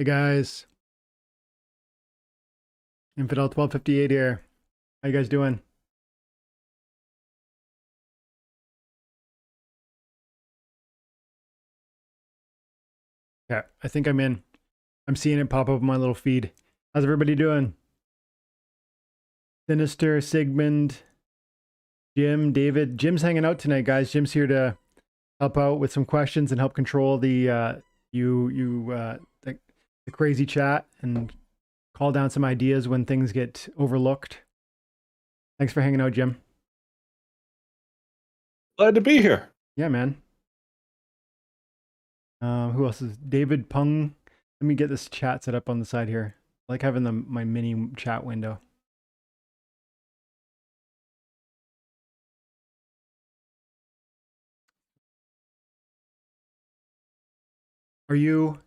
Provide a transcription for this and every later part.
Hey guys, Infidel 1258 here. How you guys doing? Yeah, I think I'm in. I'm seeing it pop up on my little feed. How's everybody doing? Sinister, Sigmund, Jim, David. Jim's hanging out tonight, guys. Jim's here to help out with some questions and help control the crazy chat and call down some ideas when things get overlooked. Thanks for hanging out, Jim. Glad to be here. Yeah, man. Who else is David Pung? Let me get this chat set up on the side here. I like having my mini chat window. Are you,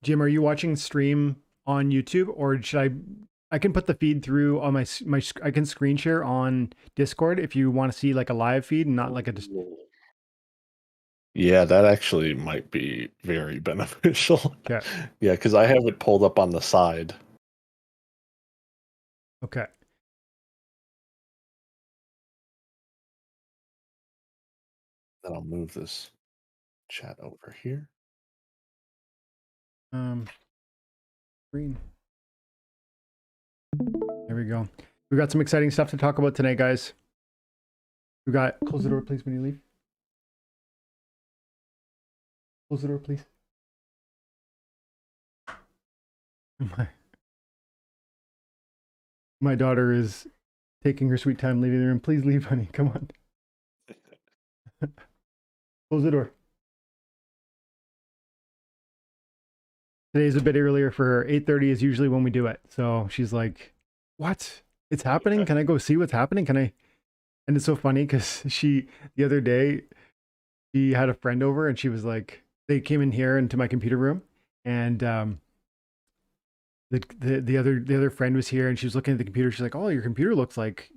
Jim? Are you watching stream on YouTube, or should I can put the feed through on my I can screen share on Discord if you want to see like a live feed and not like a. Yeah, that actually might be very beneficial. Okay. Yeah, because I have it pulled up on the side. Okay. Then I'll move this chat over here. Green. There we go. We got some exciting stuff to talk about tonight, guys. We got close the door, please, when you leave. Close the door, please. My daughter is taking her sweet time leaving the room. Please leave, honey. Come on. Close the door. Today's a bit earlier for her. 8:30 is usually when we do it. So she's like, what? It's happening? Can I go see what's happening? Can I? And it's so funny because the other day, she had a friend over and she was like, they came in here into my computer room and the other friend was here and she was looking at the computer. She's like, oh, your computer looks like,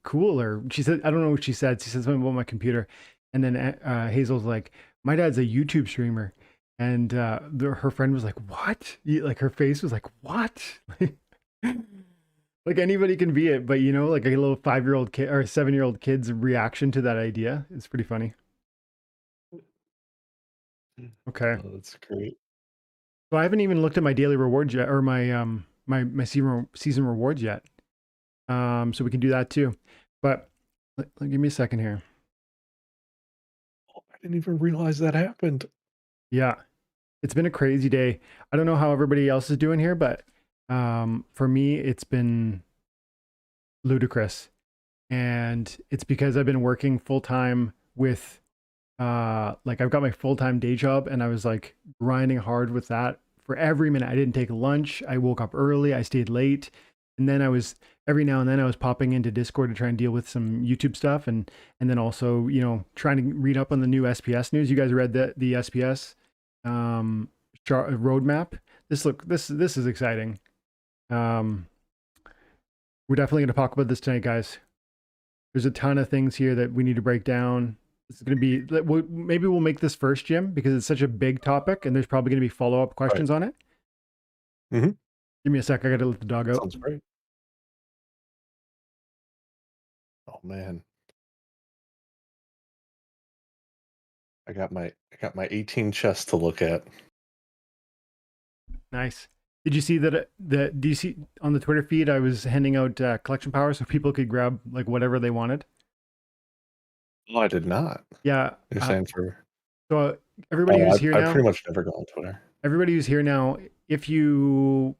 cool. Or she said, I don't know what she said. She said something about my computer. And then Hazel's like, my dad's a YouTube streamer. And her friend was like, what? Like her face was like, what? Like anybody can be it, but like a little 5-year-old kid or 7-year-old kid's reaction to that idea is pretty funny. Okay. Oh, that's great. So I haven't even looked at my daily rewards yet, or my season rewards yet. So we can do that too. But give me a second here. Oh, I didn't even realize that happened. Yeah, it's been a crazy day. I don't know how everybody else is doing here, but for me, it's been ludicrous, and it's because I've been working full time with like I've got my full-time day job and I was like grinding hard with that for every minute. I didn't take lunch. I woke up early. I stayed late. And then I was every now and then I was popping into Discord to try and deal with some YouTube stuff and then also, trying to read up on the new SPS news. You guys read the SPS roadmap? This is exciting. We're definitely going to talk about this tonight, guys. There's a ton of things here that we need to break down. It's going to be, maybe we'll make this first, Jim, because it's such a big topic and there's probably going to be follow-up questions on it. Mm-hmm. Give me a sec. I got to let the dog out. Sounds great. Oh man. I got my 18 chests to look at. Nice. Did you see that? Do you see on the Twitter feed? I was handing out collection power so people could grab like whatever they wanted. Oh, I did not. Yeah. You're saying for. So everybody who's here now. I pretty much never go on Twitter. Everybody who's here now, if you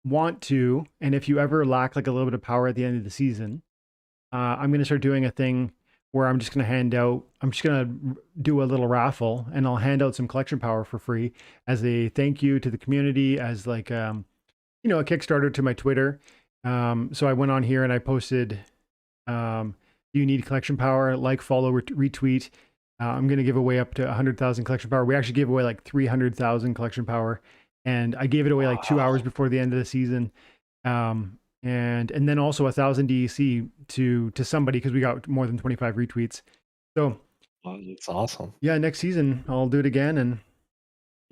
want to, and if you ever lack like a little bit of power at the end of the season, I'm going to start doing a thing where I'm just going to do a little raffle and I'll hand out some collection power for free as a thank you to the community, as like, a Kickstarter to my Twitter. So I went on here and I posted, do you need collection power? Like, follow, retweet. I'm going to give away up to 100,000 collection power. We actually gave away like 300,000 collection power and I gave it away like 2 hours before the end of the season. And then also 1,000 DEC to somebody because we got more than 25 retweets. So that's awesome. Yeah, next season I'll do it again, and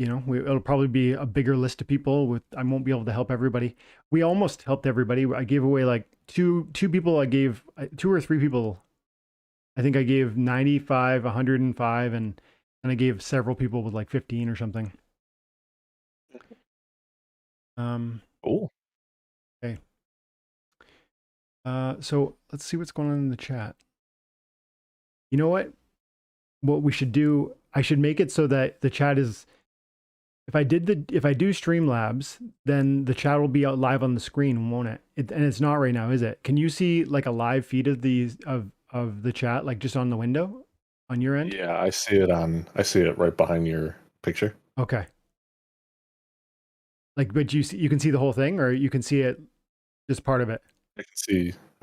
you know, it'll probably be a bigger list of people with, I won't be able to help everybody. We almost helped everybody. I gave away like two people. I gave 2 or 3 people. I think I gave 95, 105, and I gave several people with like 15 or something. Cool. Okay. So let's see what's going on in the chat. You know what? What we should do, I should make it so that the chat is, if I do Streamlabs, then the chat will be out live on the screen, won't it? And it's not right now, is it? Can you see like a live feed of these of the chat, like just on the window on your end? Yeah, I see it right behind your picture. Okay. Like, but you can see the whole thing, or you can see it just part of it? I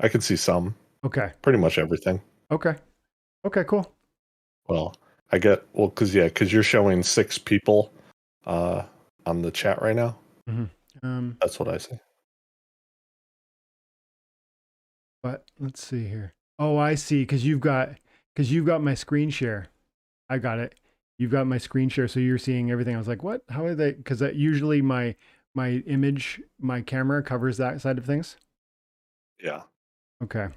can see some. Okay. Pretty much everything. Okay. Okay, cool. Well, because you're showing 6 people on the chat right now. Mm-hmm. That's what I see. But let's see here. Oh, I see. Because you've got my screen share. I got it. You've got my screen share, so you're seeing everything. I was like, what? How are they? Because usually my image, my camera covers that side of things. Yeah. Okay.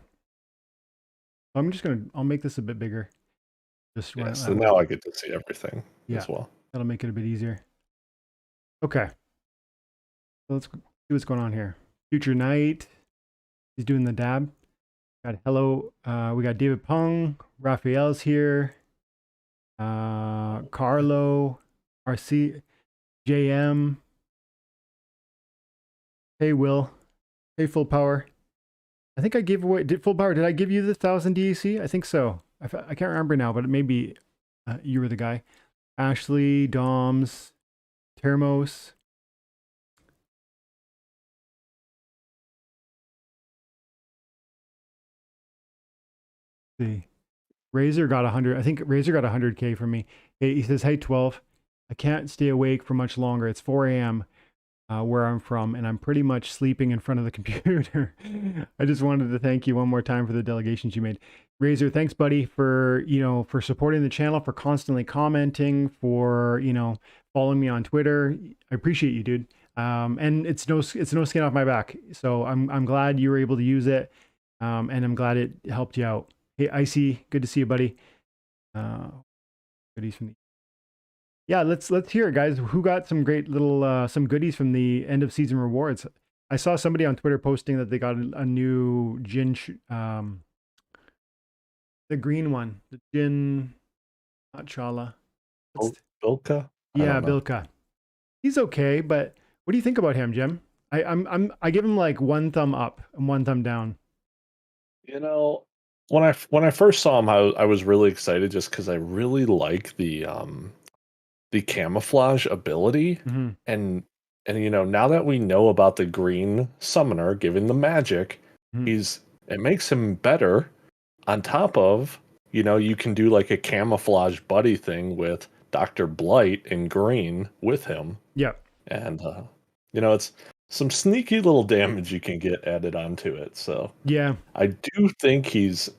I'll make this a bit bigger. Just yeah. So now I get to see everything as well. That'll make it a bit easier. Okay. So let's see what's going on here. Future Night. He's doing the dab. Got hello. We got David Pung. Raphael's here. Carlo. RC. JM. Hey, Will. Hey, Full Power. I think I gave away. Full Power, did I give you the 1,000 DEC? I think so. I can't remember now, but maybe you were the guy. Ashley, Doms, Termos. See. Razor got 100. I think Razor got 100K from me. He says, hey, 12. I can't stay awake for much longer. It's 4 a.m. Where I'm from, and I'm pretty much sleeping in front of the computer. I just wanted to thank you one more time for the delegations you made. Razor, thanks, buddy, for supporting the channel, for constantly commenting, for following me on Twitter. I appreciate you, dude. And it's no skin off my back. So I'm glad you were able to use it, and I'm glad it helped you out. Hey, Icy, good to see you, buddy. Goodies from the let's hear it, guys. Who got some great little some goodies from the end of season rewards? I saw somebody on Twitter posting that they got a new gin, the green one, the gin, not Chala. Bilka? Yeah, Bilka. He's okay, but what do you think about him, Jim? I give him like 1 thumb up and 1 thumb down. When I first saw him, I was really excited just because I really like the camouflage ability, and now that we know about the green summoner giving the magic, it makes him better. On top of you can do like a camouflage buddy thing with Dr. Blight in green with him. Yeah, and it's some sneaky little damage you can get added onto it. So yeah, I do think he's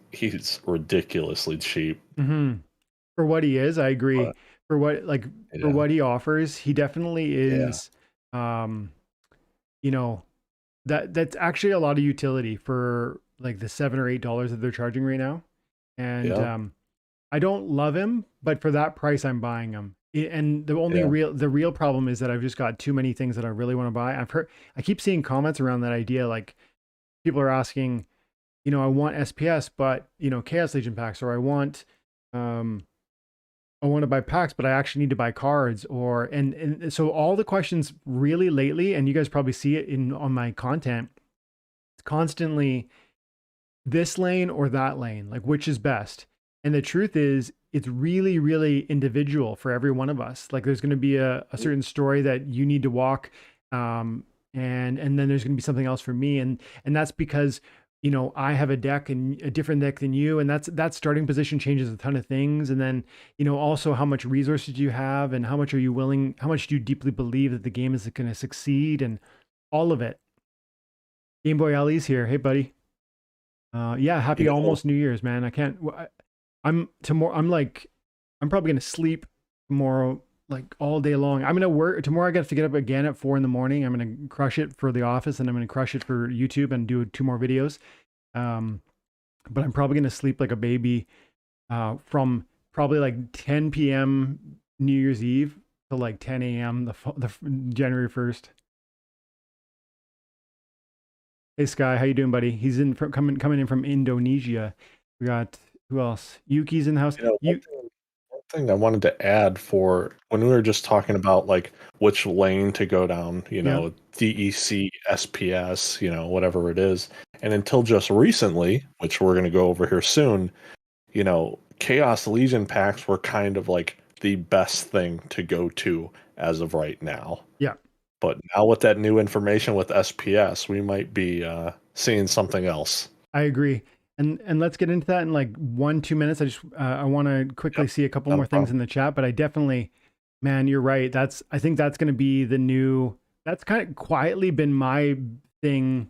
ridiculously cheap for what he is. I agree. But, for what he offers, he definitely is. That's actually a lot of utility for like the $7 or $8 that they're charging right now. And I don't love him, but for that price, I'm buying him. And the only real problem is that I've just got too many things that I really want to buy. I keep seeing comments around that idea. Like people are asking, I want SPS, but Chaos Legion packs, or I want to buy packs, but I actually need to buy cards, and so all the questions really lately, and you guys probably see it on my content, it's constantly this lane or that lane, like which is best. And the truth is, it's really, really individual for every one of us. Like there's going to be a certain story that you need to walk, and then there's going to be something else for me, and that's because I have a deck and a different deck than you, and that starting position changes a ton of things. And then also how much resources you have, and how much do you deeply believe that the game is going to succeed, and all of it. Game Boy Ali's here. Hey, buddy. Happy almost New Year's, man. I'm probably going to sleep tomorrow like all day long. I'm gonna work tomorrow. I got to get up again at 4 a.m. I'm gonna crush it for the office, and I'm gonna crush it for YouTube and do 2 more videos. But I'm probably gonna sleep like a baby from probably like 10 p.m. New Year's Eve to like 10 a.m. the January 1st. Hey Sky, how you doing, buddy? He's coming in from Indonesia. We got who else? Yuki's in the house. One thing I wanted to add for when we were just talking about like which lane to go down, DEC, SPS, whatever it is. And until just recently, which we're going to go over here soon, Chaos Legion packs were kind of like the best thing to go to as of right now. Yeah. But now with that new information with SPS, we might be seeing something else. I agree. And let's get into that in like 1-2 minutes. I want to quickly see a couple more things in the chat, but I definitely, man, you're right. I think that's going to be that's kind of quietly been my thing,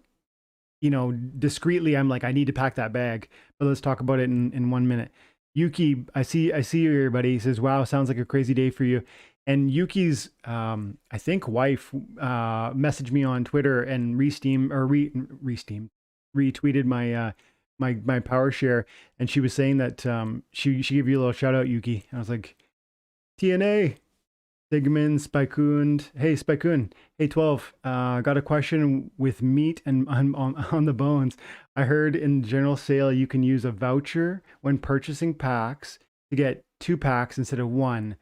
discreetly. I'm like, I need to pack that bag, but let's talk about it in 1 minute. Yuki, I see you here, buddy. He says, wow, sounds like a crazy day for you. And Yuki's, I think wife, messaged me on Twitter and retweeted my power share, and she was saying that she gave you a little shout out, Yuki. And I was like, TNA, Sigmund, Spikund. Hey Spikund, hey 12. Got a question with meat and on the bones. I heard in general sale you can use a voucher when purchasing packs to get 2 packs instead of 1,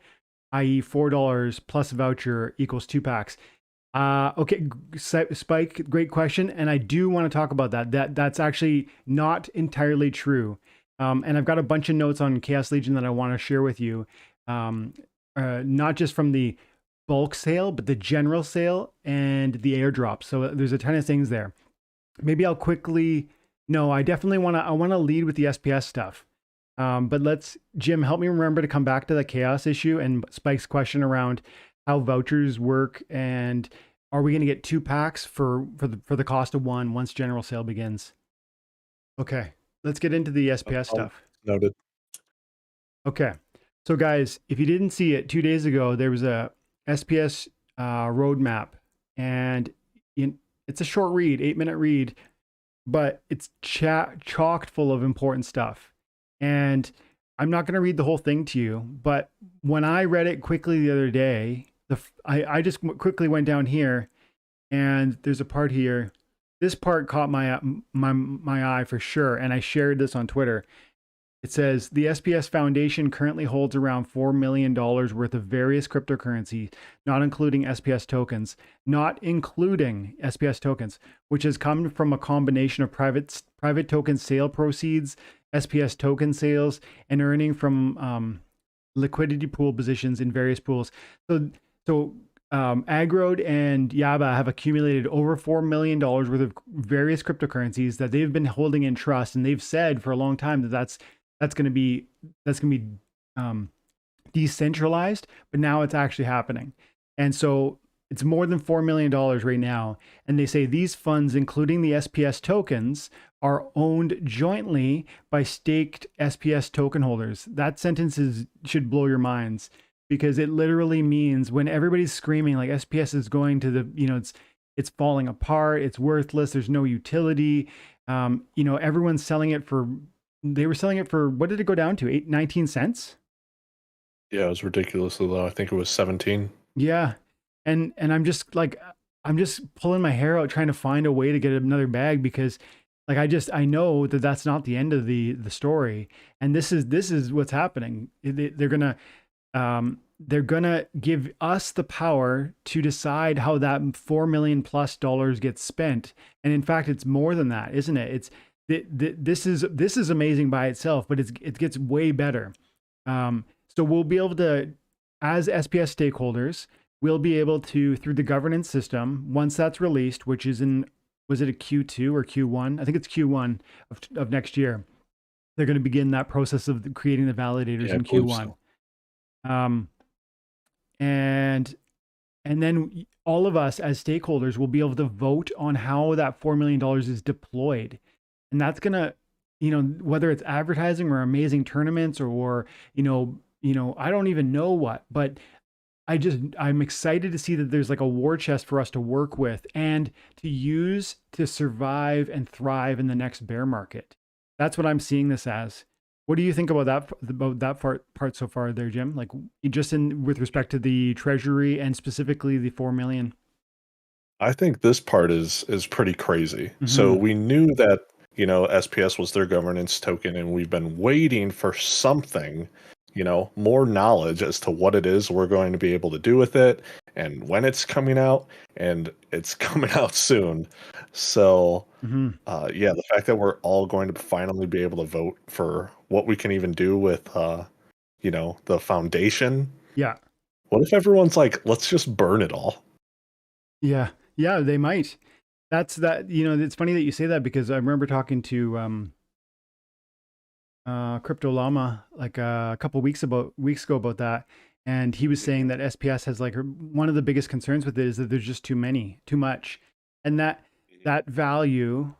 i.e. $4 plus voucher equals 2 packs. Okay, Spike, great question, and I do want to talk about that. That's actually not entirely true, and I've got a bunch of notes on Chaos Legion that I want to share with you, not just from the bulk sale, but the general sale and the airdrop. So there's a ton of things there. Maybe I'll quickly. No, I definitely want to lead with the SPS stuff. But Jim, help me remember to come back to the chaos issue and Spike's question around how vouchers work, and are we going to get 2 packs for the cost of 1 once general sale begins? Okay, let's get into the SPS stuff. Noted. Okay, so guys, if you didn't see it, 2 days ago there was a SPS roadmap, and it's a short read, 8-minute read, but it's chocked full of important stuff. And I'm not going to read the whole thing to you, but when I read it quickly the other day, I just quickly went down here, and there's a part here. This part caught my eye for sure, and I shared this on Twitter. It says the SPS Foundation currently holds around $4 million worth of various cryptocurrencies, not including SPS tokens, which has come from a combination of private token sale proceeds, SPS token sales, and earning from liquidity pool positions in various pools. So Agrode and Yaba have accumulated over $4 million worth of various cryptocurrencies that they've been holding in trust, and they've said for a long time that that's going to be decentralized, but now it's actually happening. And so it's more than $4 million right now. And they say these funds, including the SPS tokens, are owned jointly by staked SPS token holders. That sentence should blow your minds, because it literally means when everybody's screaming like SPS is going to it's falling apart, it's worthless, there's no utility. Everyone's selling it for. They were selling it for, what did it go down to? 19 cents? Yeah, it was ridiculously low. I think it was 17. Yeah. And I'm just pulling my hair out trying to find a way to get another bag, because like I know that that's not the end of the story. And this is what's happening. They're gonna give us the power to decide how that $4 million plus gets spent. And in fact, it's more than that, isn't it? This is amazing by itself, but it gets way better. So we'll be able to, as SPS stakeholders, we'll be able to, through the governance system, once that's released, which is was it a Q2 or Q1? I think it's Q1 of next year. They're going to begin that process of creating the validators in Q1. So. And then all of us as stakeholders will be able to vote on how that $4 million is deployed. And that's going to, whether it's advertising or amazing tournaments or I don't even know what, but I'm excited to see that there's like a war chest for us to work with and to use to survive and thrive in the next bear market. That's what I'm seeing this as. What do you think about that part so far there, Jim? Like just in with respect to the treasury and specifically the 4 million. I think this part is pretty crazy. So Mm-hmm. we knew that, SPS was their governance token, and we've been waiting for something, more knowledge as to what it is we're going to be able to do with it and when it's coming out, and it's coming out soon. So, Mm-hmm. yeah, the fact that we're all going to finally be able to vote for what we can even do with, the foundation. Yeah. What if everyone's like, let's just burn it all? Yeah. Yeah, they might. That's that, it's funny that you say that because I remember talking to Crypto Llama like a couple weeks ago about that, and he was saying that SPS has like one of the biggest concerns with it is that there's just too much, and that value,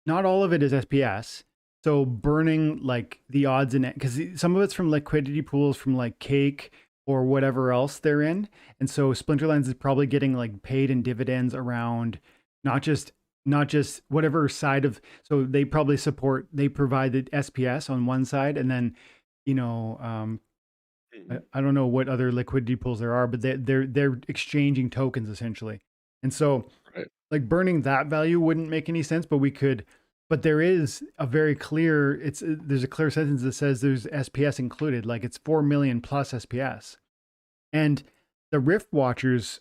not all of it is SPS. So burning like the odds in it, because some of it's from liquidity pools from like Cake or whatever else they're in, and so Splinterlands is probably getting like paid in dividends around not just whatever side of, so they probably they provide the SPS on one side, and then you know um I don't know what other liquidity pools there are, but they're exchanging tokens essentially. And so Right. like burning that value wouldn't make any sense, but we could, but there is a very clear, there's a clear sentence that says there's SPS included, like it's 4 million plus SPS. And the Riftwatchers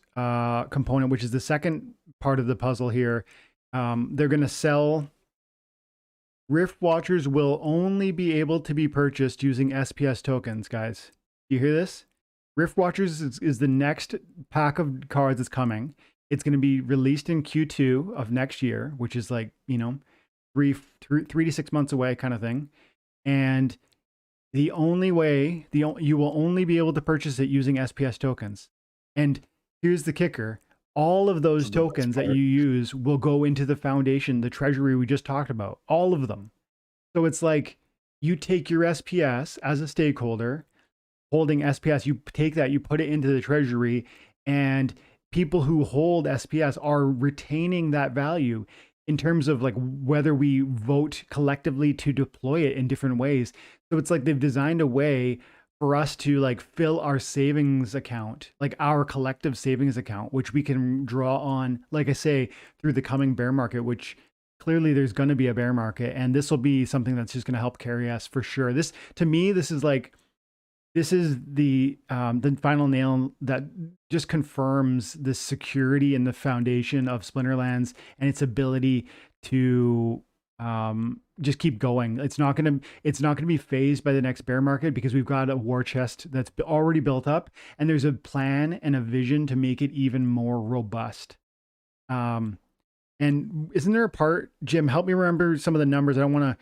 component, which is the second part of the puzzle here, they're going to sell. Riftwatchers will only be able to be purchased using SPS tokens, guys. You hear this? Riftwatchers is the next pack of cards that's coming. It's going to be released in Q2 of next year, which is like, 3 to 6 months away kind of thing. And the only way, you will only be able to purchase it using SPS tokens. And here's the kicker. All of those tokens that you use will go into the foundation, the treasury we just talked about, all of them. So it's like you take your SPS as a stakeholder holding SPS, you take that, you put it into the treasury, and people who hold SPS are retaining that value in terms of like whether we vote collectively to deploy it in different ways. So it's like they've designed a way for us to like fill our savings account, like our collective savings account, which we can draw on, like I say, through the coming bear market, which clearly there's going to be a bear market. And this will be something that's just going to help carry us for sure. This, to me, this is the final nail that just confirms the security and the foundation of Splinterlands and its ability to just keep going. It's not gonna be phased by the next bear market because we've got a war chest that's already built up, and there's a plan and a vision to make it even more robust. And isn't there a part, Jim? Help me remember some of the numbers. I don't want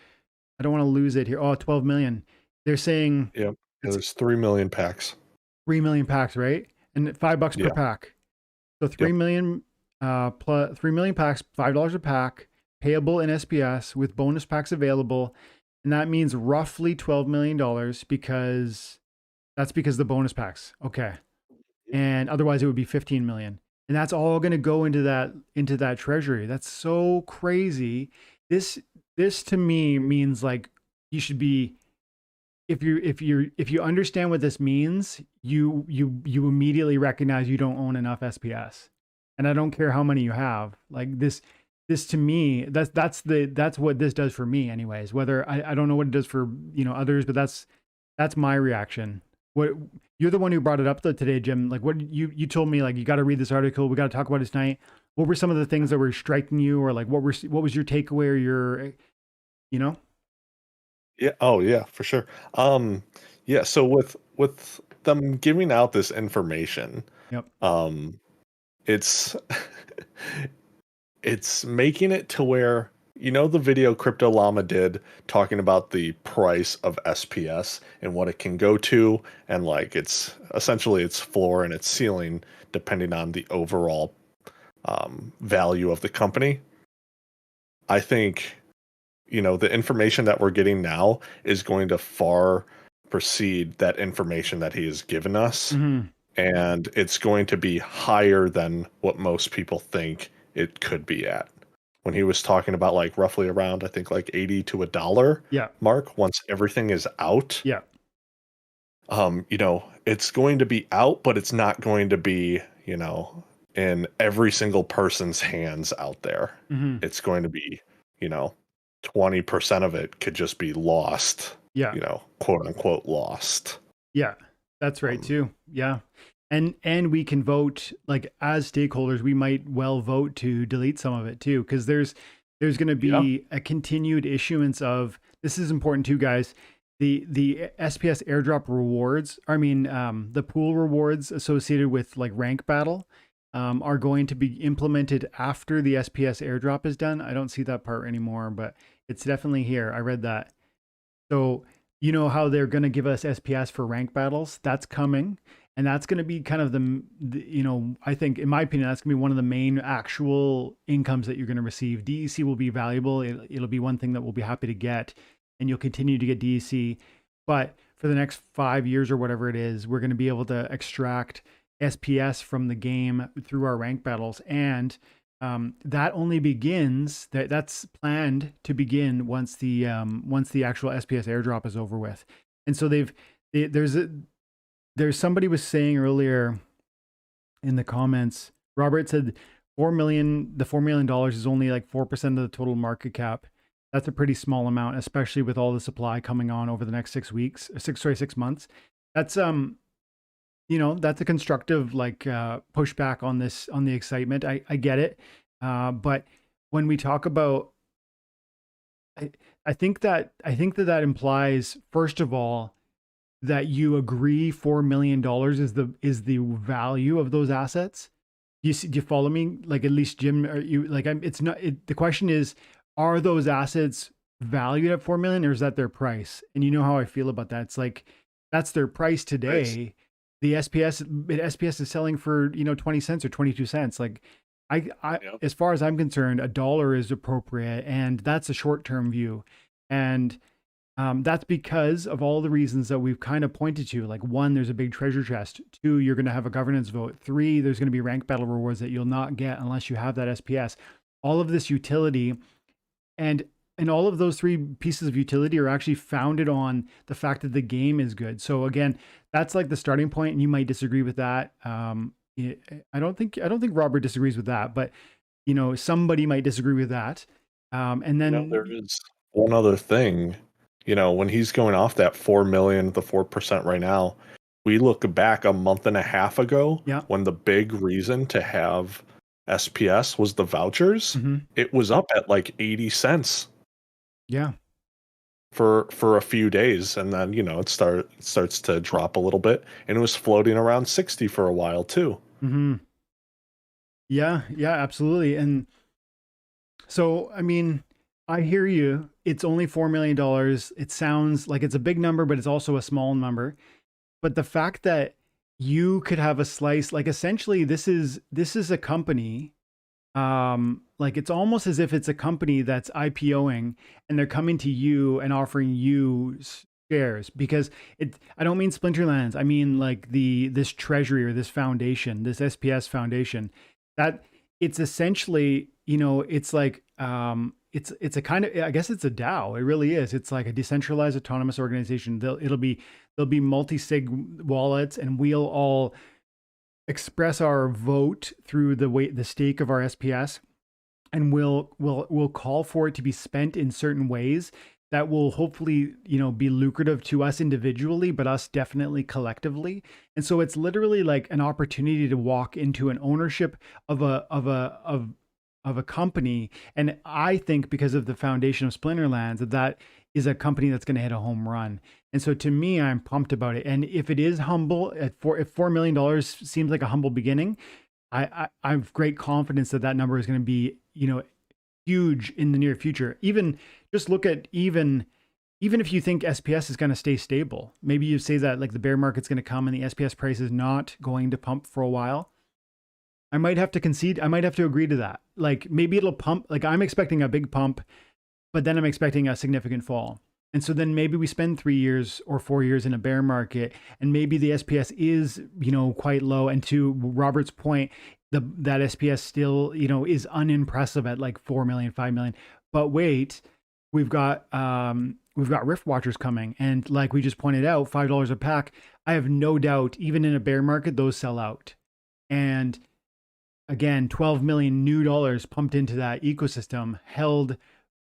to lose it here. Oh, 12 million. They're saying. Yep. There's 3 million packs. 3 million packs, right? And $5 per Yeah. pack. So 3 million plus 3 million packs, $5 a pack, payable in SPS with bonus packs available. And that means roughly $12 million because the bonus packs. Okay. And otherwise it would be 15 million. And that's all going to go into that treasury. That's so crazy. This to me means like you should be, if you understand what this means, you immediately recognize you don't own enough SPS. And I don't care how many you have. Like this to me, that's what this does for me anyways. Whether I don't know what it does for, others, but that's my reaction. What, you're the one who brought it up today, Jim. Like what you told me, like you got to read this article. We got to talk about it tonight. What were some of the things that were striking you, or like what was your takeaway or your, Yeah. Oh, yeah, for sure. Yeah. So with them giving out this information, Yep. it's it's making it to where the video Crypto Llama did talking about the price of SPS and what it can go to, and like it's essentially its floor and its ceiling depending on the overall value of the company. I think the information that we're getting now is going to far precede that information that he has given us. Mm-hmm. and it's going to be higher than what most people think it could be at. When he was talking about like roughly around, I think like 80 to $1 Yeah. mark once everything is out. Yeah. It's going to be out, but it's not going to be, in every single person's hands out there. Mm-hmm. It's going to be, 20% of it could just be lost, Yeah. quote unquote lost. Yeah. That's right too. Yeah. And we can vote, like as stakeholders, we might well vote to delete some of it too, because there's going to be a continued issuance of, this is important too, guys. The SPS airdrop rewards, the pool rewards associated with like rank battle, are going to be implemented after the SPS airdrop is done. I don't see that part anymore, but it's definitely here. I read that. So you know how they're going to give us SPS for rank battles? That's coming. And that's going to be kind of I think, in my opinion, that's going to be one of the main actual incomes that you're going to receive. DEC will be valuable. It'll be one thing that we'll be happy to get, and you'll continue to get DEC. But for the next 5 years or whatever it is, we're going to be able to extract SPS from the game through our rank battles. And that only begins, that's planned to begin once the actual SPS airdrop is over with. And so there's somebody was saying earlier in the comments, Robert said the $4 million is only like 4% of the total market cap. That's a pretty small amount, especially with all the supply coming on over the next 6 months. That's that's a constructive pushback on the excitement. I get it. But when we talk about, I think that implies, first of all, that you agree $4 million is the value of those assets. Do you follow me? Like, at least Jim, are you like, the question is, are those assets valued at 4 million, or is that their price? And you know how I feel about that. It's like, that's their price today. Price. The SPS is selling for 20 cents or 22 cents. Like, as far as I'm concerned, $1 is appropriate, and that's a short-term view. And that's because of all the reasons that we've kind of pointed to. Like, 1, there's a big treasure chest. 2, you're going to have a governance vote. 3, there's going to be rank battle rewards that you'll not get unless you have that SPS. All of this utility, and all of those 3 pieces of utility are actually founded on the fact that the game is good. So again, that's like the starting point, and you might disagree with that. I don't think Robert disagrees with that, but somebody might disagree with that. And then there is one other thing. When he's going off that 4 million, the 4% right now, we look back a month and a half ago, when the big reason to have SPS was the vouchers. Mm-hmm. It was up at like 80 cents. Yeah. For a few days, and then it starts to drop a little bit, and it was floating around 60 for a while too. Mm-hmm. Yeah, absolutely. And so, I hear you. It's only $4 million. It sounds like it's a big number, but it's also a small number. But the fact that you could have a slice, like, essentially this is a company, like, it's almost as if it's a company that's IPOing, and they're coming to you and offering you shares, because I don't mean Splinterlands. I mean, like, this treasury, or this foundation, this SPS foundation, that it's essentially, it's like, it's a kind of, I guess it's a DAO. It really is. It's like a decentralized autonomous organization. There'll be multi-sig wallets, and we'll all express our vote through the stake of our SPS, and we'll call for it to be spent in certain ways that will hopefully be lucrative to us individually, but us definitely collectively. And so it's literally like an opportunity to walk into an ownership of a company. And I think, because of the foundation of Splinterlands, that is a company that's going to hit a home run. And so to me, I'm pumped about it. And if it is humble, if $4 million seems like a humble beginning, I have great confidence that number is going to be, huge in the near future. Even just look at, even if you think SPS is going to stay stable, maybe you say that, like, the bear market's going to come and the SPS price is not going to pump for a while. I might have to concede. I might have to agree to that. Like, maybe it'll pump. Like, I'm expecting a big pump, but then I'm expecting a significant fall. And so then maybe we spend 3 years or 4 years in a bear market, and maybe the SPS is, quite low. And to Robert's point, that SPS still, is unimpressive at like 4 million, 5 million. But wait, we've got Riftwatchers coming, and like we just pointed out, $5 a pack. I have no doubt, even in a bear market, those sell out. And again, 12 million new dollars pumped into that ecosystem, held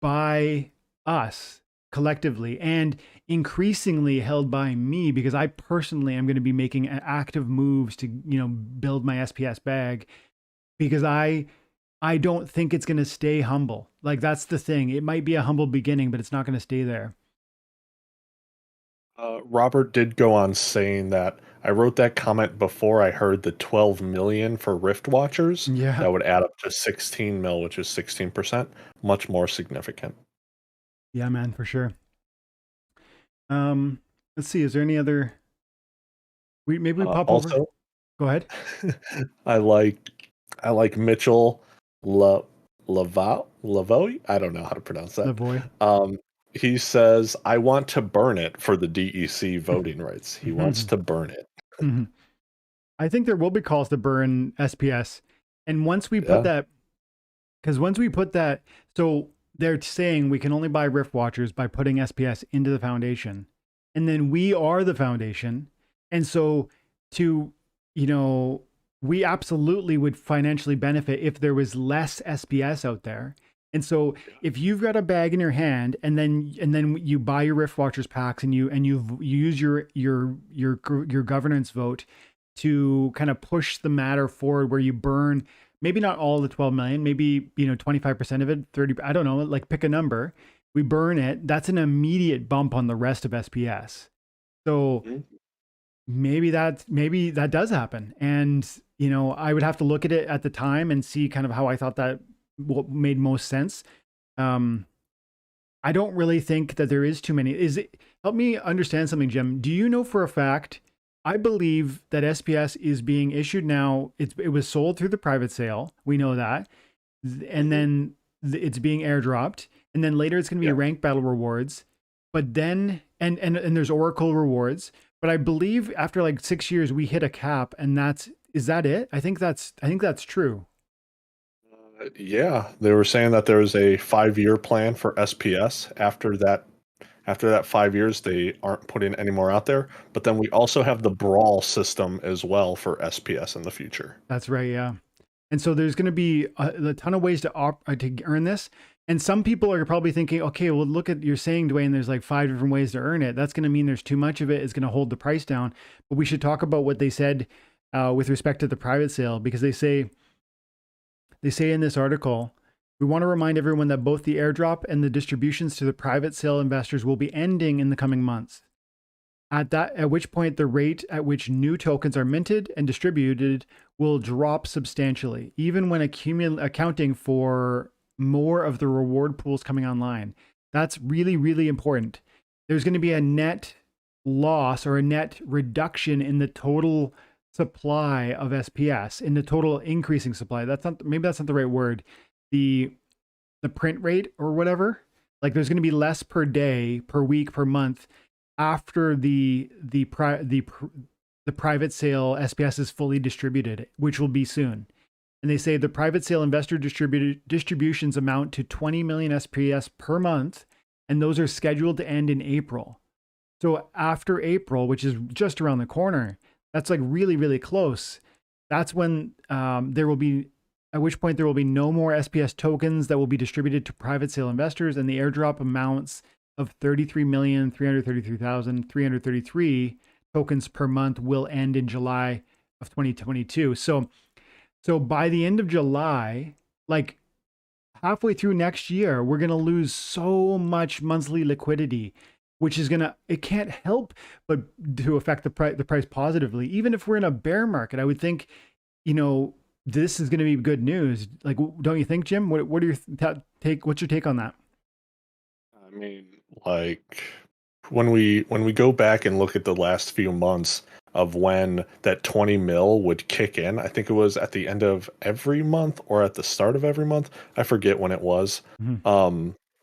by us collectively, and increasingly held by me, because I personally am going to be making active moves to, build my SPS bag, because I don't think it's going to stay humble. Like, that's the thing. It might be a humble beginning, but it's not going to stay there. Robert did go on saying that I wrote that comment before I heard the 12 million for Riftwatchers. Yeah. That would add up to 16 mil, which is 16%, much more significant. Yeah, man, for sure. Let's see. Is there any other? Maybe we pop also, over. Go ahead. I like Mitchell Lavoie. I don't know how to pronounce that. Lavoie. He says, I want to burn it for the DEC voting rights. He wants to burn it. I think there will be calls to burn SPS. And once we put that, so they're saying we can only buy Riftwatchers by putting SPS into the foundation. And then we are the foundation. And so we absolutely would financially benefit if there was less SPS out there. And so if you've got a bag in your hand, and then you buy your Riftwatchers packs, and you use your governance vote to kind of push the matter forward, where you burn maybe not all the 12 million, maybe 25% of it, 30, I don't know, like pick a number. We burn it. That's an immediate bump on the rest of SPS. So maybe that does happen. And I would have to look at it at the time and see kind of how I thought that what made most sense. I don't really think that there is too many. Help me understand something, Jim. Do you know for a fact? I believe that SPS is being issued now. It was sold through the private sale. We know that, and then it's being airdropped, and then later it's going to be rank battle rewards. But then and there's Oracle rewards. But I believe after like 6 years we hit a cap, and is that it? I think that's true. Yeah, they were saying that there was a 5-year plan for SPS. After that 5 years, they aren't putting any more out there. But then we also have the Brawl system as well for SPS in the future. That's right, yeah. And so there's going to be a ton of ways to earn this. And some people are probably thinking, okay, well, look at, you're saying, Dwayne, there's like 5 different ways to earn it. That's going to mean there's too much of it. It's going to hold the price down. But we should talk about what they said with respect to the private sale, because they say in this article, we want to remind everyone that both the airdrop and the distributions to the private sale investors will be ending in the coming months. At which point the rate at which new tokens are minted and distributed will drop substantially, even when accounting for more of the reward pools coming online. That's really, really important. There's going to be a net loss or a net reduction in the total supply of SPS, in the total increasing supply. Maybe that's not the right word. The print rate or whatever. Like, there's going to be less per day, per week, per month after the private sale SPS is fully distributed, which will be soon. And they say the private sale investor distributions amount to 20 million SPS per month, and those are scheduled to end in April. So after April, which is just around the corner, that's like really, really close. That's when at which point there will be no more SPS tokens that will be distributed to private sale investors, and the airdrop amounts of 33,333,333 tokens per month will end in July of 2022. So by the end of July, like halfway through next year, we're going to lose so much monthly liquidity, which is it can't help but to affect the price positively. Even if we're in a bear market, I would think, this is going to be good news. Like, don't you think, Jim? What are your take? What's your take on that? I mean, like, when we go back and look at the last few months of when that 20 mil would kick in, I think it was at the end of every month or at the start of every month. I forget when it was.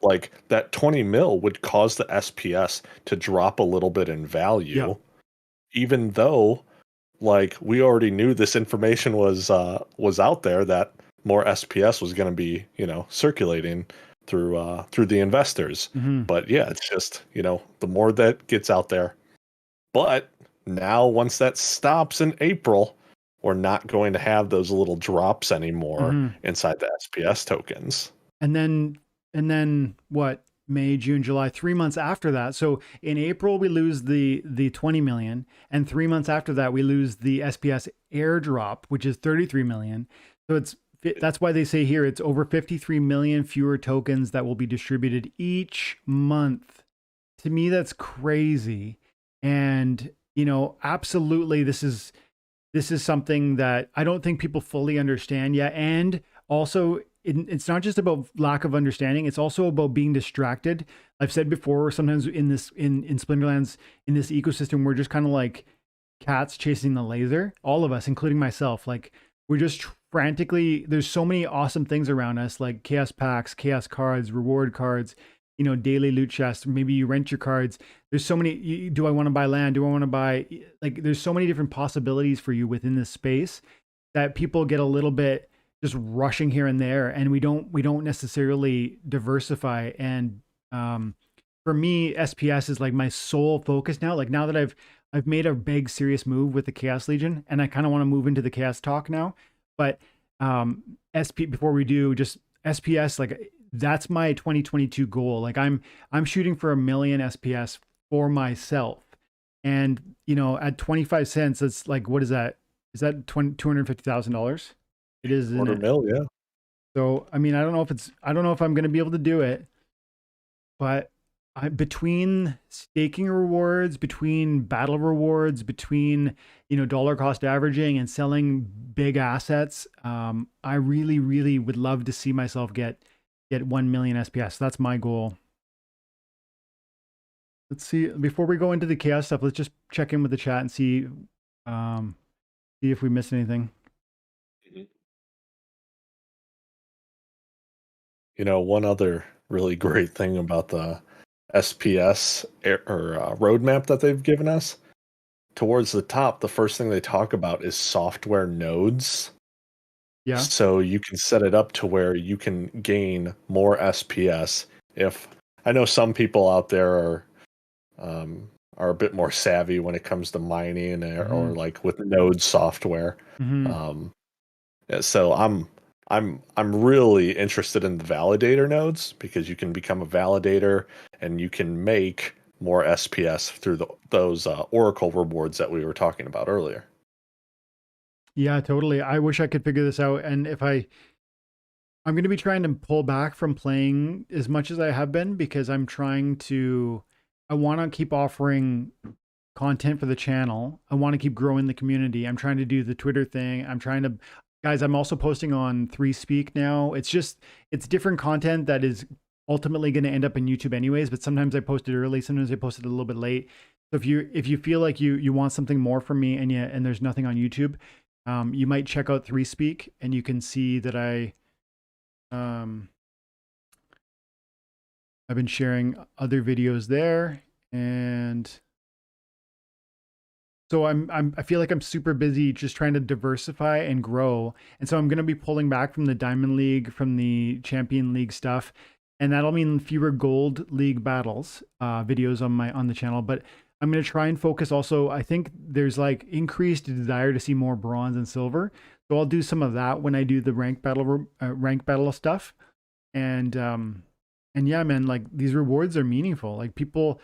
like that 20 mil would cause the SPS to drop a little bit in value, even though like we already knew this information was out there that more SPS was going to be, circulating through the investors. But yeah, it's just, the more that gets out there. But now once that stops in April, we're not going to have those little drops anymore inside the SPS tokens. And then what? May, June, July, 3 months after that. So in April, we lose the 20 million. And 3 months after that, we lose the SPS airdrop, which is 33 million. So that's why they say here it's over 53 million fewer tokens that will be distributed each month. To me, that's crazy. And, absolutely, this is something that I don't think people fully understand yet. And also, it's not just about lack of understanding. It's also about being distracted. I've said before, sometimes in Splinterlands, in this ecosystem, we're just kind of like cats chasing the laser. All of us, including myself, like we're just frantically, there's so many awesome things around us, like chaos packs, chaos cards, reward cards, daily loot chests. Maybe you rent your cards. There's so many. Do I want to buy land? Do I want to buy, like, there's so many different possibilities for you within this space that people get a little bit just rushing here and there, and we don't necessarily diversify. And for me, SPS is like my sole focus now. Like now that I've made a big serious move with the Chaos Legion, and I kind of want to move into the Chaos Talk now. But before we do, just SPS, like that's my 2022 goal. Like I'm shooting for 1 million SPS for myself, and at 25 cents, it's like, what is that? Is that $250,000? It is, isn't it? $250,000, yeah. So, I mean, I don't know if I'm going to be able to do it, but between staking rewards, between battle rewards, between, dollar cost averaging and selling big assets, I really, really would love to see myself get 1 million SPS. That's my goal. Let's see, before we go into the chaos stuff, let's just check in with the chat and see if we missed anything. One other really great thing about the SPS roadmap that they've given us, towards the top, the first thing they talk about is software nodes. Yeah. So you can set it up to where you can gain more SPS. If I know some people out there are a bit more savvy when it comes to mining or like with node software. So I'm really interested in the validator nodes, because you can become a validator and you can make more SPS through those Oracle rewards that we were talking about earlier. Yeah, totally. I wish I could figure this out. And I'm going to be trying to pull back from playing as much as I have been, because I want to keep offering content for the channel. I want to keep growing the community. I'm trying to do the Twitter thing. Guys, I'm also posting on ThreeSpeak now. It's different content that is ultimately going to end up in YouTube anyways, but sometimes I post it early, sometimes I post it a little bit late. So if you feel like you want something more from me and there's nothing on YouTube, you might check out ThreeSpeak, and you can see that I've been sharing other videos there. And so I feel like I'm super busy just trying to diversify and grow. And so I'm going to be pulling back from the Diamond League, from the Champion League stuff. And that'll mean fewer Gold League battles, videos on the channel. But I'm going to try and focus also. I think there's like increased desire to see more bronze and silver. So I'll do some of that when I do the rank battle stuff. And yeah, man, like these rewards are meaningful. Like people,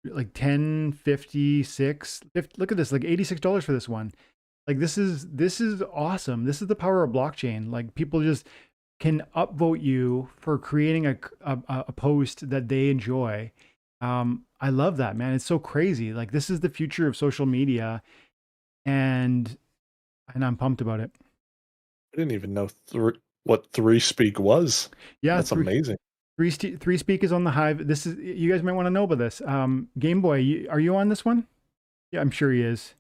like 10, 56, 50, look at this, like $86 for this one. Like this is awesome. This is the power of blockchain. Like people just can upvote you for creating a post that they enjoy. I love that, man. It's so crazy. Like this is the future of social media, and I'm pumped about it. I didn't even know what ThreeSpeak was. Yeah, that's amazing. ThreeSpeak is on the Hive. This is, you guys might want to know about this. Game Boy, are you on this one? Yeah, I'm sure he is.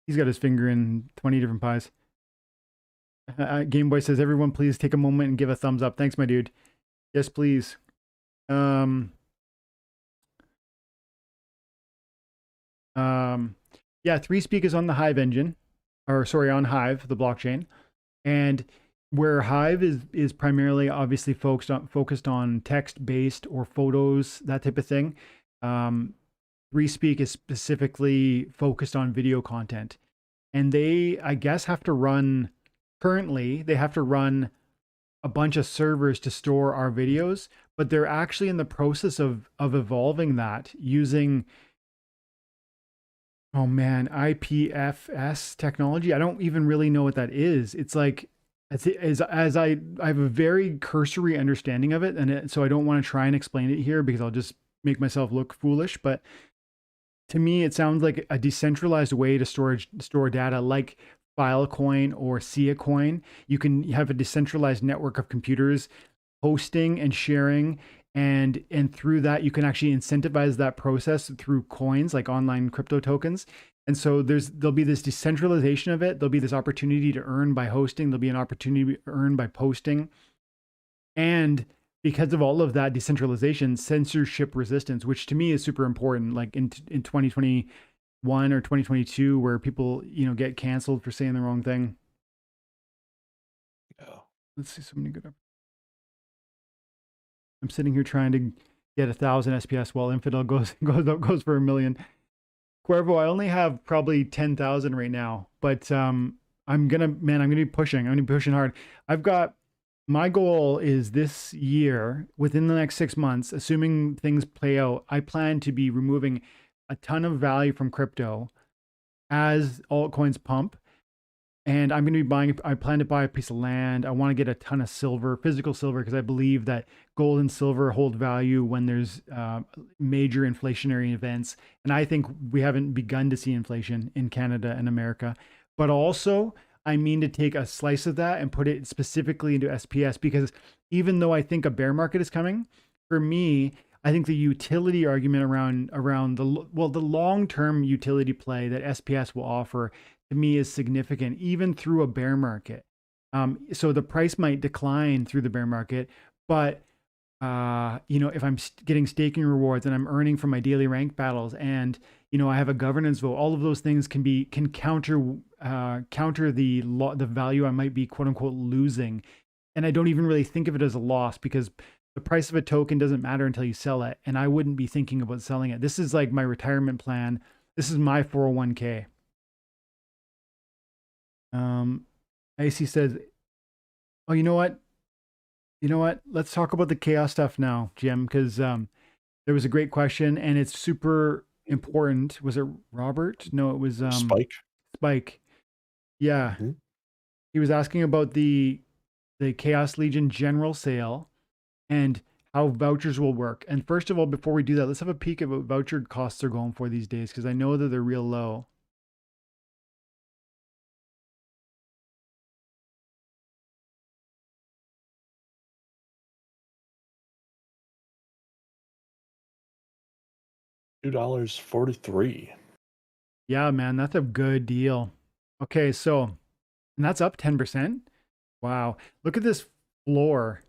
He's got his finger in 20 different pies. Game Boy says, everyone please take a moment and give a thumbs up. Thanks, my dude. Yes, please. Um, yeah, ThreeSpeak is on the Hive engine, or sorry, on Hive, the blockchain, and where Hive is primarily obviously focused on text based or photos, that type of thing. Um, ThreeSpeak is specifically focused on video content, and they, I guess, have to run. Currently, they have to run a bunch of servers to store our videos, but they're actually in the process of evolving that using, oh man, IPFS technology. I don't even really know what that is. It's like, as I have a very cursory understanding of it, and so I don't want to try and explain it here because I'll just make myself look foolish. But to me, it sounds like a decentralized way to store data, like Filecoin or SiaCoin. You can have a decentralized network of computers hosting and sharing, and through that you can actually incentivize that process through coins like online crypto tokens. And so there'll be this decentralization of it. There'll be this opportunity to earn by hosting. There'll be an opportunity to earn by posting. And because of all of that decentralization, censorship resistance, which to me is super important, like in 2021 or 2022, where people, get canceled for saying the wrong thing. Yeah. Let's see, so many good. I'm sitting here trying to get 1,000 SPS while Infidel goes for 1,000,000. Cuervo, I only have probably 10,000 right now, but I'm gonna be pushing. I'm gonna be pushing hard. My goal is this year, within the next 6 months, assuming things play out, I plan to be removing a ton of value from crypto as altcoins pump. And I'm going to be I plan to buy a piece of land. I want to get a ton of silver, physical silver, because I believe that gold and silver hold value when there's major inflationary events. And I think we haven't begun to see inflation in Canada and America. But also, I mean to take a slice of that and put it specifically into SPS, because even though I think a bear market is coming, for me, I think the utility argument around the long-term utility play that SPS will offer to me is significant, even through a bear market. So the price might decline through the bear market, but if I'm getting staking rewards and I'm earning from my daily rank battles, and I have a governance vote, all of those things can counter the value I might be quote unquote losing, and I don't even really think of it as a loss because the price of a token doesn't matter until you sell it, and I wouldn't be thinking about selling it. This is like my retirement plan. This is my 401k. AC says, "Oh, you know what? Let's talk about the chaos stuff now, Jim, because there was a great question and it's super important." Was it Robert? No, it was Spike. Spike. Yeah, he was asking about the Chaos Legion general sale and how vouchers will work. And first of all, before we do that, let's have a peek at what voucher costs are going for these days, because I know that they're real low. $2.43. Yeah, man, that's a good deal. Okay, so, and that's up 10%. Wow. Look at this floor.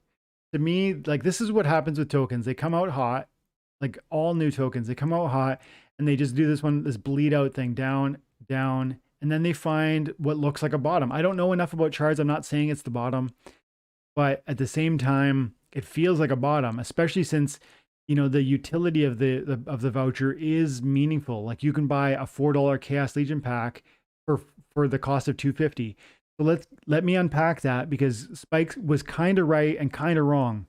To me, like, this is what happens with tokens. They come out hot, like all new tokens, they come out hot and they just do this bleed out thing, down, down, and then they find what looks like a bottom. I don't know enough about charts. I'm not saying it's the bottom, but at the same time, it feels like a bottom, especially since the utility of the voucher is meaningful. Like, you can buy a $4 Chaos Legion pack for the cost of $250. So let me unpack that, because Spike was kind of right and kind of wrong.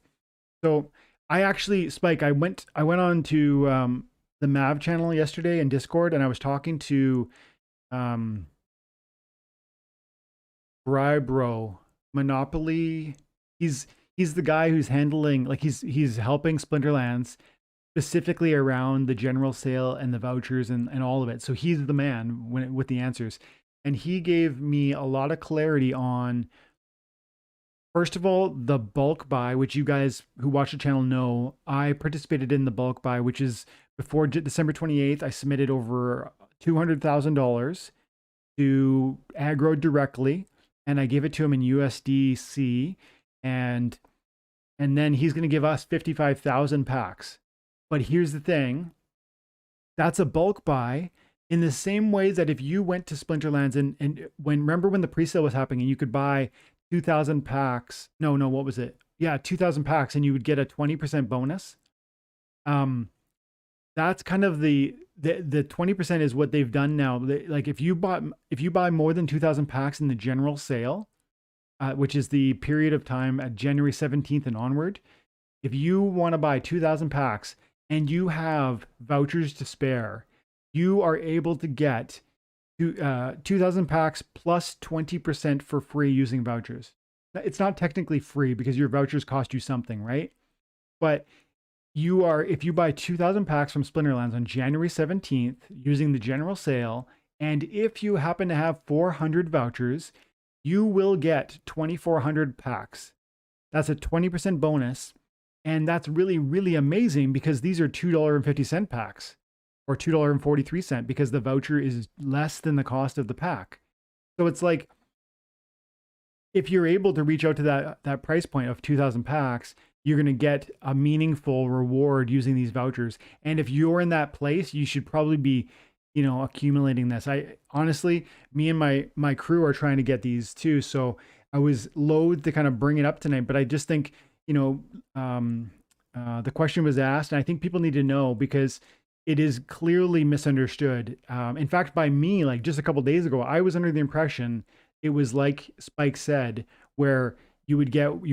So Spike, I went on to the Mav channel yesterday in Discord, and I was talking to Brybro Monopoly. He's the guy who's handling, like, he's helping Splinterlands specifically around the general sale and the vouchers and all of it. So he's the man with the answers. And he gave me a lot of clarity on, first of all, the bulk buy, which you guys who watch the channel know, I participated in the bulk buy, which is before December 28th. I submitted over $200,000 to Aggro directly, and I gave it to him in USDC. And and then he's going to give us 55,000 packs. But here's the thing, that's a bulk buy in the same way that if you went to Splinterlands and remember when the presale was happening and you could buy 2,000 packs. No, what was it? Yeah, 2,000 packs and you would get a 20% bonus. That's kind of the 20% is what they've done now. Like if you buy more than 2,000 packs in the general sale, which is the period of time at January 17th and onward, if you want to buy 2,000 packs and you have vouchers to spare, you are able to get 2,000 packs plus 20% for free using vouchers. It's not technically free because your vouchers cost you something, right? But if you buy 2,000 packs from Splinterlands on January 17th using the general sale, and if you happen to have 400 vouchers, you will get 2,400 packs. That's a 20% bonus. And that's really, really amazing because these are $2.50 packs or $2.43 because the voucher is less than the cost of the pack. So it's like, if you're able to reach out to that price point of 2,000 packs, you're going to get a meaningful reward using these vouchers. And if you're in that place, you should probably be, accumulating this. Honestly, me and my crew are trying to get these too. So I was loath to kind of bring it up tonight, but I just think, the question was asked, and I think people need to know because it is clearly misunderstood. In fact, by me, like just a couple days ago, I was under the impression it was like Spike said, where you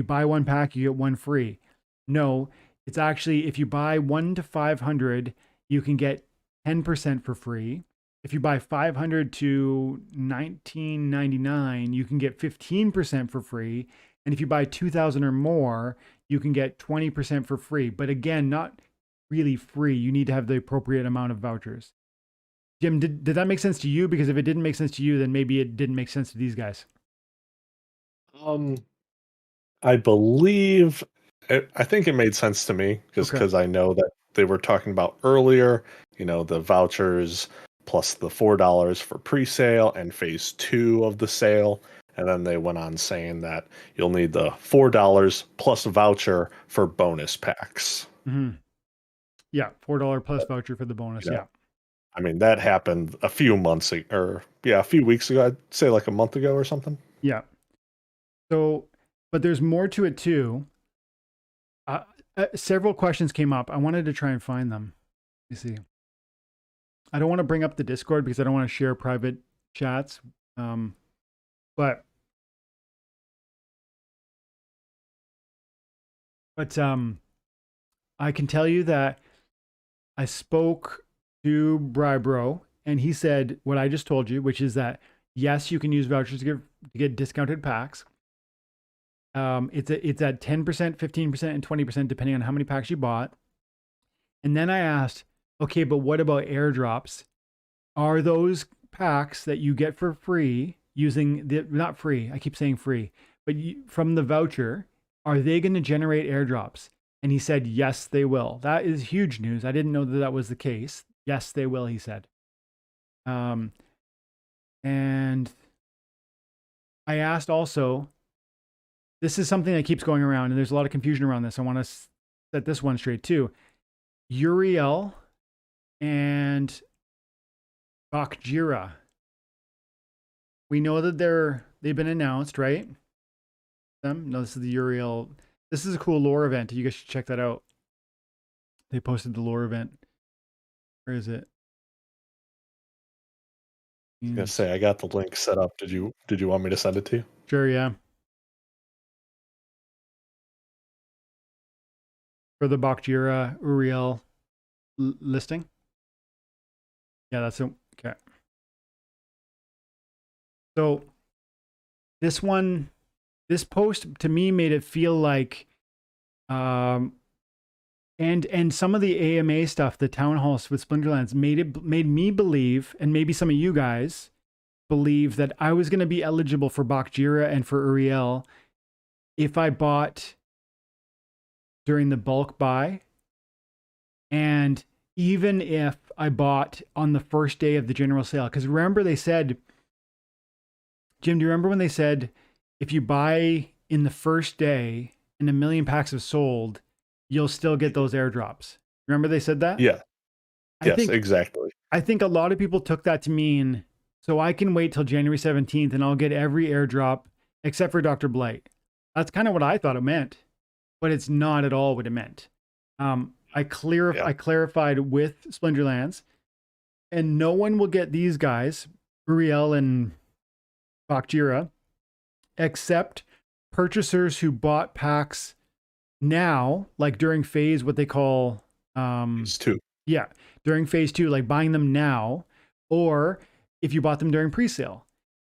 buy one pack, you get one free. No, it's actually, if you buy 1 to 500, you can get 10% for free. If you buy 500 to 19.99, you can get 15% for free. And if you buy 2,000 or more, you can get 20% for free. But again, not really free. You need to have the appropriate amount of vouchers. Jim, did that make sense to you? Because if it didn't make sense to you, then maybe it didn't make sense to these guys. I believe, I think it made sense to me because I know that they were talking about earlier, the vouchers plus the $4 for pre-sale and phase 2 of the sale. And then they went on saying that you'll need the $4 plus voucher for bonus packs. Mm-hmm. Yeah, $4 plus voucher for the bonus. Yeah. I mean, that happened a few months ago, or a few weeks ago. I'd say like a month ago or something. Yeah. So, but there's more to it too. Several questions came up. I wanted to try and find them. Let me see. I don't want to bring up the Discord because I don't want to share private chats. But I can tell you that I spoke to Brybro and he said what I just told you, which is that yes, you can use vouchers to get discounted packs. It's at 10%, 15%, and 20% depending on how many packs you bought. And then I asked, okay, but what about airdrops? Are those packs that you get for free using not free, I keep saying free, but from the voucher, are they going to generate airdrops? And he said, yes, they will. That is huge news. I didn't know that was the case. Yes, they will, he said. And I asked also, this is something that keeps going around and there's a lot of confusion around this. I want to set this one straight too. Uriel and Bakjira. We know that they've been announced, right? No, this is the Uriel. This is a cool lore event. You guys should check that out. They posted the lore event. Where is it? I was gonna say I got the link set up. Did you want me to send it to you? Sure, yeah. For the Bakjira Uriel listing. Yeah, that's it. Okay. So this post to me made it feel like, and some of the AMA stuff, the town halls with Splinterlands made me believe, and maybe some of you guys believe that I was going to be eligible for Bakjira and for Uriel if I bought during the bulk buy. And even if I bought on the first day of the general sale, because remember they said, Jim, do you remember when they said, if you buy in the first day, and 1,000,000 packs have sold, you'll still get those airdrops. Remember they said that? Yeah. I Yes, think exactly. I think a lot of people took that to mean, so I can wait till January 17th and I'll get every airdrop except for Dr. Blight. That's kind of what I thought it meant, but it's not at all what it meant. I clarified with Splinterlands, and no one will get these guys, Uriel and Bakjira, except purchasers who bought packs now, like during phase, what they call Phase 2. Yeah, during phase 2, like buying them now, or if you bought them during pre-sale.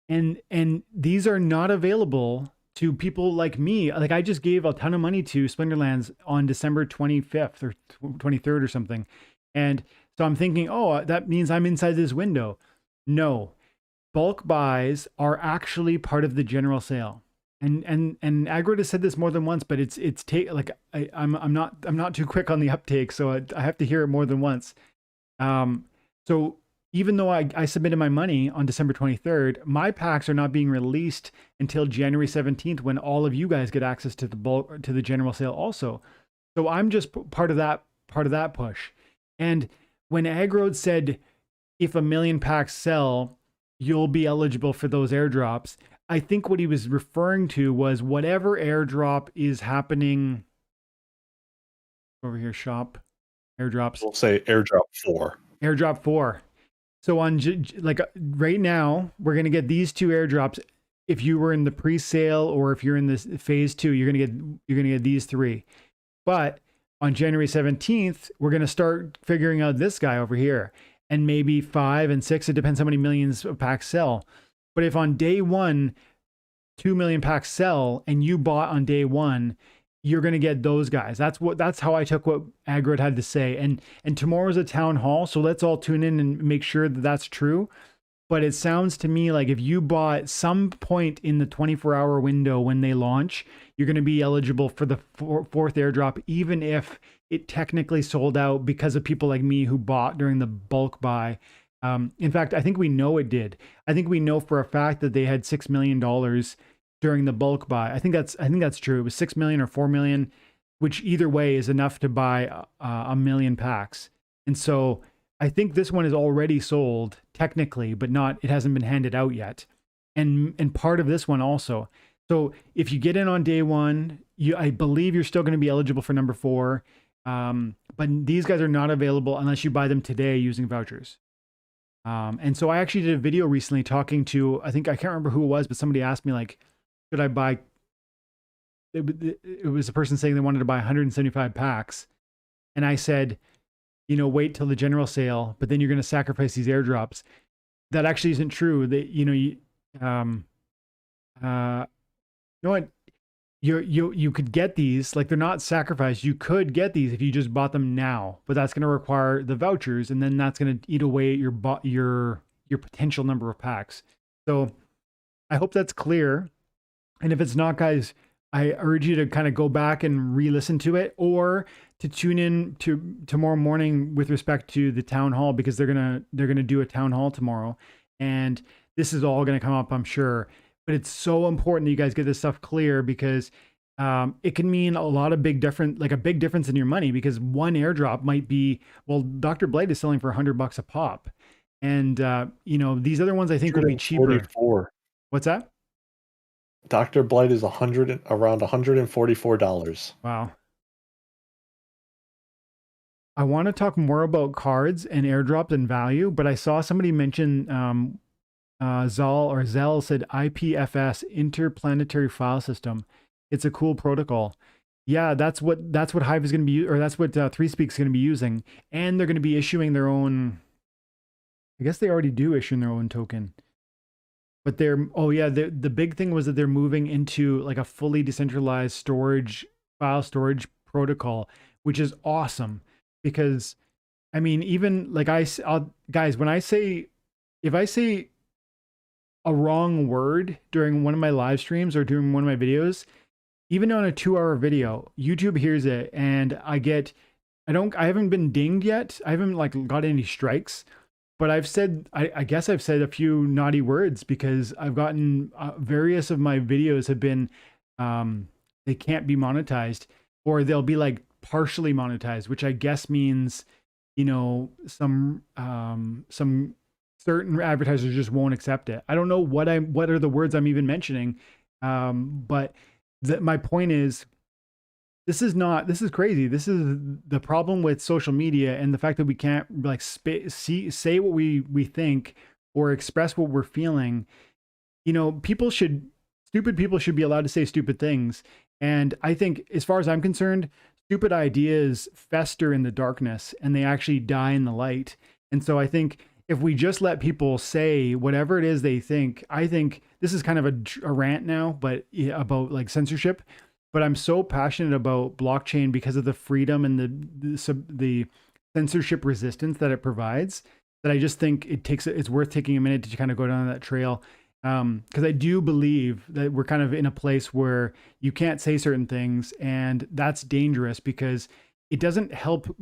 And these are not available to people like me. Like I just gave a ton of money to Splinterlands on December 25th or 23rd or something. And so I'm thinking, oh, that means I'm inside this window. No, bulk buys are actually part of the general sale. And Agro has said this more than once, but I'm not too quick on the uptake, so I have to hear it more than once. So even though I submitted my money on December 23rd, my packs are not being released until January 17th, when all of you guys get access to the general sale also. So I'm just part of that push. And when Agro said, if 1,000,000 packs sell, you'll be eligible for those airdrops, I think what he was referring to was whatever airdrop is happening over here, shop, airdrops. We'll say airdrop 4. Airdrop 4. So on like right now, we're going to get these 2 airdrops. If you were in the pre-sale or if you're in this phase 2, you're going to get these 3. But on January 17th, we're going to start figuring out this guy over here, and maybe 5 and 6. It depends how many millions of packs sell. But if on day 1, 2 million packs sell and you bought on day 1, you're going to get those guys. That's how I took what Agro had to say. And tomorrow's a town hall, so let's all tune in and make sure that that's true. But it sounds to me like if you bought some point in the 24-hour window when they launch, you're going to be eligible for the 4th airdrop, even if it technically sold out because of people like me who bought during the bulk buy. In fact, I think we know it did. I think we know for a fact that they had $6 million during the bulk buy. I think that's true. It was 6 million or 4 million, which either way is enough to buy 1,000,000 packs. And so I think this one is already sold technically, but it hasn't been handed out yet. And part of this one also. So if you get in on day 1, I believe you're still going to be eligible for number 4. But these guys are not available unless you buy them today using vouchers. And so I actually did a video recently talking to, I can't remember who it was, but somebody asked me, like, should I buy, it was a person saying they wanted to buy 175 packs. And I said, wait till the general sale, but then you're going to sacrifice these airdrops. That actually isn't true. That, you know what? You could get these, like, they're not sacrificed. You could get these if you just bought them now, but that's going to require the vouchers, and then that's going to eat away at your potential number of packs. So I hope that's clear. And if it's not, guys, I urge you to kind of go back and re-listen to it, or to tune in to tomorrow morning with respect to the town hall, because they're gonna do a town hall tomorrow, and this is all going to come up, I'm sure. But it's so important that you guys get this stuff clear, because it can mean a big difference in your money, because one airdrop might be, well, Dr. Blight is selling for $100 a pop. And, these other ones I think will be cheaper. What's that? Dr. Blight is around $144. Wow. I want to talk more about cards and airdrops and value, but I saw somebody mention, Zell said IPFS, Interplanetary File System. It's a cool protocol. Yeah, that's what Hive is going to be, or that's what ThreeSpeak is going to be using, and they're going to be issuing their own. I guess they already do issue their own token, but the big thing was that they're moving into like a fully decentralized file storage protocol, which is awesome, because I mean, even like guys, when if I say a wrong word during one of my live streams or during one of my videos, even on a 2-hour video, YouTube hears it, and I haven't been dinged yet. I haven't got any strikes, but I guess I've said a few naughty words, because I've gotten various of my videos have been they can't be monetized, or they'll be like partially monetized, which I guess means, you know, some certain advertisers just won't accept it. I don't know what are the words I'm even mentioning, but my point is, this is crazy. This is the problem with social media and the fact that we can't like say what we think or express what we're feeling. You know, stupid people should be allowed to say stupid things. And I think, as far as I'm concerned, stupid ideas fester in the darkness and they actually die in the light. And so I think if we just let people say whatever it is they think, I think this is kind of a rant now, but about like censorship. But I'm so passionate about blockchain because of the freedom and the censorship resistance that it provides, that I just think it's worth taking a minute to kind of go down that trail. Because I do believe that we're kind of in a place where you can't say certain things, and that's dangerous because it doesn't help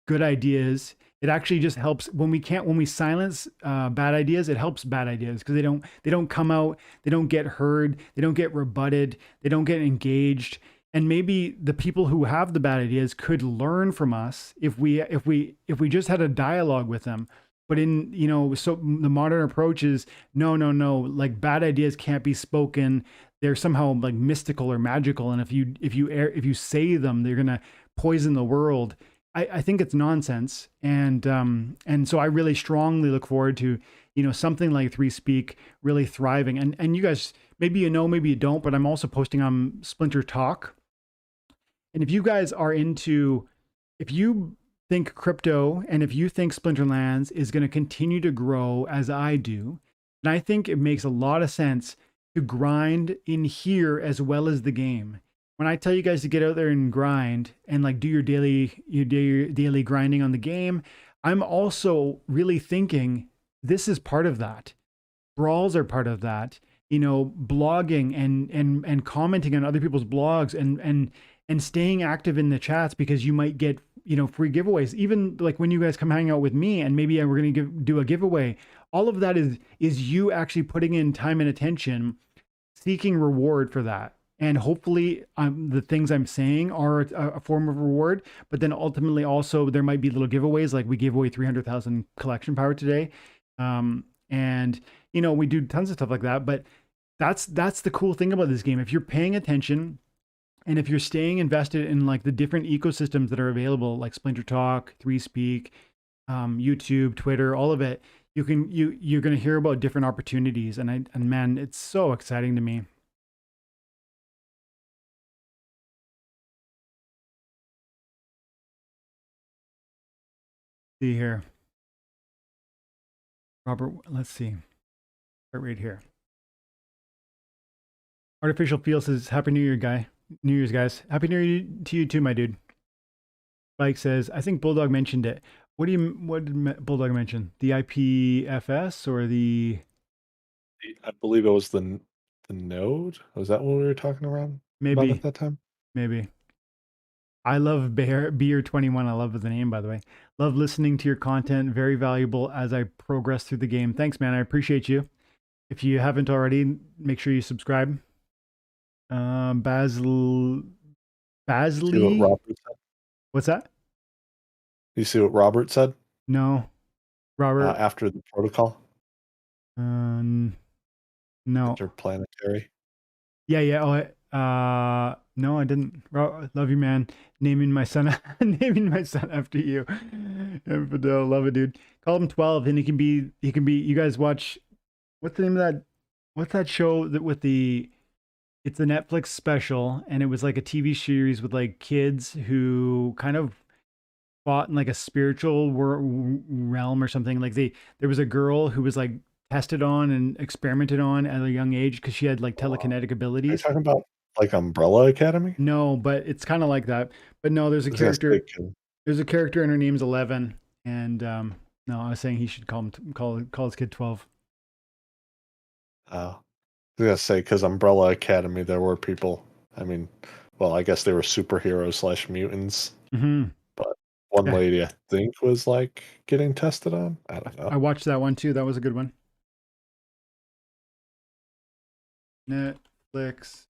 good ideas. It actually just helps when we silence bad ideas. It helps bad ideas because they don't come out, they don't get heard, they don't get rebutted, they don't get engaged. And maybe the people who have the bad ideas could learn from us if we just had a dialogue with them. But so the modern approach is no, like bad ideas can't be spoken. They're somehow like mystical or magical. And if you say them, they're gonna poison the world. I think it's nonsense. And so I really strongly look forward to, something like ThreeSpeak really thriving. And you guys, maybe maybe you don't, but I'm also posting on Splinter Talk. And if you guys are if you think crypto and if you think Splinterlands is going to continue to grow as I do, and I think it makes a lot of sense to grind in here as well as the game. When I tell you guys to get out there and grind and like do your daily grinding on the game, I'm also really thinking this is part of that. Brawls are part of that. Blogging and commenting on other people's blogs and staying active in the chats, because you might get free giveaways. Even like when you guys come hang out with me and maybe we're going to do a giveaway, all of that is you actually putting in time and attention, seeking reward for that. And hopefully the things I'm saying are a form of reward, but then ultimately also there might be little giveaways, like we gave away 300,000 collection power today. And we do tons of stuff like that, but that's the cool thing about this game. If you're paying attention, and if you're staying invested in like the different ecosystems that are available, like Splinter Talk, ThreeSpeak, YouTube, Twitter, all of it, you're going to hear about different opportunities. And man, it's so exciting to me. See here, Robert, let's see. Start right here. Artificial Feel says, Happy New Year, New Year's, guys. Happy New Year to you too, my dude. Spike says, I think Bulldog mentioned it. What did Bulldog mention? The IPFS or the? I believe it was the node. Was that what we were talking about at that time? Maybe. I love Beer21. I love the name, by the way. Love listening to your content. Very valuable as I progress through the game. Thanks, man. I appreciate you. If you haven't already, make sure you subscribe. Basley. What's that? You see what Robert said? No. Robert. After the protocol? No. Interplanetary. Yeah. Oh, no, I didn't. Love you, man. Naming my son after you. Fidel, love it, dude. Call him 12, and he can be. You guys watch. What's the name of that? What's that show that with the? It's a Netflix special, and it was like a TV series with like kids who kind of fought in like a spiritual realm or something. Like there was a girl who was like tested on and experimented on at a young age because she had like telekinetic abilities. Are you talking about like Umbrella Academy? No, but it's kind of like that. But no, there's a character. There's a character, and her name's 11. And no, I was saying he should call his kid 12. I was gonna say, because Umbrella Academy, there were people. I mean, well, I guess they were superheroes / mutants. Mm-hmm. But one lady, I think, was like getting tested on. I don't know. I watched that one too. That was a good one. Netflix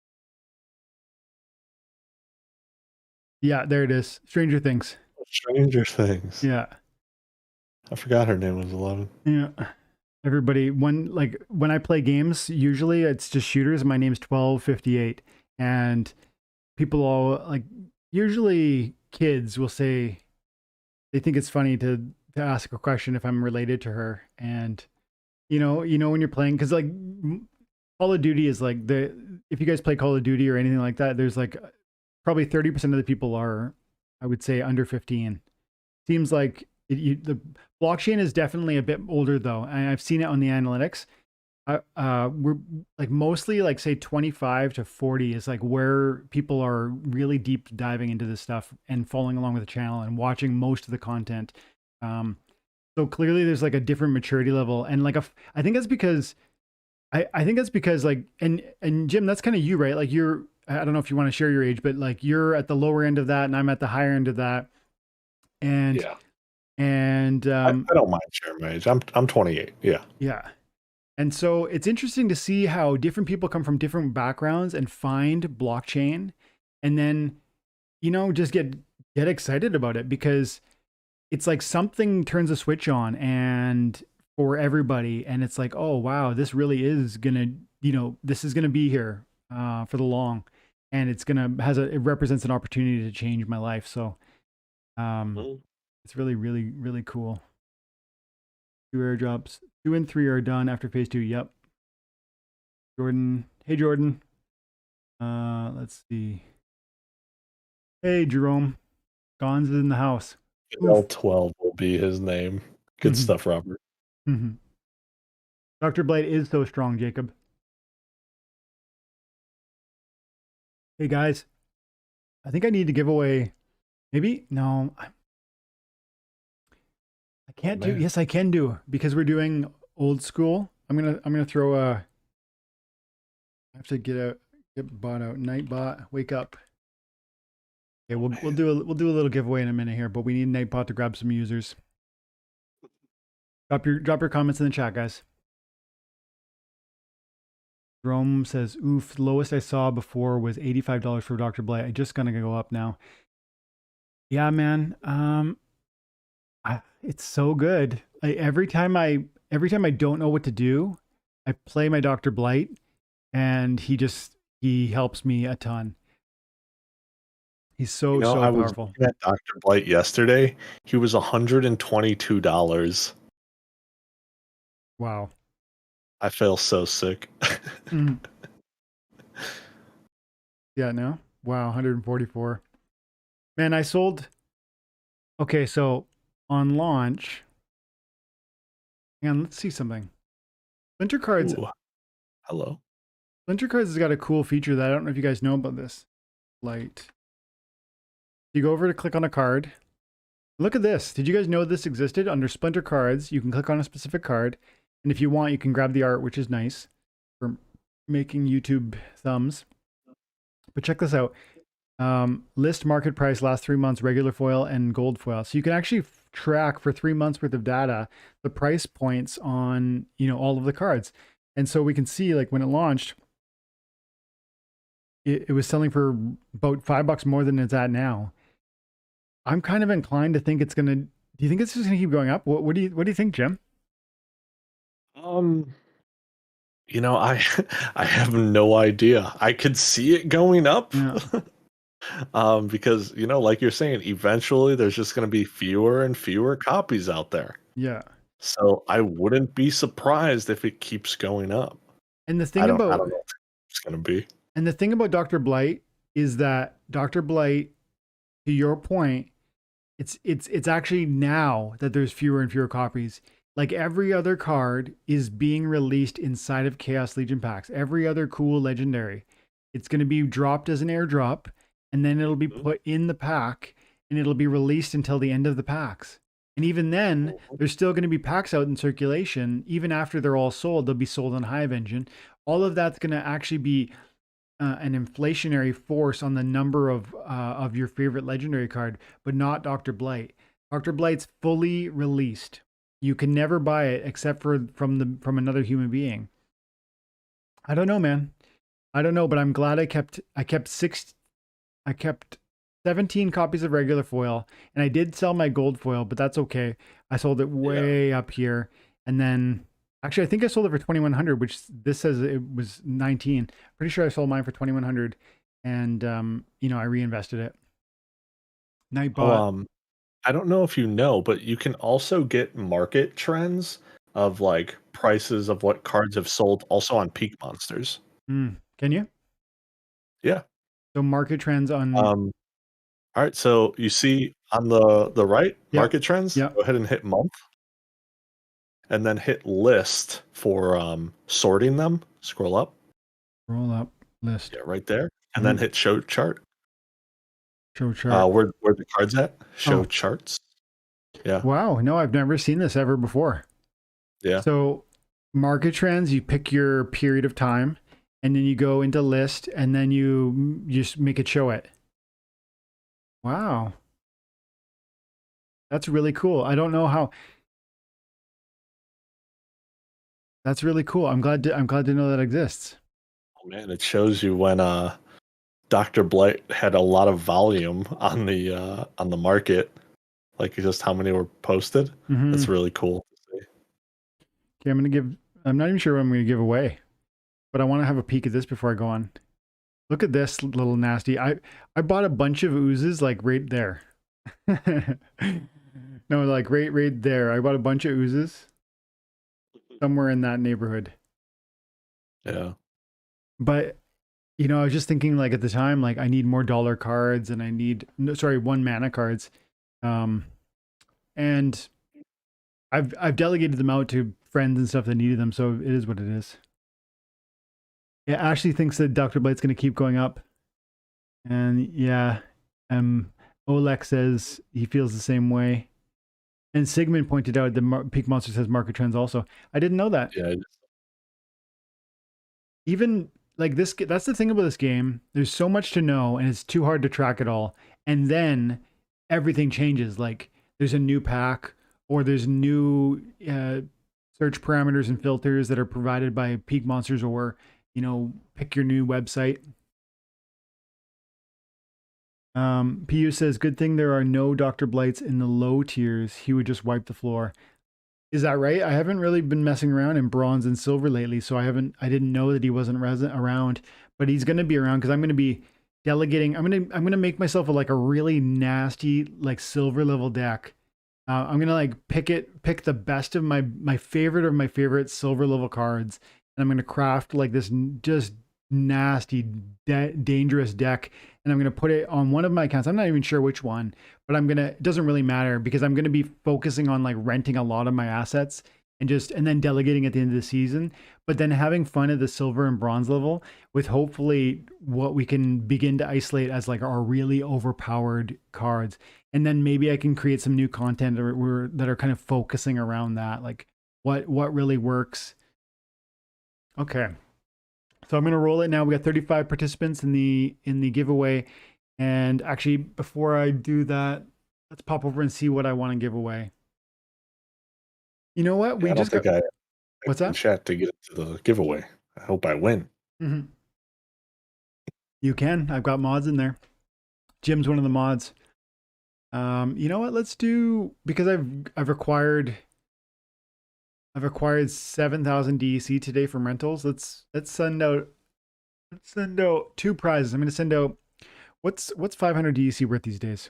Yeah, there it is. Stranger Things. Stranger Things. Yeah. I forgot her name was 11. Yeah. Everybody, when I play games, usually it's just shooters. My name's 1258, and people all like, usually kids will say they think it's funny to ask a question if I'm related to her. And when you're playing, because like Call of Duty is like if you guys play Call of Duty or anything like that, there's like probably 30% of the people are, I would say, under 15. Seems like the blockchain is definitely a bit older though, and I've seen it on the analytics. We're like mostly like say 25 to 40 is like where people are really deep diving into this stuff and following along with the channel and watching most of the content. So clearly there's like a different maturity level, and like I think that's because I think that's because like and Jim, that's kind of you, right? Like I don't know if you want to share your age, but like you're at the lower end of that and I'm at the higher end of that. And Yeah. and I don't mind sharing my age. I'm 28. Yeah. yeah. And so it's interesting to see how different people come from different backgrounds and find blockchain and then, just get excited about it, because it's like something turns a switch on and for everybody. And it's like, oh, wow, this really is going to, this is going to be here for the long, and it's going to, it represents an opportunity to change my life. So it's really, really, really cool. 2 airdrops, 2 and 3 are done after phase 2. Yep. Jordan. Hey, Jordan. Let's see. Hey, Jerome. Gonz is in the house. L12 will be his name. Good stuff, Robert. Dr. Blight is so strong, Jacob. Hey, guys. I think I need to give away. Maybe? No. I can't do. Yes, I can do, because we're doing old school. I'm gonna throw a. I have to get bot out. Nightbot, wake up. Okay, we'll do a little giveaway in a minute here, but we need Nightbot to grab some users. Drop your comments in the chat, guys. Jerome says, "Oof, the lowest I saw before was $85 for Dr. Blight. I just gonna go up now." Yeah, man. It's so good. Every time I don't know what to do, I play my Dr. Blight, and he helps me a ton. He's so powerful. I was looking at Dr. Blight yesterday. He was $122. Wow. I feel so sick. Yeah, no? Wow, 144. Man, I sold. Okay, so on launch. And let's see something. Splinter Cards. Ooh. Hello. Splinter Cards has got a cool feature that I don't know if you guys know about this. Light. You go over to click on a card. Look at this. Did you guys know this existed? Under Splinter Cards, you can click on a specific card, and if you want, you can grab the art, which is nice for making YouTube thumbs. But check this out. List market price last 3 months, regular foil and gold foil. So you can actually track for 3 months worth of data the price points on all of the cards. And so we can see, like, when it launched, it was selling for about $5 more than it's at now. I'm kind of inclined to think it's gonna. Do you think it's just gonna keep going up? What do you think, Jim? I have no idea. I could see it going up. Yeah. Because like you're saying, eventually there's just going to be fewer and fewer copies out there. Yeah. So I wouldn't be surprised if it keeps going up. And the thing I don't know what it's going to be. And the thing about Dr. Blight is that Dr. Blight, to your point, it's actually now that there's fewer and fewer copies. Like, every other card is being released inside of Chaos Legion packs. Every other cool legendary, it's going to be dropped as an airdrop, and then it'll be put in the pack, and it'll be released until the end of the packs. And even then, there's still going to be packs out in circulation. Even after they're all sold, they'll be sold on Hive Engine. All of that's going to actually be an inflationary force on the number of your favorite legendary card, but not Dr. Blight. Dr. Blight's fully released. You can never buy it except from another human being. I don't know, man. I don't know, but I'm glad I kept 17 copies of regular foil, and I did sell my gold foil, but that's okay. I sold it way up here, and then actually I think I sold it for 2100, which this says it was 19. Pretty sure I sold mine for 2100, and you know, I reinvested it. Nightbot. I don't know if you know, but you can also get market trends of like prices of what cards have sold also on Peak Monsters. Can you? Yeah. So market trends on. All right. So you see on the right, market trends. Yep. Go ahead and hit month, and then hit list for sorting them. Scroll up. Roll up list. Yeah, right there, and then hit show chart. Show chart. Where the cards at? Show charts. Yeah. Wow. No, I've never seen this ever before. Yeah. So market trends, you pick your period of time, and then you go into list, and then you just make it show it. Wow. That's really cool. I don't know how. That's really cool. I'm glad to know that exists. Oh man, it shows you when Dr. Blight had a lot of volume on the market, like just how many were posted. That's really cool to see. Okay, I'm not even sure what I'm going to give away, but I want to have a peek at this before I go on. Look at this little nasty. I bought a bunch of oozes like right there. No, like right there. I bought a bunch of oozes somewhere in that neighborhood. Yeah. But you know, I was just thinking like at the time, like I need more dollar cards and I need one mana cards. And I've delegated them out to friends and stuff that needed them, so it is what it is. Yeah, Ashley thinks that Dr. Blight's gonna keep going up. And yeah, Oleg says he feels the same way. And Sigmund pointed out that Peak Monsters has market trends also. I didn't know that. Yeah. Even like this, that's the thing about this game. There's so much to know, and it's too hard to track it all. And then everything changes. Like there's a new pack, or there's new search parameters and filters that are provided by Peak Monsters, or you know, pick your new website. PU says, good thing there are no Dr. Blights in the low tiers. He would just wipe the floor. Is that right? I haven't really been messing around in bronze and silver lately, so I didn't know that he wasn't around, but he's going to be around because I'm going to be delegating. I'm going to make myself a really nasty, like silver level deck. I'm going to like pick the best of my favorite silver level cards. And I'm going to craft like this just nasty, dangerous deck, and I'm going to put it on one of my accounts. I'm not even sure which one, but it doesn't really matter because I'm going to be focusing on like renting a lot of my assets and then delegating at the end of the season, but then having fun at the silver and bronze level with hopefully what we can begin to isolate as like our really overpowered cards. And then maybe I can create some new content that are kind of focusing around that, like what really works. Okay. So I'm going to roll it now. We got 35 participants in the giveaway. And actually, before I do that, let's pop over and see what I want to give away. You know what? I don't think I what's that? Chat to get into the giveaway. I hope I win. Mm-hmm. You can. I've got mods in there. Jim's one of the mods. You know what? Let's do, because I've acquired 7,000 DEC today from rentals. Let's send out 2 prizes. I'm going to send out, what's 500 DEC worth these days?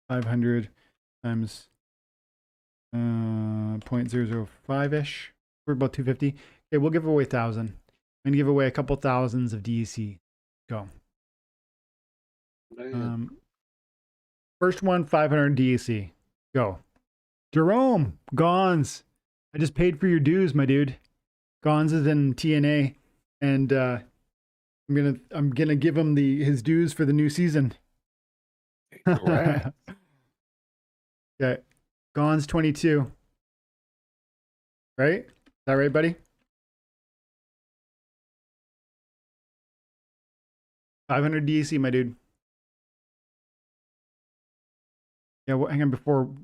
500 times 0.005 ish. We're about 250. Okay, we'll give away 1,000. I'm going to give away a couple thousands of DEC. Go. First one, 500 DEC. Go. Jerome Gons. I just paid for your dues, my dude. Gons is in TNA, and I'm gonna give him his dues for the new season. Okay, Gons 22. Right? Is that right, buddy? 500 DEC, my dude. Yeah, well, hang on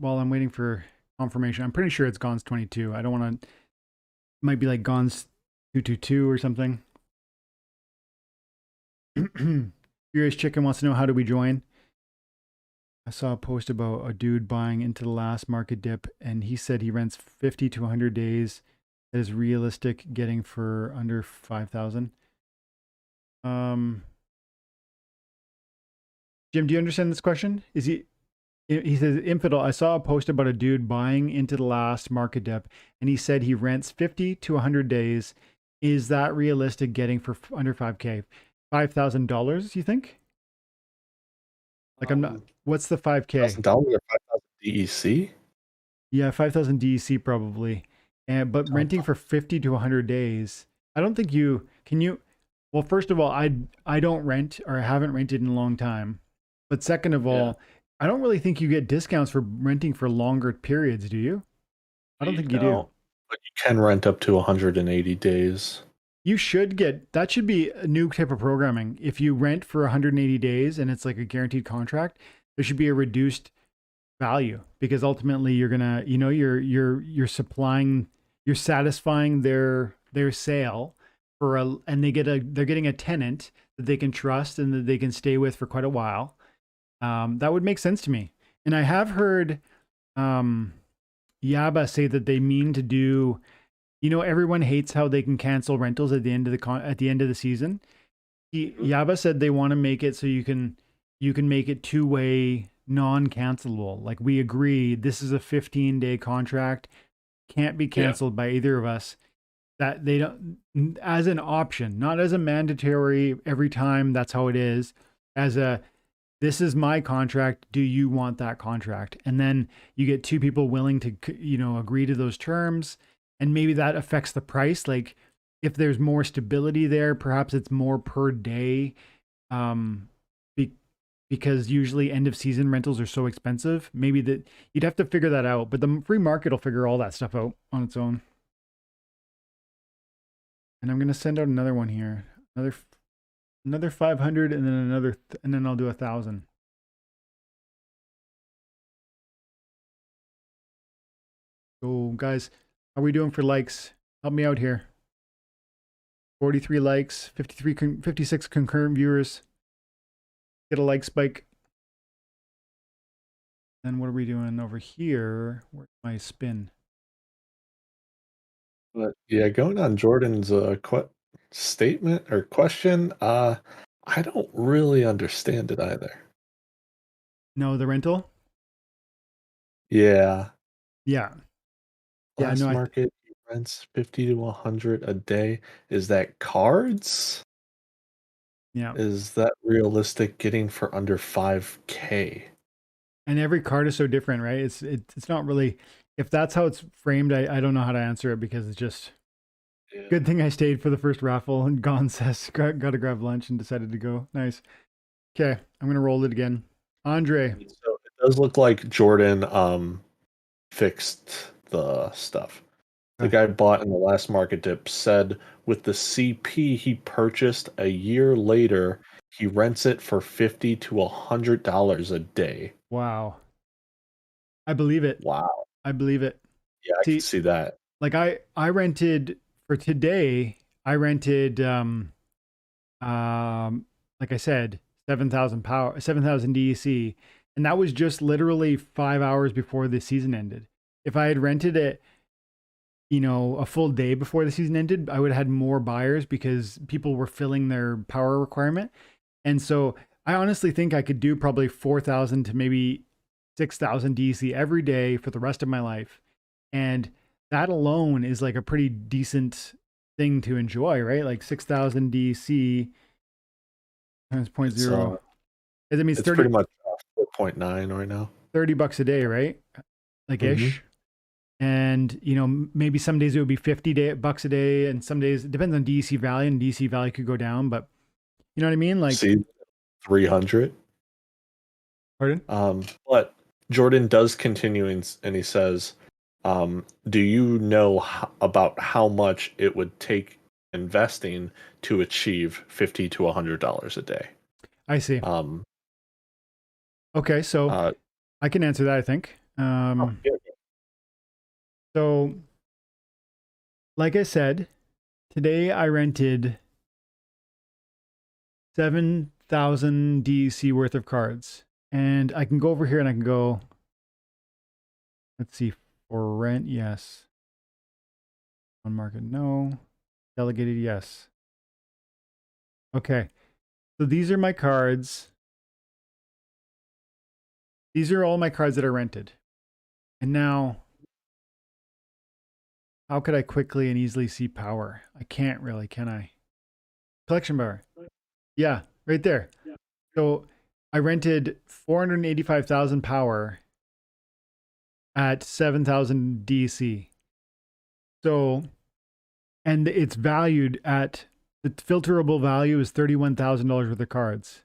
while I'm waiting for confirmation. I'm pretty sure it's Gons 22. I don't want to. Might be like Gons 222 or something. Furious Chicken wants to know, how do we join? I saw a post about a dude buying into the last market dip, and he said he rents 50 to 100 days. That is realistic getting for under 5,000. Jim, do you understand this question? Is he says, Infidel, I saw a post about a dude buying into the last market dip, and he said he rents 50 to 100 days. Is that realistic getting for under 5K? $5,000, you think? Like, I'm not, what's the 5K? $1,000 or 5,000 DEC? Yeah, 5,000 DEC probably. But renting for 50 to 100 days, I don't think can you, well, first of all, I don't rent, or I haven't rented in a long time. But second of all, I don't really think you get discounts for renting for longer periods, do you? I don't think you do. But you can rent up to 180 days. You should get, that should be a new type of programming. If you rent for 180 days and it's like a guaranteed contract, there should be a reduced value, because ultimately you're gonna, you're supplying, you're satisfying their sale for and they're getting a tenant that they can trust and that they can stay with for quite a while. That would make sense to me. And I have heard Yaba say that they mean to do, everyone hates how they can cancel rentals at the end of the season. Yaba said they want to make it so you can make it two-way, non-cancelable. Like, we agree this is a 15-day contract, can't be canceled by either of us. That they don't, as an option, not as a mandatory every time that's how it is, as a, this is my contract, do you want that contract? And then you get two people willing to, agree to those terms, and maybe that affects the price. Like, if there's more stability there, perhaps it's more per day, because usually end of season rentals are so expensive. Maybe that you'd have to figure that out, but the free market will figure all that stuff out on its own. And I'm going to send out another one here, another 500, and then and then I'll do 1,000. So guys, how are we doing for likes? Help me out here. 43 likes, 56 concurrent viewers. Get a like spike. And what are we doing over here? Where's my spin? But yeah, going on Jordan's statement or question, I don't really understand it either. No, the rental? Yeah. Yeah. Last market rents 50 to 100 a day. Is that cards? Yeah. Is that realistic getting for under 5K? And every card is so different, right? It's not really, if that's how it's framed, I don't know how to answer it, because it's just good thing I stayed for the first raffle, and Gon says got to grab lunch and decided to go. Nice. Okay, I'm gonna roll it again. Andre. So it does look like Jordan fixed the stuff. The guy bought in the last market dip said with the CP he purchased a year later, he rents it for $50 to $100 a day. Wow. I believe it. Wow. I believe it. Yeah, I can see that. Like, I rented for today, I rented like I said, 7,000 DEC, and that was just literally 5 hours before the season ended. If I had rented it, a full day before the season ended, I would have had more buyers, because people were filling their power requirement. And so I honestly think I could do probably 4,000 to maybe 6,000 DEC every day for the rest of my life. And that alone is like a pretty decent thing to enjoy, right? Like 6,000 DEC times 0.0. That means it's 30, pretty much 4.9 right now. $30 a day, right? Like ish. And maybe some days it would be $50 a day, and some days it depends on DEC value, and DEC value could go down, but you know what I mean? Like, see, 300. Pardon? But Jordan does continue, and he says, do you know about how much it would take investing to achieve $50 to $100 a day? I see. Okay, so I can answer that, I think. So, like I said, today I rented 7,000 DEC worth of cards. And I can go over here and I can go, let's see, for rent, yes. On market, no. Delegated, yes. Okay. So these are my cards. These are all my cards that are rented. And now, how could I quickly and easily see power? I can't really, can I? Collection bar. Yeah, right there. So I rented 485,000 power at 7,000 DC. So, and it's valued at, the filterable value is $31,000 worth of cards.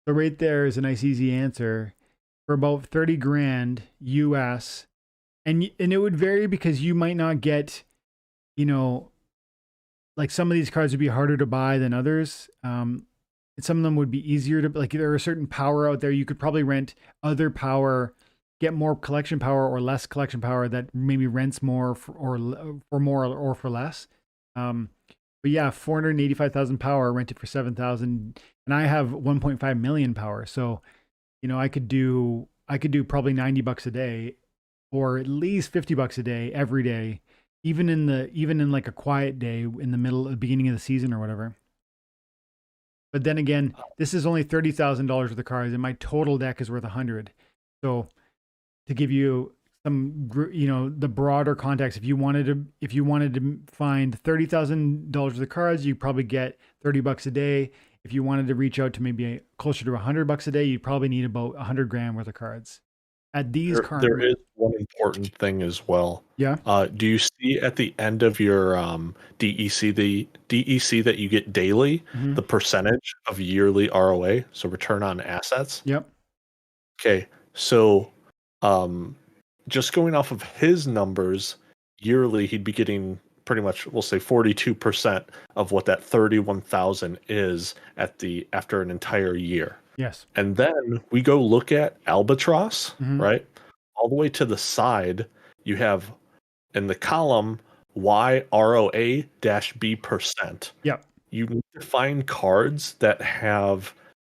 So right there is a nice easy answer for about 30 grand US. And it would vary because you might not get, you know, like some of these cards would be harder to buy than others. Some of them would be easier to, like, there are certain power out there. You could probably rent other power, get more collection power or less collection power that maybe rents more for more or for less. But yeah, 485,000 power rented for 7,000, and I have 1.5 million power. So, you know, I could do probably $90 a day, or at least $50 a day every day, even in like a quiet day in the beginning of the season or whatever. But then again, this is only $30,000 worth of cards, and my total deck is worth 100. So to give you some, you know, the broader context, if you wanted to find $30,000 worth of cards, you probably get $30 a day. If you wanted to reach out to maybe closer to $100 a day, you'd probably need about 100 grand worth of cards. At these there is one important thing as well. Yeah. Do you see at the end of your DEC, the DEC that you get daily, the percentage of yearly ROA, so return on assets? Yep. Okay, so just going off of his numbers, yearly he'd be getting pretty much, we'll say 42% of what that 31,000 is after an entire year. Yes. And then we go look at Albatross, right? All the way to the side, you have in the column YROA-B%. Yep. You need to find cards that have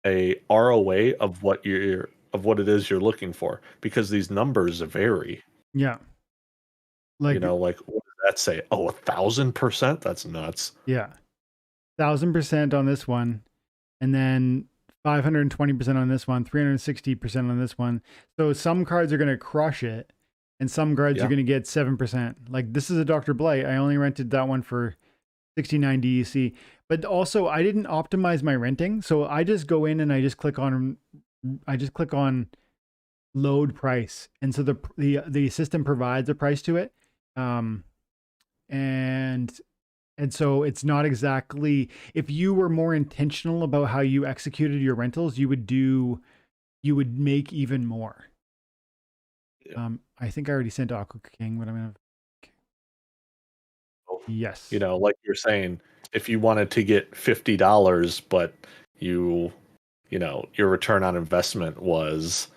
a ROA of what it is you're looking for, because these numbers vary. Yeah. Like, you know, like, what does that say? Oh, 1,000%? That's nuts. Yeah. 1,000% on this one, and then 520% on this one, 360% on this one. So some cards are going to crush it, and some cards are going to get 7%. Like, this is a Dr. Blight. I only rented that one for 69 DEC. But also, I didn't optimize my renting. So I just go in and I just click on load price. And so the system provides a price to it. And so it's not exactly, if you were more intentional about how you executed your rentals, you would make even more. Yeah. I think I already sent Aqua King, but I'm going to, yes. You know, like you're saying, if you wanted to get $50, but you know, your return on investment was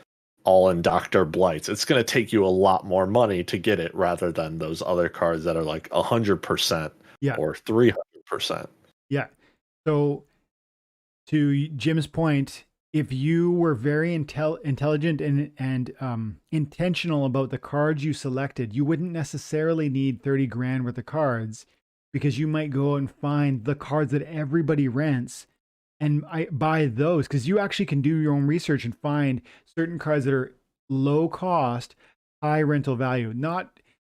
all in Dr. Blights, it's going to take you a lot more money to get it rather than those other cards that are like 100%. Yeah. Or 300%. Yeah. So to Jim's point, if you were very intelligent and intentional about the cards you selected, you wouldn't necessarily need 30 grand worth of cards, because you might go and find the cards that everybody rents and buy those, because you actually can do your own research and find certain cards that are low cost, high rental value.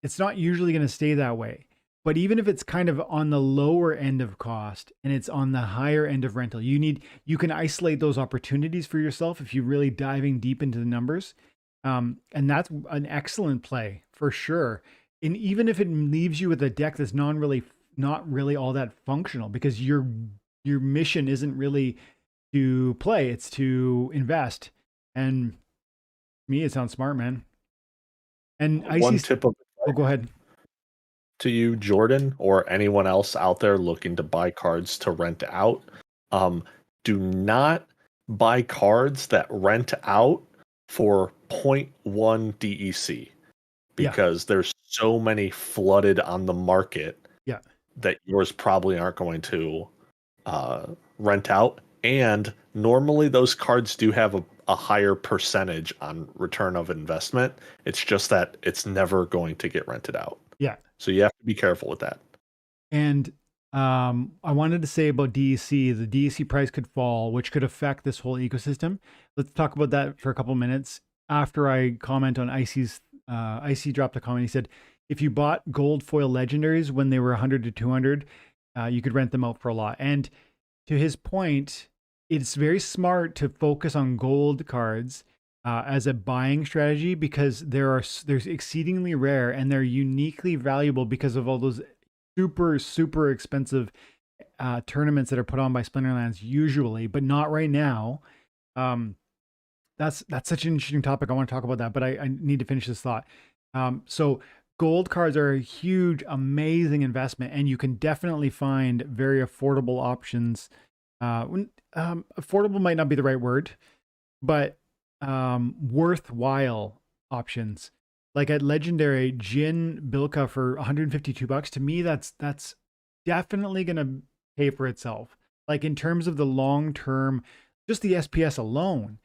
It's not usually going to stay that way. But even if it's kind of on the lower end of cost and it's on the higher end of rental, you can isolate those opportunities for yourself if you're really diving deep into the numbers. And that's an excellent play for sure. And even if it leaves you with a deck that's not really all that functional, because your mission isn't really to play, it's to invest. And to me, it sounds smart, man. And one tip of advice, go ahead. To you, Jordan, or anyone else out there looking to buy cards to rent out, do not buy cards that rent out for 0.1 DEC, because there's so many flooded on the market that yours probably aren't going to rent out. And normally those cards do have a higher percentage on return of investment. It's just that it's never going to get rented out. Yeah. So you have to be careful with that. And I wanted to say about DEC, the DEC price could fall, which could affect this whole ecosystem. Let's talk about that for a couple of minutes after I comment on Icy's. Icy dropped a comment. He said, if you bought gold foil legendaries when they were 100 to 200, you could rent them out for a lot. And to his point, it's very smart to focus on gold cards as a buying strategy because there's exceedingly rare and they're uniquely valuable because of all those super expensive tournaments that are put on by Splinterlands usually, but not right now. That's such an interesting topic. I want to talk about that, but I need to finish this thought. So gold cards are a huge, amazing investment, and you can definitely find very affordable options. Affordable might not be the right word, but worthwhile options. Like at Legendary, Jin Bilka for $152. To me, that's definitely gonna pay for itself. Like in terms of the long term, just the SPS alone,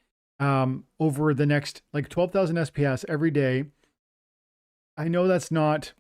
over the next like 12,000 SPS every day. I know that's not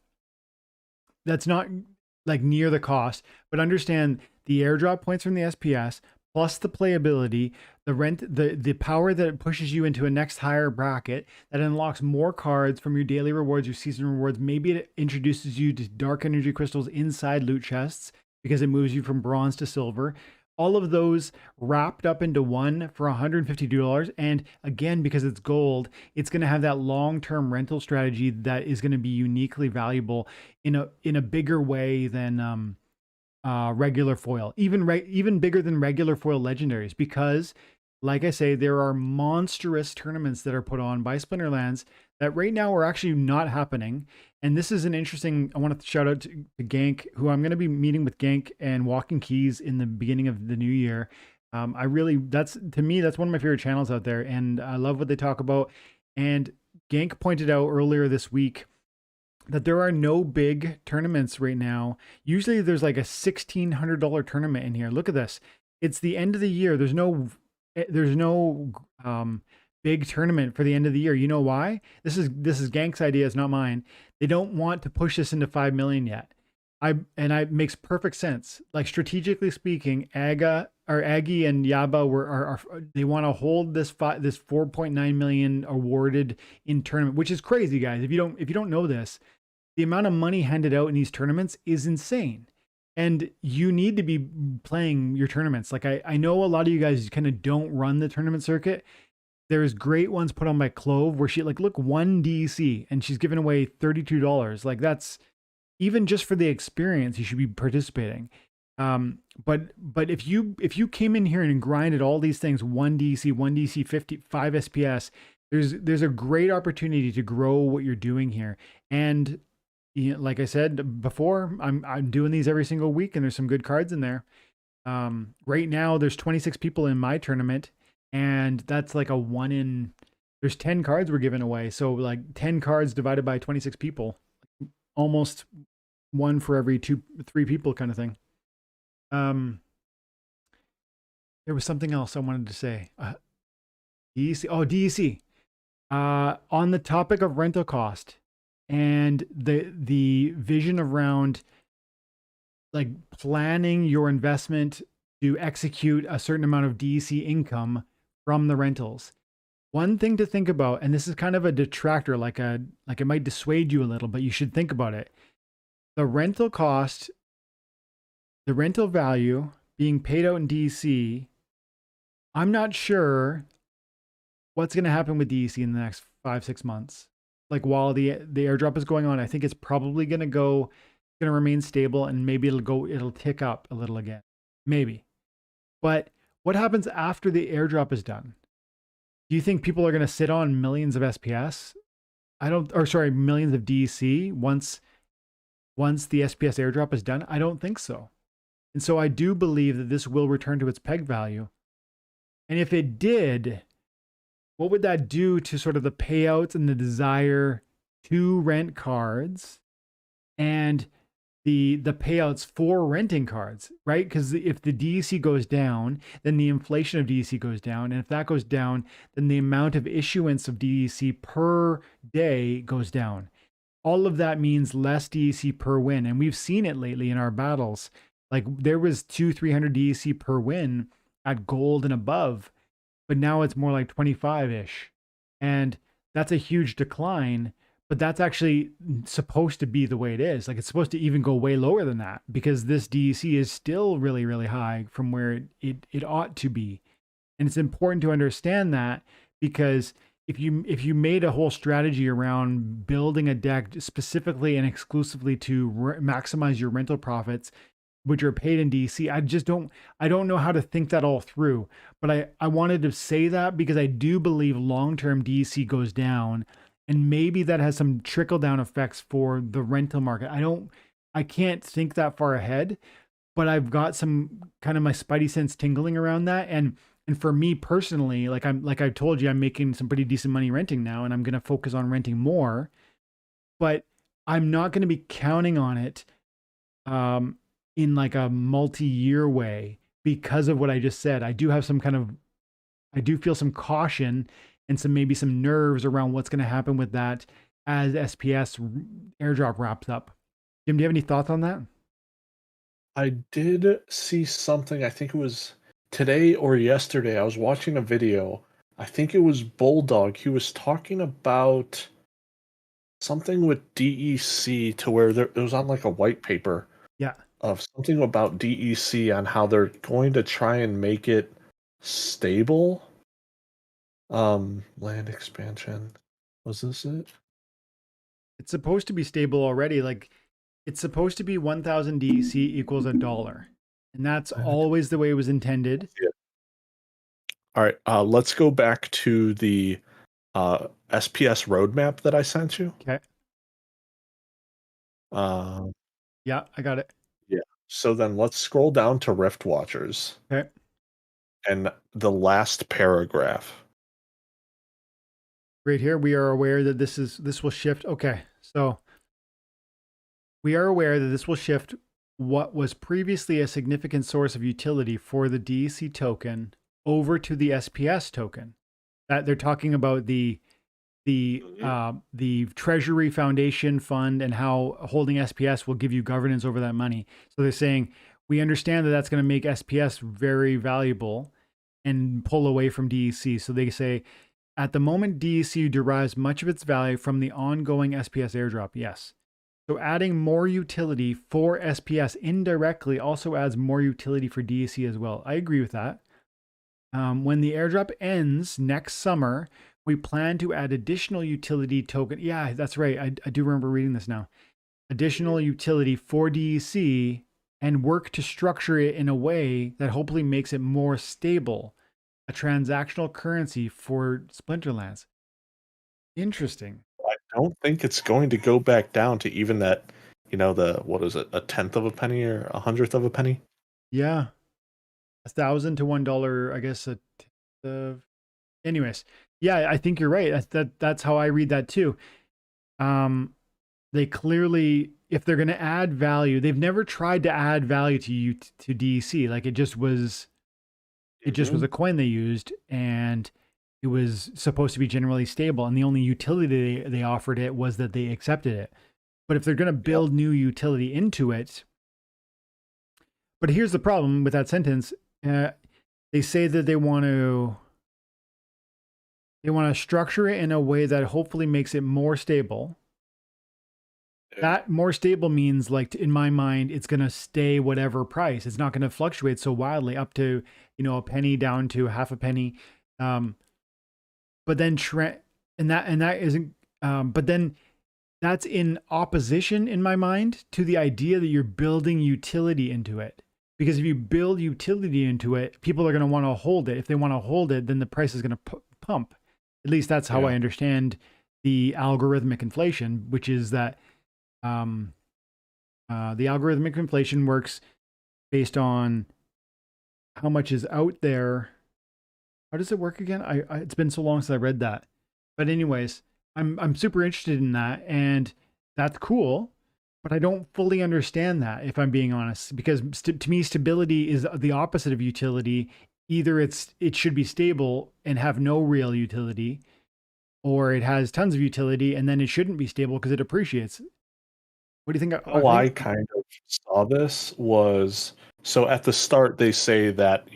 like near the cost, but understand the airdrop points from the SPS plus the playability, the rent, the power that it pushes you into a next higher bracket that unlocks more cards from your daily rewards, your season rewards. Maybe it introduces you to dark energy crystals inside loot chests because it moves you from bronze to silver. All of those wrapped up into one for $152. And again, because it's gold, it's going to have that long-term rental strategy that is going to be uniquely valuable in a bigger way than regular foil, even bigger than regular foil legendaries, because like I say, there are monstrous tournaments that are put on by Splinterlands that right now are actually not happening. And this is an interesting, I want to shout out to Gank, who I'm going to be meeting with Gank and Walking Keys in the beginning of the new year. To me, that's one of my favorite channels out there. And I love what they talk about. And Gank pointed out earlier this week that there are no big tournaments right now. Usually there's like a $1,600 tournament in here. Look at this. It's the end of the year. There's no big tournament for the end of the year. You know why? This is Gank's idea. It's not mine. They don't want to push this into 5 million yet. It makes perfect sense. Like strategically speaking, Aggie and Yaba they want to hold this 4.9 million awarded in tournament, which is crazy, guys. If you don't know this, the amount of money handed out in these tournaments is insane. And you need to be playing your tournaments. Like I know a lot of you guys kind of don't run the tournament circuit. There's great ones put on by Clove where she look, one DC and she's giving away $32. Like that's even just for the experience, you should be participating. But if you came in here and grinded all these things, one DC 55 SPS, there's a great opportunity to grow what you're doing here. And like I said before, I'm doing these every single week, and there's some good cards in there. Right now, there's 26 people in my tournament, and that's like there's 10 cards we're giving away. So like 10 cards divided by 26 people, almost one for every 3 people kind of thing. There was something else I wanted to say. DEC. On the topic of rental cost and the vision around like planning your investment to execute a certain amount of DEC income from the rentals. One thing to think about, and this is kind of a detractor, like it might dissuade you a little, but you should think about it. The rental cost, the rental value being paid out in DEC, I'm not sure what's going to happen with DEC in the next 5-6 months. Like while the airdrop is going on, I think it's probably going to remain stable, and maybe it'll tick up a little again. Maybe. But what happens after the airdrop is done? Do you think people are going to sit on millions of SPS? Millions of DEC once the SPS airdrop is done? I don't think so. And so I do believe that this will return to its peg value. And if it did, what would that do to sort of the payouts and the desire to rent cards and the payouts for renting cards, right? Because if the DEC goes down, then the inflation of DEC goes down, and if that goes down, then the amount of issuance of DEC per day goes down. All of that means less DEC per win, and we've seen it lately in our battles. Like there was 200-300 DEC per win at gold and above, but now it's more like 25-ish, and that's a huge decline. But that's actually supposed to be the way it is. Like it's supposed to even go way lower than that, because this DEC is still really, really high from where it ought to be. And it's important to understand that, because if you made a whole strategy around building a deck specifically and exclusively to maximize your rental profits, which are paid in DEC, I don't know how to think that all through. But I wanted to say that because I do believe long-term DEC goes down, and maybe that has some trickle down effects for the rental market. I can't think that far ahead, but I've got some kind of my spidey sense tingling around that. And for me personally, like I told you, I'm making some pretty decent money renting now, and I'm going to focus on renting more, but I'm not going to be counting on it in like a multi-year way because of what I just said. I do feel some caution and maybe some nerves around what's going to happen with that as SPS airdrop wraps up. Jim, do you have any thoughts on that? I did see something, I think it was today or yesterday. I was watching a video. I think it was Bulldog. He was talking about something with DEC, to where it was on like a white paper. Yeah. Of something about DEC on how they're going to try and make it stable. Land expansion. Was this it? It's supposed to be stable already. Like it's supposed to be 1,000 DEC equals $1. And that's always the way it was intended. Yeah. All right. Let's go back to the SPS roadmap that I sent you. Okay. Yeah, I got it. Yeah. So then let's scroll down to Riftwatchers. Okay. And the last paragraph. Right here, we are aware that this will shift. Okay. So we are aware that this will shift what was previously a significant source of utility for the DEC token over to the SPS token. That they're talking about the Treasury Foundation Fund and how holding SPS will give you governance over that money. So they're saying, we understand that that's going to make SPS very valuable and pull away from DEC. So they say, at the moment, DEC derives much of its value from the ongoing SPS airdrop. Yes. So adding more utility for SPS indirectly also adds more utility for DEC as well. I agree with that. When the airdrop ends next summer, we plan to add additional utility token. Yeah, that's right. I do remember reading this now. Additional utility for DEC, and work to structure it in a way that hopefully makes it more stable, a transactional currency for Splinterlands. Interesting. I don't think it's going to go back down to even that, what is it, a tenth of a penny or a hundredth of a penny? Yeah. 1,000 to $1, I guess. Anyways, yeah, I think you're right. That's how I read that too. They clearly, if they're going to add value, they've never tried to add value to DEC. Like it just was a coin they used, and it was supposed to be generally stable. And the only utility they offered it was that they accepted it. But if they're going to build new utility into it, but here's the problem with that sentence. They say that they want to structure it in a way that hopefully makes it more stable. That more stable means, like, in my mind, it's going to stay whatever price. It's not going to fluctuate so wildly up to, a penny down to half a penny. But then but then that's in opposition in my mind to the idea that you're building utility into it. Because if you build utility into it, people are going to want to hold it. If they want to hold it, then the price is going to pump. At least that's how I understand the algorithmic inflation, which is that the algorithmic inflation works based on how much is out there. How does it work again? It's been so long since I read that. But anyways, I'm super interested in that, and that's cool. But I don't fully understand that, if I'm being honest, because to me, stability is the opposite of utility. Either it should be stable and have no real utility, or it has tons of utility and then it shouldn't be stable because it appreciates. What do you think? How I kind of saw this was, so at the start they say that,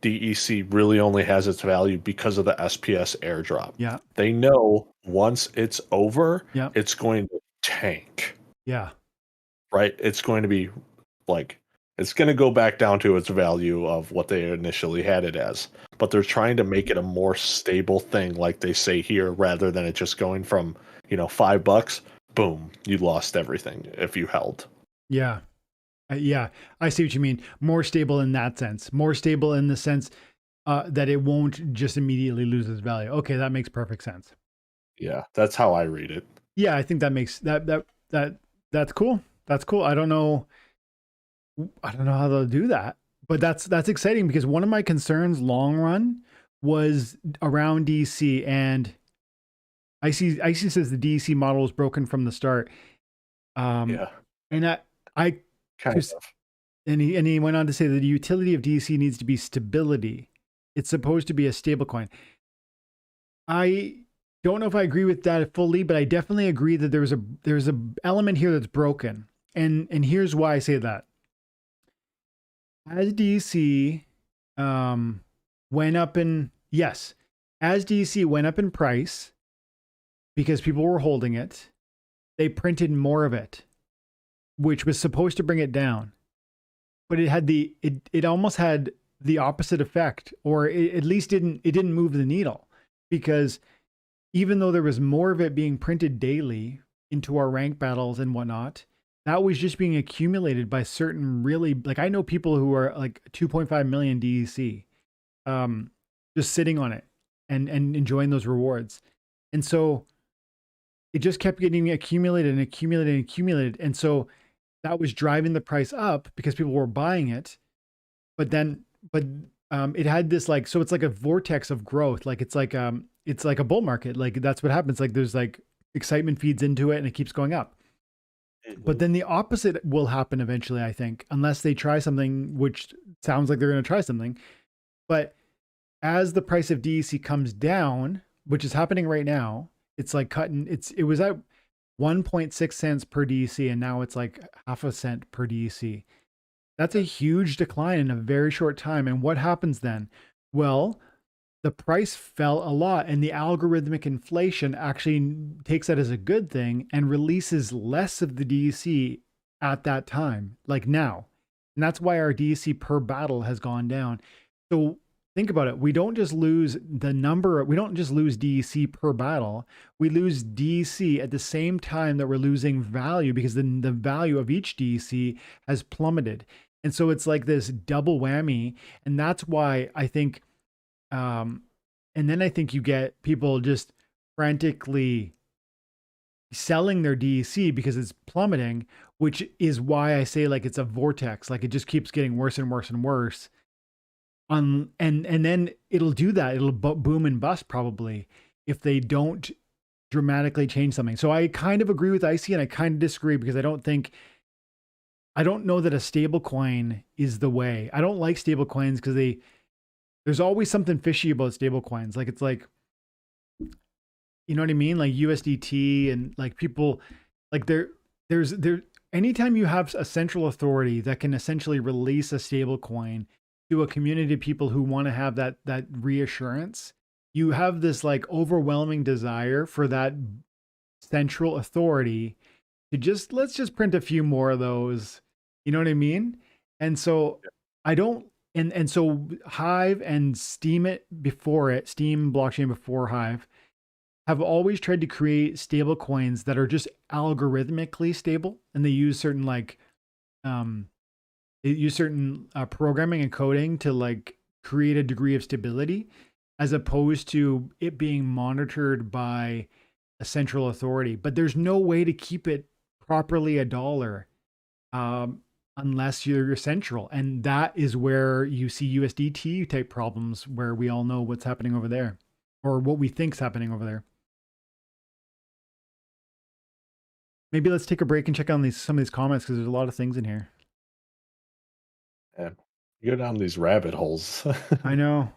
DEC really only has its value because of the SPS airdrop. Yeah. They know once it's over, Yeah. it's going to tank, Yeah. right? It's going to be like, it's going to go back down to its value of what they initially had it as. But they're trying to make it a more stable thing, like they say here, rather than it just going from, $5, boom, you lost everything if you held. Yeah. Yeah. I see what you mean. More stable in that sense. More stable in the sense that it won't just immediately lose its value. Okay, that makes perfect sense. Yeah, that's how I read it. Yeah, I think that makes that's cool. That's cool. I don't know how they'll do that, but that's exciting because one of my concerns long run was around DC, and Icy says the DC model is broken from the start. Yeah, and I kind just, of. and he went on to say that the utility of DC needs to be stability. It's supposed to be a stable coin. I don't know if I agree with that fully, but I definitely agree that there's a element here that's broken. And here's why I say that. As DC went up in as DC went up in price because people were holding it, they printed more of it, which was supposed to bring it down. But it almost had the opposite effect, or it at least didn't move the needle, because even though there was more of it being printed daily into our rank battles and whatnot, that was just being accumulated by certain really, like, I know people who are like 2.5 million DEC, just sitting on it and enjoying those rewards. And so it just kept getting accumulated and accumulated and accumulated. And so that was driving the price up because people were buying it. But it had this, like, so it's like a vortex of growth. Like it's like a bull market. Like that's what happens. Like there's like excitement feeds into it and it keeps going up. But then the opposite will happen eventually, I think, unless they try something, which sounds like they're going to try something. But as the price of DEC comes down, which is happening right now, it's like it was at 1.6 cents per DEC, and now it's like half a cent per DEC. That's a huge decline in a very short time. And what happens then? Well, the price fell a lot, and the algorithmic inflation actually takes that as a good thing and releases less of the DEC at that time, like now. And that's why our DEC per battle has gone down. So think about it. We don't just lose DEC per battle. We lose DEC at the same time that we're losing value, because then the value of each DEC has plummeted. And so it's like this double whammy. And that's why I think, and then I think you get people just frantically selling their DEC because it's plummeting, which is why I say, like, it's a vortex. Like it just keeps getting worse and worse and worse. And then it'll do that. It'll boom and bust probably if they don't dramatically change something. So I kind of agree with Icy, and I kind of disagree, because I don't know that a stable coin is the way. I don't like stable coins because there's always something fishy about stable coins. Like it's like, you know what I mean? Like USDT, and like people, like there's anytime you have a central authority that can essentially release a stable coin to a community of people who want to have that reassurance, you have this like overwhelming desire for that central authority to let's just print a few more of those. You know what I mean? And so I don't, and so Hive and Steam blockchain before Hive have always tried to create stable coins that are just algorithmically stable, and they use certain programming and coding to like create a degree of stability, as opposed to it being monitored by a central authority. But there's no way to keep it properly $1 unless you're central. And that is where you see USDT type problems, where we all know what's happening over there, or what we think's happening over there. maybe let's take a break and check on some of these comments because there's a lot of things in here. Yeah. You go down these rabbit holes. I know.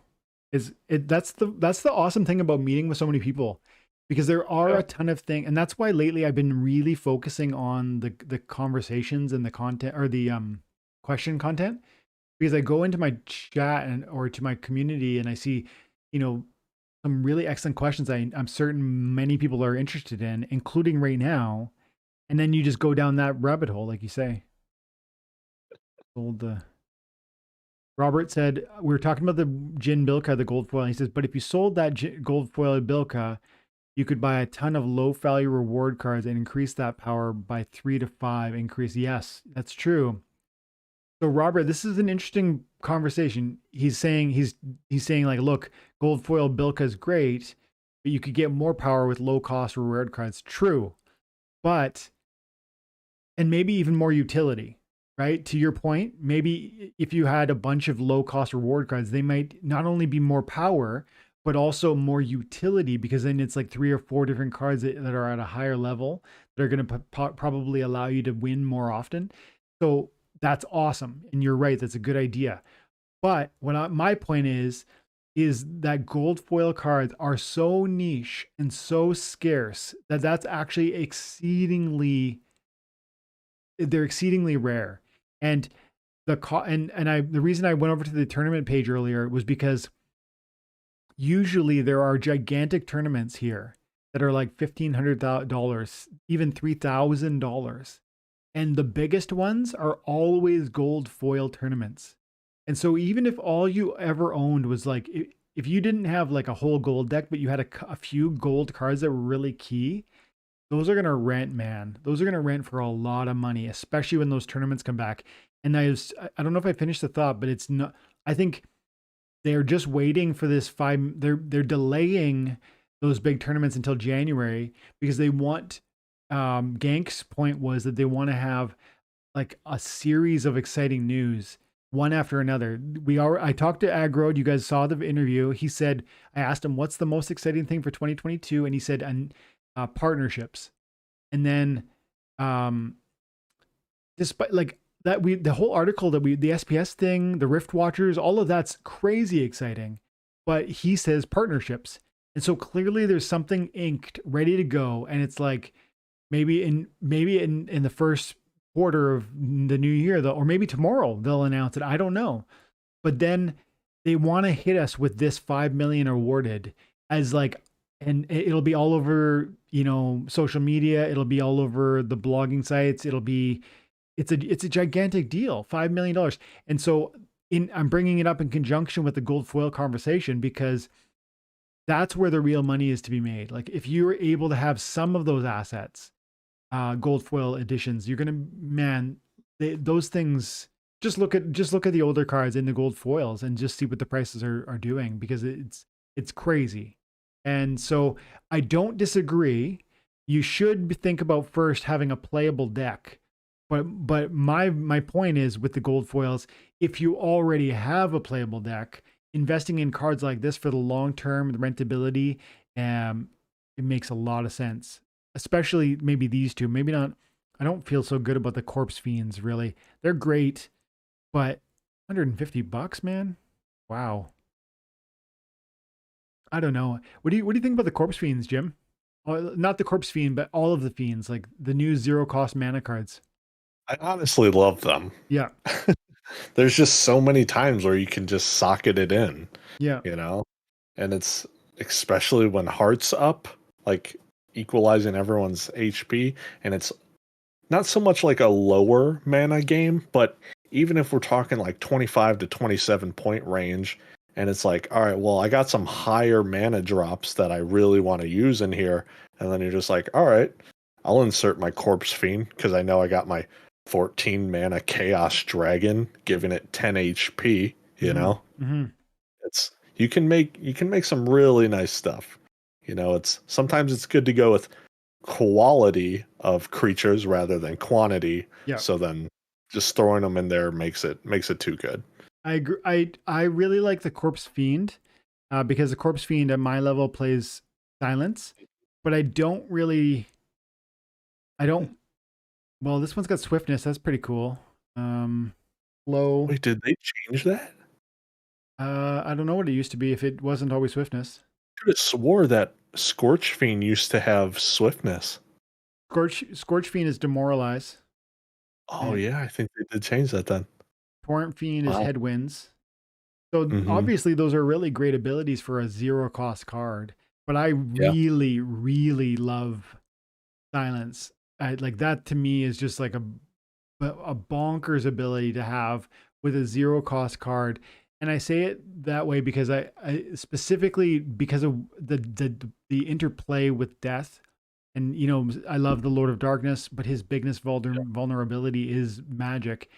That's the awesome thing about meeting with so many people, because there are Yeah. a ton of things, and that's why lately I've been really focusing on the conversations and the content, or the question content, because I go into my chat or to my community and I see, some really excellent questions I'm certain many people are interested in, including right now, and then you just go down that rabbit hole, like you say. Robert said, we were talking about the Jin Bilka, the gold foil. He says, but if you sold that gold foil Bilka, you could buy a ton of low value reward cards and increase that power by 3 to 5 increase. Yes, that's true. So Robert, this is an interesting conversation. He's saying like, look, gold foil Bilka is great, but you could get more power with low cost reward cards. True. But, and maybe even more utility, right? To your point, maybe if you had a bunch of low cost reward cards, they might not only be more power, but also more utility, because then it's like 3 or 4 different cards that are at a higher level that are going to probably allow you to win more often. So that's awesome. And you're right. That's a good idea. But my point is that gold foil cards are so niche and so scarce that that's actually they're exceedingly rare. And the reason I went over to the tournament page earlier was because usually there are gigantic tournaments here that are like $1,500, even $3,000. And the biggest ones are always gold foil tournaments. And so even if all you ever owned was like, if you didn't have like a whole gold deck, but you had a few gold cards that were really key, those are going to rent, man. Those are going to rent for a lot of money, especially when those tournaments come back. And I don't know if I finished the thought, but it's not, I think they're just waiting for this they're delaying those big tournaments until January, because they want, Gank's point was that they want to have like a series of exciting news one after another. I talked to Agro. You guys saw the interview. He said, I asked him, what's the most exciting thing for 2022? And he said, partnerships. And then, despite like that, the whole article the SPS thing, the Riftwatchers, all of that's crazy exciting. But he says partnerships. And so clearly there's something inked, ready to go. And it's like, maybe in the first quarter of the new year, or maybe tomorrow they'll announce it. I don't know. But then they want to hit us with this 5 million awarded as like, and it'll be all over, social media. It'll be all over the blogging sites. It's a gigantic deal, $5 million. And so I'm bringing it up in conjunction with the gold foil conversation, because that's where the real money is to be made. Like if you're able to have some of those assets, gold foil editions, you're gonna, man, those things. Just look at the older cards in the gold foils and just see what the prices are doing, because it's crazy. And so I don't disagree. You should think about first having a playable deck. But my point is, with the gold foils, if you already have a playable deck, investing in cards like this for the long term, the rentability, it makes a lot of sense. Especially maybe these two. Maybe not. I don't feel so good about the Corpse Fiends, really. They're great, but $150, man. Wow. I don't know. What do you think about the Corpse Fiends, Jim? Not the Corpse Fiend, but all of the Fiends, like the new 0 cost mana cards. I honestly love them. Yeah. There's just so many times where you can just socket it in. Yeah. And it's especially when heart's up, like equalizing everyone's HP, and it's not so much like a lower mana game, but even if we're talking like 25 to 27 point range, and it's like, all right, well, I got some higher mana drops that I really want to use in here, and then you're just like, all right, I'll insert my Corpse Fiend because I know I got my 14 mana Chaos Dragon giving it 10 HP, Mm-hmm. It's you can make some really nice stuff. Sometimes it's good to go with quality of creatures rather than quantity. Yeah. So then just throwing them in there makes it too good. I agree. I really like the Corpse Fiend, because the Corpse Fiend at my level plays silence, but I don't Well, this one's got swiftness. That's pretty cool. Low. Wait, did they change that? I don't know what it used to be if it wasn't always swiftness. Could have swore that Scorch Fiend used to have swiftness. Scorch Fiend is demoralize. Oh yeah, I think they did change that then. Torrent Fiend is Wow. headwinds. So Mhm. obviously those are really great abilities for a zero cost card. But I Yeah. really, really love silence. Like that to me is just like a bonkers ability to have with a zero cost card. And I say it that way because I specifically because of the interplay with death. And you know, I love the Lord of Darkness, but his biggest vulnerability is magic.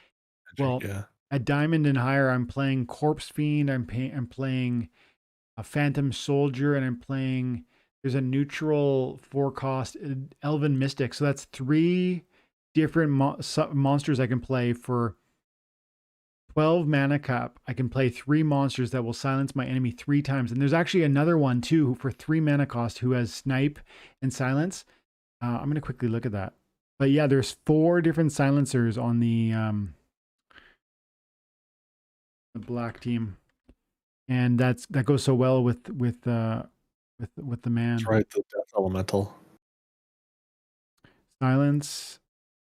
Magic, Well, yeah. at Diamond and higher, I'm playing Corpse Fiend. I'm playing a Phantom Soldier, and I'm playing. There's a neutral 4 cost Elven Mystic. So that's 3 different monsters I can play for 12 mana cap. I can play 3 monsters that will silence my enemy 3 times. And there's actually another one too for 3 mana cost who has Snipe and Silence. I'm gonna quickly look at that. But yeah, there's 4 different silencers on the black team, and that goes so well with the That's man. right, the Death Elemental. Silence,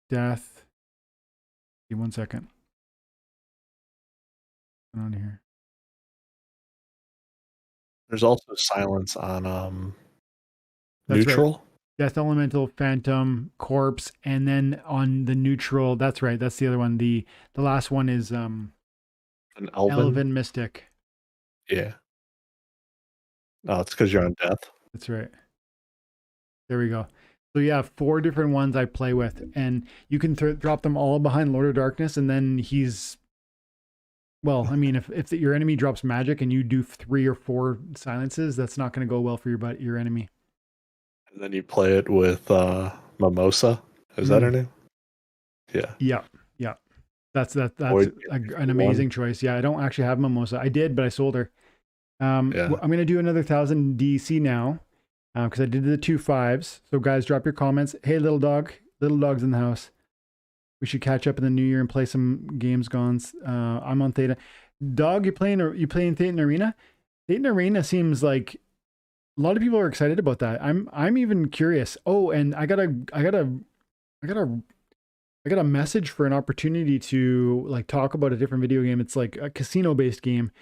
death. Give 1 second. What's going on here? There's also silence on That's right. neutral. Death Elemental, Phantom, Corpse, and then on the neutral. That's right. That's the other one. The last one is An Elven. Elven Mystic. Yeah. Oh, it's because you're on death. That's right. There we go. So yeah, 4 different ones I play with, and you can drop them all behind Lord of Darkness, and then he's well. I mean, if your enemy drops magic and you do 3 or 4 silences, that's not going to go well for your enemy. And then you play it with Mimosa. Is that her name? Yeah. Yeah, yeah. That's Void an 1. amazing choice. Yeah, I don't actually have Mimosa. I did, but I sold her. Yeah. I'm gonna do another 1,000 DC now because I did the 2 5s. So guys, drop your comments. Hey, little dog's in the house. We should catch up in the new year and play some games. Gons. I'm on Theta. Dog, you playing Theta Arena? Theta Arena seems like a lot of people are excited about that. I'm even curious. Oh, and I got a message for an opportunity to like talk about a different video game. It's like a casino based game.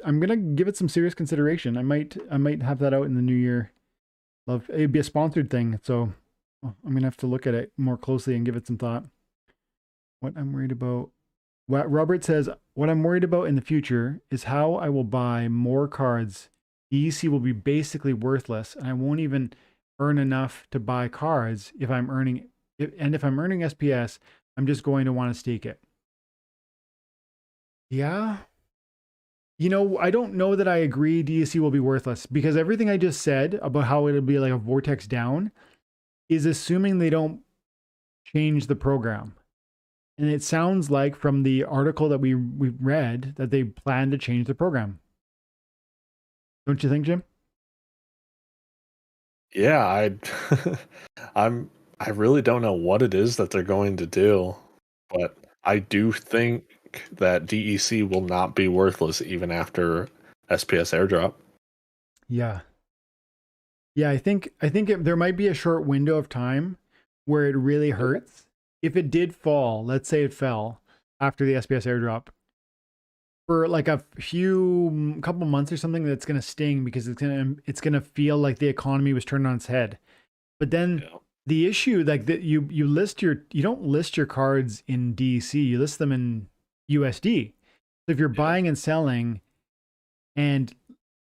I'm gonna give it some serious consideration. I might have that out in the new year. It'd be a sponsored thing, so I'm gonna have to look at it more closely and give it some thought. What I'm worried about. What Robert says, what I'm worried about in the future is how I will buy more cards. EC will be basically worthless, and I won't even earn enough to buy cards if I'm earning. If I'm earning SPS, I'm just going to want to stake it. Yeah. You know, I don't know that I agree DSC will be worthless because everything I just said about how it'll be like a vortex down is assuming they don't change the program. And it sounds like from the article that we read that they plan to change the program. Don't you think, Jim? Yeah, I really don't know what it is that they're going to do, but I do think that DEC will not be worthless even after SPS airdrop. Yeah. Yeah, I think there might be a short window of time where it really hurts. If it did fall, let's say it fell after the SPS airdrop for like a couple months or something, that's going to sting because it's going to feel like the economy was turned on its head. But then the issue like that you don't list your cards in DC, you list them in USD. So if you're buying and selling, and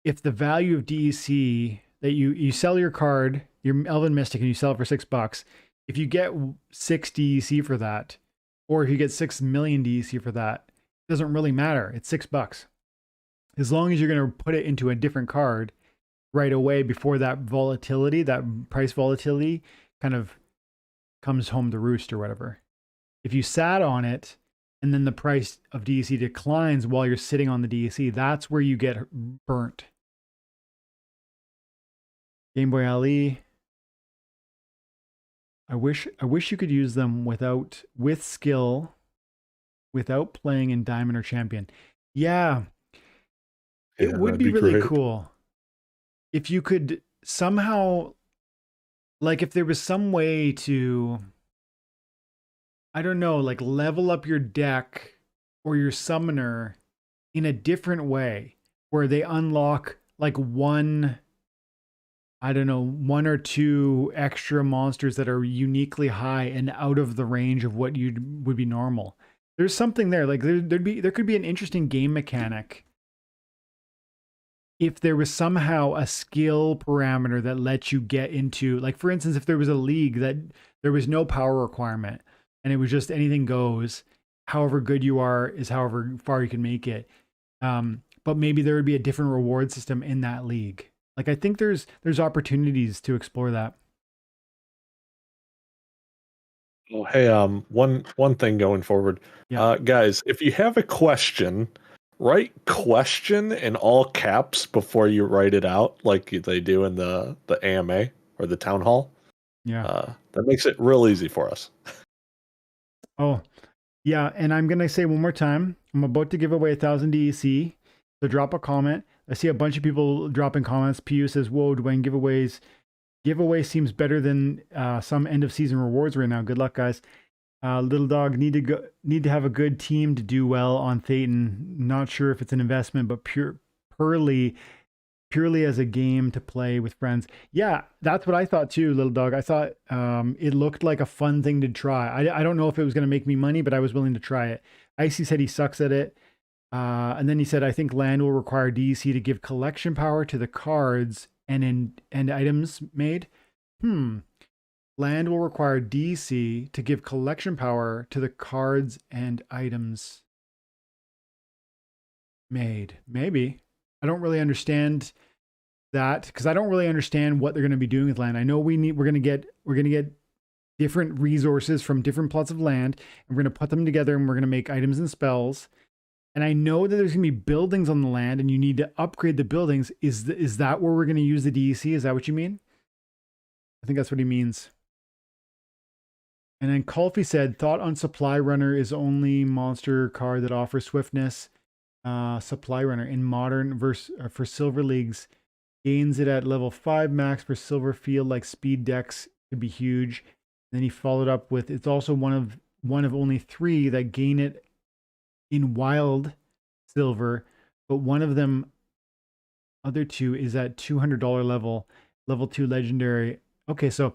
if the value of DEC that you sell your card, your Elven Mystic, and you sell it for $6, if you get 6 DEC for that, or if you get 6 million DEC for that, it doesn't really matter. It's $6. As long as you're going to put it into a different card right away before that volatility, that price volatility kind of comes home to roost or whatever. If you sat on it and then the price of DEC declines while you're sitting on the DEC, that's where you get burnt. Game Boy Ali. I wish you could use them with skill, without playing in diamond or champion. Yeah, it Yeah, would that'd be be really great. cool if you could somehow, like, if there was some way to, I don't know, like level up your deck or your summoner in a different way where they unlock like one, I don't know, one or two extra monsters that are uniquely high and out of the range of what you would be normal. There's something there. Like there could be an interesting game mechanic if there was somehow a skill parameter that lets you get into, like, for instance, if there was a league that there was no power requirement and it was just anything goes, however good you are is however far you can make it. But maybe there would be a different reward system in that league. Like, I think there's opportunities to explore that. Oh, hey, one thing going forward, Yeah. guys, if you have a question, write question in all caps before you write it out, like they do in the AMA or the town hall. Yeah. That makes it real easy for us. Oh, yeah. And I'm going to say one more time, I'm about to give away 1,000 DEC. So drop a comment. I see a bunch of people dropping comments. PU says, whoa, Dwayne, giveaway seems better than some end of season rewards right now. Good luck, guys. Little dog need to have a good team to do well on Thetan. Not sure if it's an investment, but purely as a game to play with friends. Yeah, that's what I thought too, little dog. I thought it looked like a fun thing to try. I don't know if it was going to make me money, but I was willing to try it. Icy said he sucks at it. And then he said, I think land will require DEC to give collection power to the cards and items made. Land will require DC to give collection power to the cards and items made. Maybe. I don't really understand that because I don't really understand what they're going to be doing with land. I know we're going to get different resources from different plots of land, and we're going to put them together and we're going to make items and spells. And I know that there's going to be buildings on the land and you need to upgrade the buildings. Is that where we're going to use the DEC? Is that what you mean? I think that's what he means. And then Kulfi said, thought on Supply Runner is only monster card that offers swiftness. Supply Runner in modern for silver leagues gains it at level 5 max for silver field, like speed decks could be huge. Then he followed up with, it's also one of only 3 that gain it in wild silver, but one of them, other 2 is at $200 level 2 legendary. Okay, so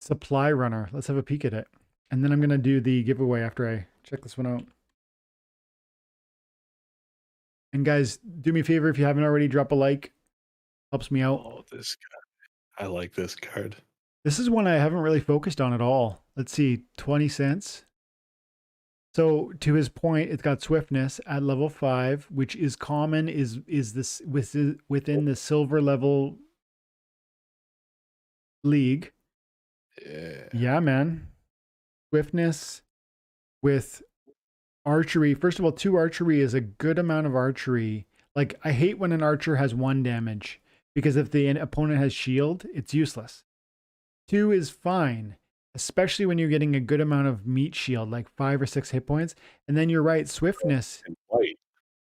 Supply Runner. Let's have a peek at it. And then I'm going to do the giveaway after I check this one out. And guys, do me a favor if you haven't already, drop a like. Helps me out. Oh, this guy. I like this card. This is one I haven't really focused on at all. Let's see, 20 cents. So to his point, it's got swiftness at level 5, which is common, is this within the silver level league. Yeah, man. Swiftness with archery. First of all, 2 archery is a good amount of archery. Like, I hate when an archer has 1 damage because if the opponent has shield, it's useless. 2 is fine, especially when you're getting a good amount of meat shield, like 5 or 6 hit points. And then you're right, swiftness. White.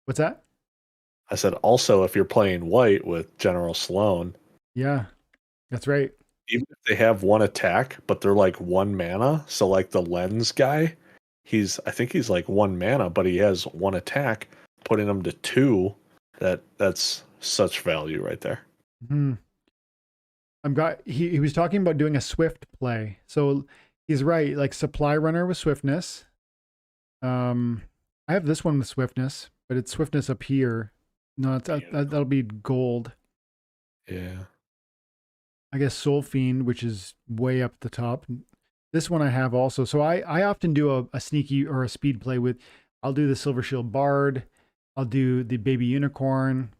What's that? I said also if you're playing white with General Sloan. Yeah, that's right. Even if they have 1 attack, but they're like 1 mana. So like the lens guy, I think he's like 1 mana, but he has 1 attack, putting him to 2. That's such value right there. He was talking about doing a swift play. So he's right, like Supply Runner with swiftness. I have this one with swiftness, but it's swiftness up here. No, that'll be gold. Yeah. I guess Soul Fiend, which is way up the top. This one I have also. So I often do a sneaky or a speed play with, I'll do the Silver Shield Bard. I'll do the Baby Unicorn.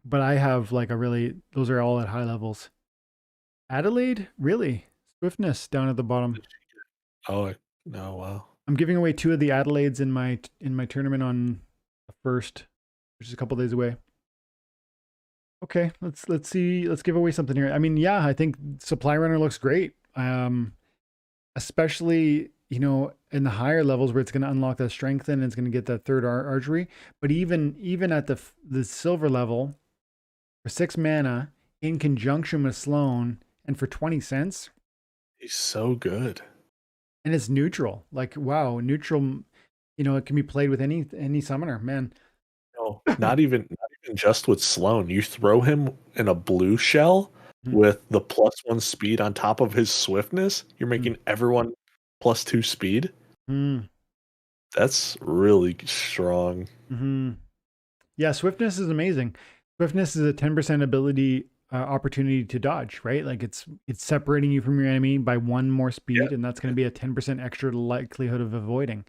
But I have like those are all at high levels. Adelaide? Really? Swiftness down at the bottom. Oh, no, wow. I'm giving away 2 of the Adelaides in my tournament on the 1st, which is a couple days away. Okay, let's see. Let's give away something here. I mean, yeah, I think Supply Runner looks great. especially, you know, in the higher levels where it's going to unlock that strength and it's going to get that third archery. But even at the silver level, for 6 mana in conjunction with Sloan and for 20 cents, He's so good. and it's neutral. Like, wow, neutral, you know, it can be played with any summoner, man. No, not even just with Sloan. You throw him in a blue shell Mhm. with the +1 speed on top of his swiftness, you're making everyone +2 speed. Mm. That's really strong. Mm-hmm. Yeah, swiftness is amazing. Swiftness is a 10% ability opportunity to dodge, right? Like it's separating you from your enemy by 1 more Yeah, speed, and that's going to be a 10% extra likelihood of avoiding.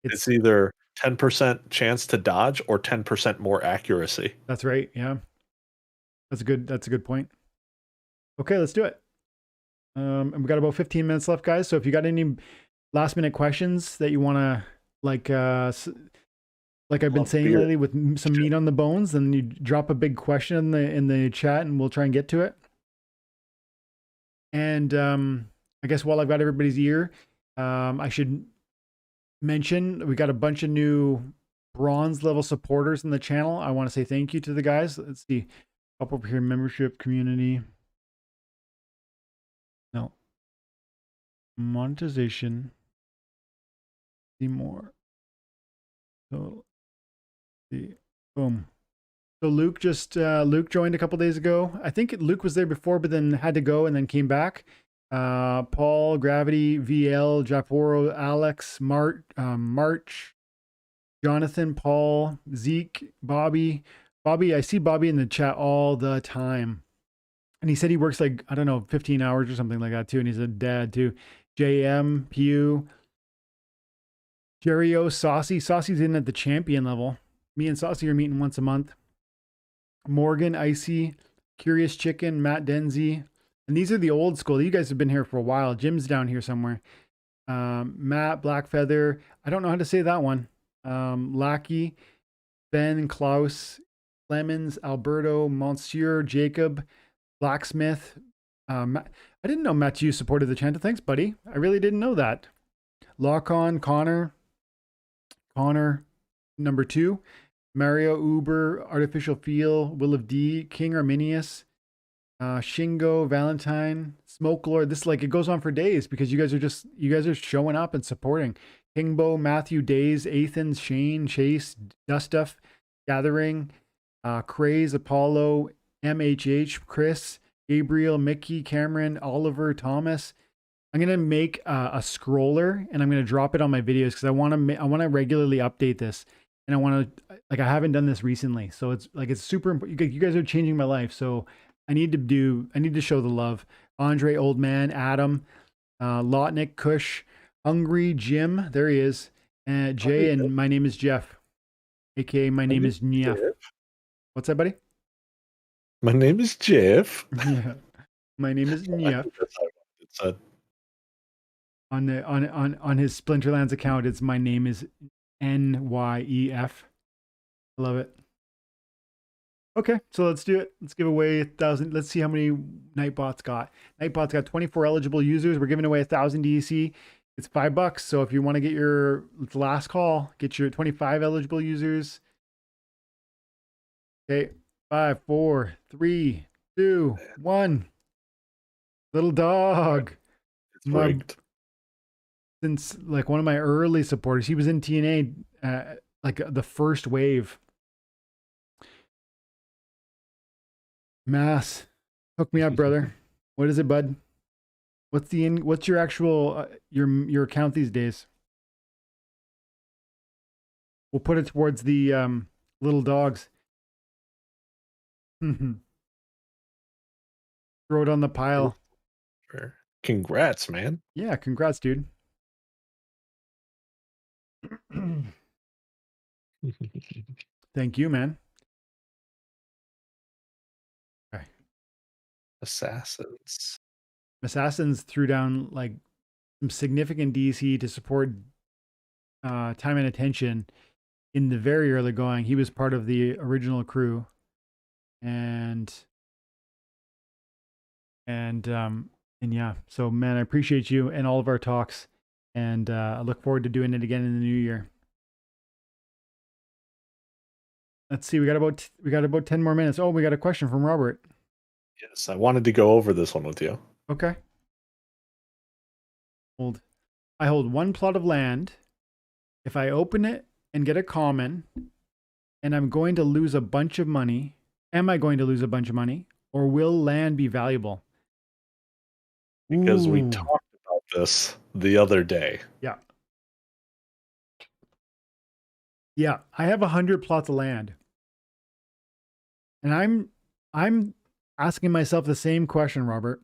it's It's either 10% chance to dodge or 10% more accuracy. That's right. Yeah, that's a good point. Okay, let's do it. And we got about 15 minutes left, guys. So if you got any last minute questions that you want to like like I've been Love saying beer. lately, with some meat on the bones, then you drop a big question in the chat, and we'll try and get to it. And I guess while I've got everybody's ear, I should mention we got a bunch of new bronze level supporters in the channel. I want to say thank you to the guys. Let's see, up over here, membership, community. No, monetization. See more. So see, boom. So Luke joined a couple days ago. I think Luke was there before, but then had to go and then came back. Paul, Gravity, VL, Japoro, Alex, March, Jonathan, Paul, Zeke, Bobby. Bobby, I see Bobby in the chat all the time. And he said he works like, I don't know, 15 hours or something like that too. And he's a dad too. JM, Pew, Jerry O, Saucy. Saucy's in at the champion level. Me and Saucy are meeting once a month. Morgan, Icy, Curious Chicken, Matt Denzi. And these are the old school. You guys have been here for a while. Jim's down here somewhere. Matt, Blackfeather. I don't know how to say that one. Lackey, Ben, Klaus, Lemons, Alberto, Monsieur, Jacob, Blacksmith. I didn't know Matthew supported the channel. Thanks, buddy. I really didn't know that. Lock on, Connor, number 2. Mario, Uber, Artificial Feel, Will of D, King Arminius, Shingo, Valentine, Smoke Lord. This, like, it goes on for days because you guys are showing up and supporting. Kingbo, Matthew, Days, Athens, Shane, Chase, Dustuff, Gathering, Craze, Apollo, MHH, Chris, Gabriel, Mickey, Cameron, Oliver, Thomas. I'm gonna make a scroller and I'm gonna drop it on my videos because I want to regularly update this, and I want to, like, I haven't done this recently, so it's super important. You guys are changing my life, so I need to show the love. Andre, Old Man, Adam, Lotnik, Kush, Hungry, Jim, there he is, Jay, and my name is Jeff, aka my name is Jeff. What's that, buddy? My name is Jeff. Yeah, my name is Jeff. It's a On his Splinterlands account, it's my name is NYEF. I love it. Okay, so let's do it. Let's give away 1,000. Let's see how many Nightbot's got. Nightbot's got 24 eligible users. We're giving away 1,000 DEC. It's $5. So if you want to get your, it's last call, get your 25 eligible users. Okay, 5, 4, 3, 2, 1. Little dog. it's rigged. Since like one of my early supporters, he was in TNA, like the first wave. Mass, hook me up, brother. What is it, bud? What's your actual your account these days? We'll put it towards the little dogs. Throw it on the pile. Congrats, man. Yeah, congrats, dude. Thank you, man. Okay. Assassins threw down like some significant DC to support time and attention in the very early going. He was part of the original crew, and And yeah, so man, I appreciate you and all of our talks, and I look forward to doing it again in the new year. Let's see, we got about 10 more minutes. Oh, we got a question from Robert. Yes, I wanted to go over this one with you. Okay. I hold one plot of land. If I open it and get a common, and I'm going to lose a bunch of money, am I going to lose a bunch of money, or will land be valuable? Because we Ooh. talked about this the other day. Yeah. Yeah, I have 100 plots of land. And I'm asking myself the same question, Robert.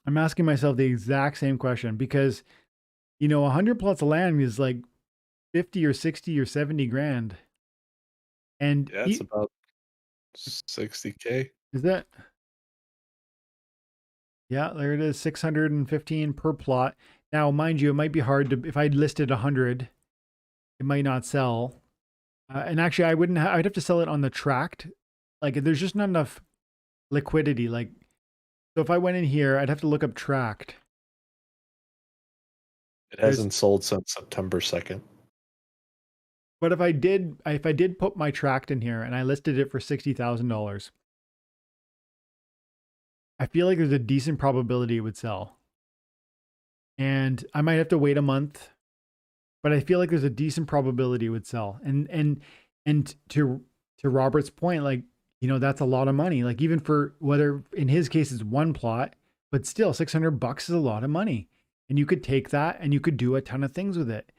I'm asking myself the exact same question because 100 plots of land is like 50 or 60 or 70 grand. And Yeah, it's about 60K. is that? Yeah, there it is, 615 per plot. Now, mind you, it might be hard to, if I listed 100, it might not sell. And actually, I'd have to sell it on the tract. Like, there's just not enough liquidity. Like, so if I went in here, I'd have to look up tract. It hasn't sold since September 2nd. But if I did put my tract in here and I listed it for $60,000, I feel like there's a decent probability it would sell. And I might have to wait a month, but I feel like there's a decent probability it would sell. And to Robert's point, like, that's a lot of money. Like, even for, whether in his case it's one plot, but still $600 is a lot of money. And you could take that and you could do a ton of things with it.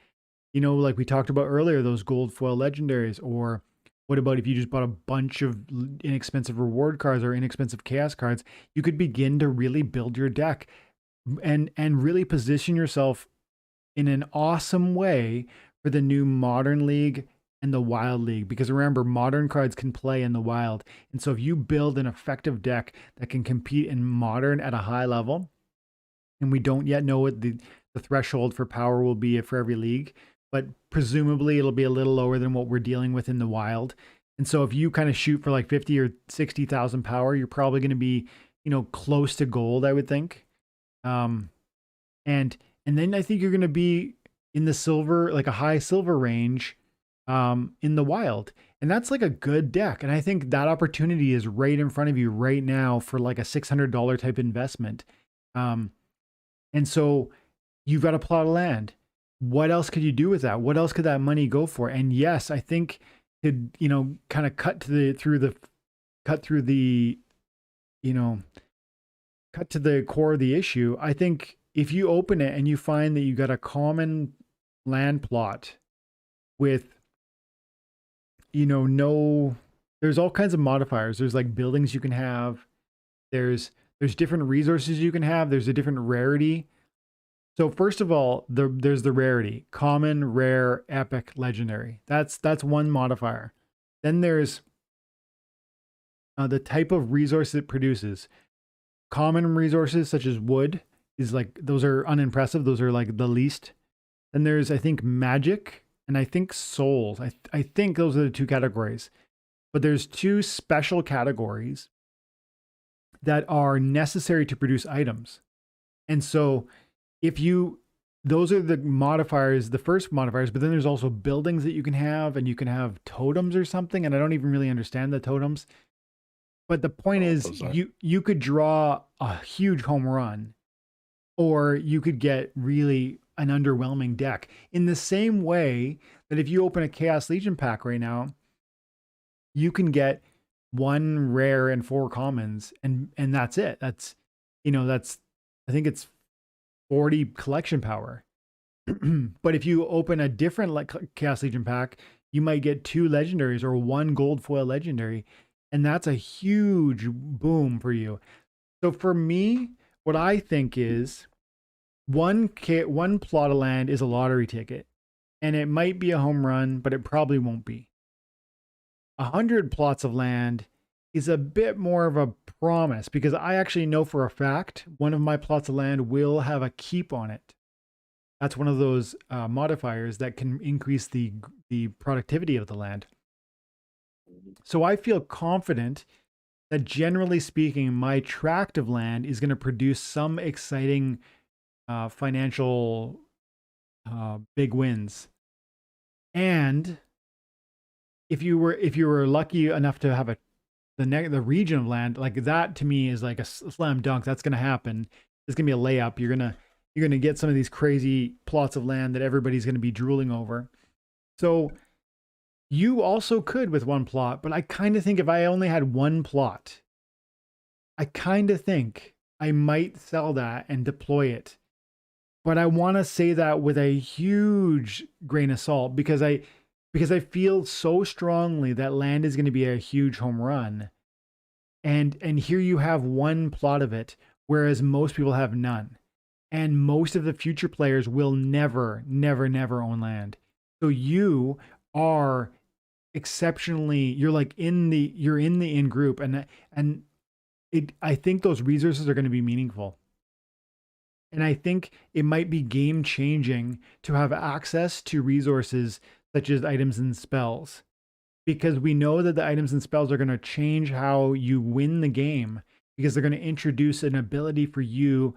Like we talked about earlier, those gold foil legendaries. Or what about if you just bought a bunch of inexpensive reward cards or inexpensive chaos cards? You could begin to really build your deck and really position yourself in an awesome way for the new Modern League and the Wild League. Because remember, modern cards can play in the Wild. And so if you build an effective deck that can compete in Modern at a high level, and we don't yet know what the threshold for power will be for every league, but presumably it'll be a little lower than what we're dealing with in the Wild. And so if you kind of shoot for like 50 or 60,000 power, you're probably going to be, close to gold, I would think. And then I think you're going to be in the silver, like a high silver range, in the Wild. And that's like a good deck. And I think that opportunity is right in front of you right now for like a $600 type investment. And so you've got a plot of land. What else could you do with that? What else could that money go for? And yes, I think to, kind of cut to the core of the issue. I think if you open it and you find that you got a common land plot with, there's all kinds of modifiers. There's like buildings you can have. There's different resources you can have. There's a different rarity. So first of all, there's the rarity: common, rare, epic, legendary. That's one modifier. Then there's the type of resource it produces. Common resources such as wood is like, those are unimpressive. Those are like the least. Then there's, I think, magic, and I think souls. I think those are the two categories. But there's two special categories that are necessary to produce items. And so those are the modifiers, the first modifiers, but then there's also buildings that you can have, and you can have totems or something. And I don't even really understand the totems. But the point is, you could draw a huge home run, or you could get really an underwhelming deck. In the same way that if you open a Chaos Legion pack right now, you can get 1 rare and 4 commons, and that's it. That's, I think it's 40 collection power. But if you open a different Chaos Legion pack, you might get 2 legendaries or 1 gold foil legendary, and that's a huge boom for you. So for me, what I think is one plot of land is a lottery ticket, and it might be a home run, but it probably won't be. 100 plots of land is a bit more of a promise, because I actually know for a fact one of my plots of land will have a keep on it. That's one of those modifiers that can increase the productivity of the land. So I feel confident that generally speaking, my tract of land is going to produce some exciting financial big wins. And if you were lucky enough to have the region of land like that, to me is like a slam dunk. That's going to happen. It's going to be a layup. You're going to get some of these crazy plots of land that everybody's going to be drooling over. So you also could with one plot, but I kind of think if I only had one plot, I kind of think I might sell that and deploy it. But I want to say that with a huge grain of salt because I feel so strongly that land is going to be a huge home run. And here you have one plot of it, whereas most people have none. And most of the future players will never, never, never own land. So you are exceptionally, you're in the in group, and I think those resources are going to be meaningful. And I think it might be game changing to have access to resources such as items and spells, because we know that the items and spells are going to change how you win the game, because they're going to introduce an ability for you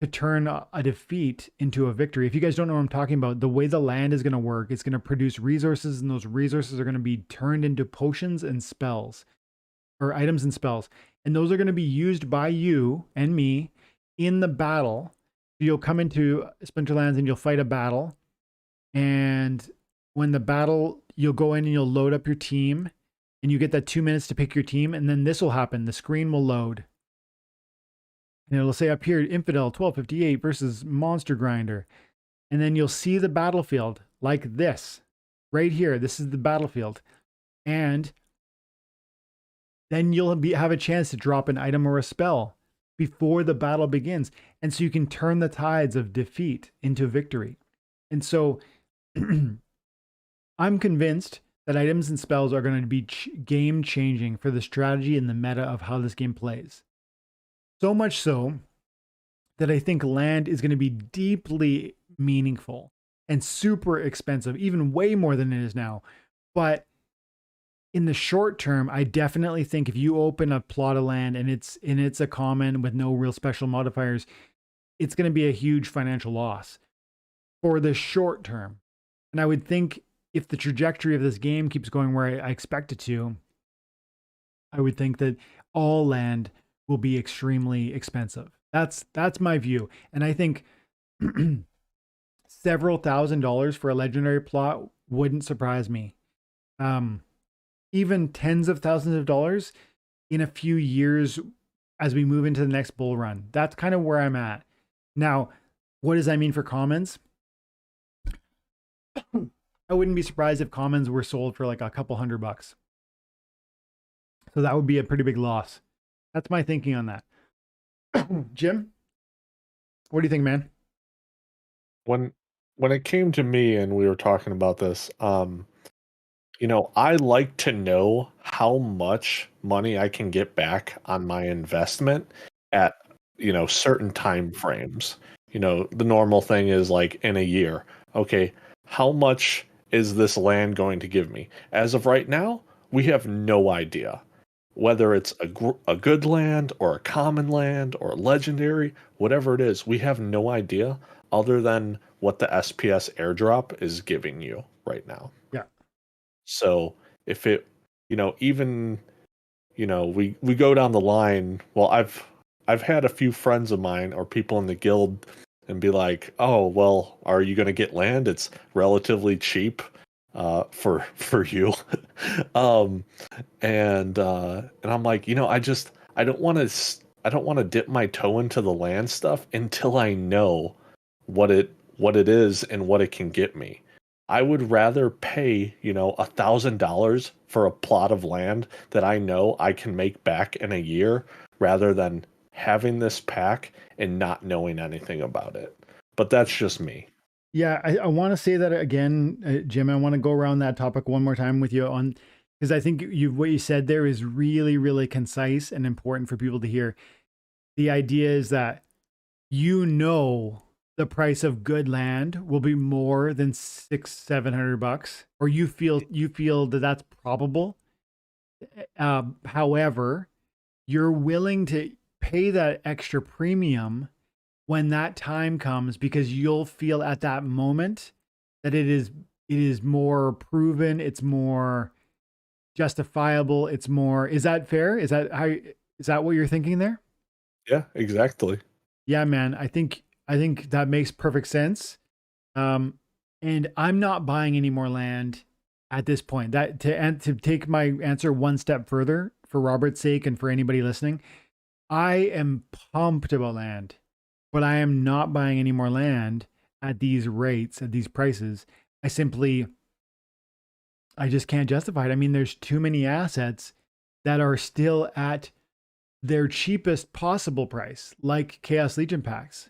to turn a defeat into a victory. If you guys don't know what I'm talking about, the way the land is going to work, it's going to produce resources, and those resources are going to be turned into potions and spells, or items and spells. And those are going to be used by you and me in the battle. You'll come into Splinterlands and you'll fight a battle. And when the battle, you'll go in and you'll load up your team, and you get that 2 minutes to pick your team. And then this will happen. The screen will load. And it'll say up here, Infidel 1258 versus Monster Grinder. And then you'll see the battlefield like this. Right here. This is the battlefield. And then you'll have a chance to drop an item or a spell before the battle begins. And so you can turn the tides of defeat into victory. And so I'm convinced that items and spells are going to be game changing for the strategy and the meta of how this game plays. So much so that I think land is going to be deeply meaningful and super expensive, even way more than it is now. But in the short term, I definitely think if you open a plot of land and it's a common with no real special modifiers, it's going to be a huge financial loss for the short term. And I would think if the trajectory of this game keeps going where I expect it to, I would think that all land will be extremely expensive. That's my view. And I think several $1,000s for a legendary plot wouldn't surprise me. Even tens of thousands of dollars in a few years as we move into the next bull run. That's kind of where I'm at. Now, what does that mean for commons? I wouldn't be surprised if commons were sold for like a couple $100. So that would be a pretty big loss. That's my thinking on that. Jim, what do you think, man? When it came to me and we were talking about this, I like to know how much money I can get back on my investment at, certain time frames. The normal thing is like in a year. Okay, how much is this land going to give me? As of right now, we have no idea. Whether it's a good land or a common land or a legendary, whatever it is, we have no idea other than what the SPS airdrop is giving you right now. Yeah. So if it, even, we go down the line. Well, I've had a few friends of mine or people in the guild and be like, oh, well, are you going to get land? It's relatively cheap for you. And I'm like, I don't want to dip my toe into the land stuff until I know what it is and what it can get me. I would rather pay, $1,000 for a plot of land that I know I can make back in a year rather than having this pack and not knowing anything about it. But that's just me. Yeah, I want to say that again, Jim. I want to go around that topic one more time with you on, because I think what you said there is really, really concise and important for people to hear. The idea is that the price of good land will be more than $600-700, or you feel that that's probable. However, you're willing to pay that extra premium when that time comes because you'll feel at that moment that it is more proven, it's more justifiable, it's more. Is that fair? Is that what you're thinking there? Yeah, exactly. Yeah, man. I think that makes perfect sense. Um, and I'm not buying any more land at this point. That to take my answer one step further for Robert's sake and for anybody listening, I am pumped about land, but I am not buying any more land at these rates, at these prices. I just can't justify it. I mean, there's too many assets that are still at their cheapest possible price, like Chaos Legion packs.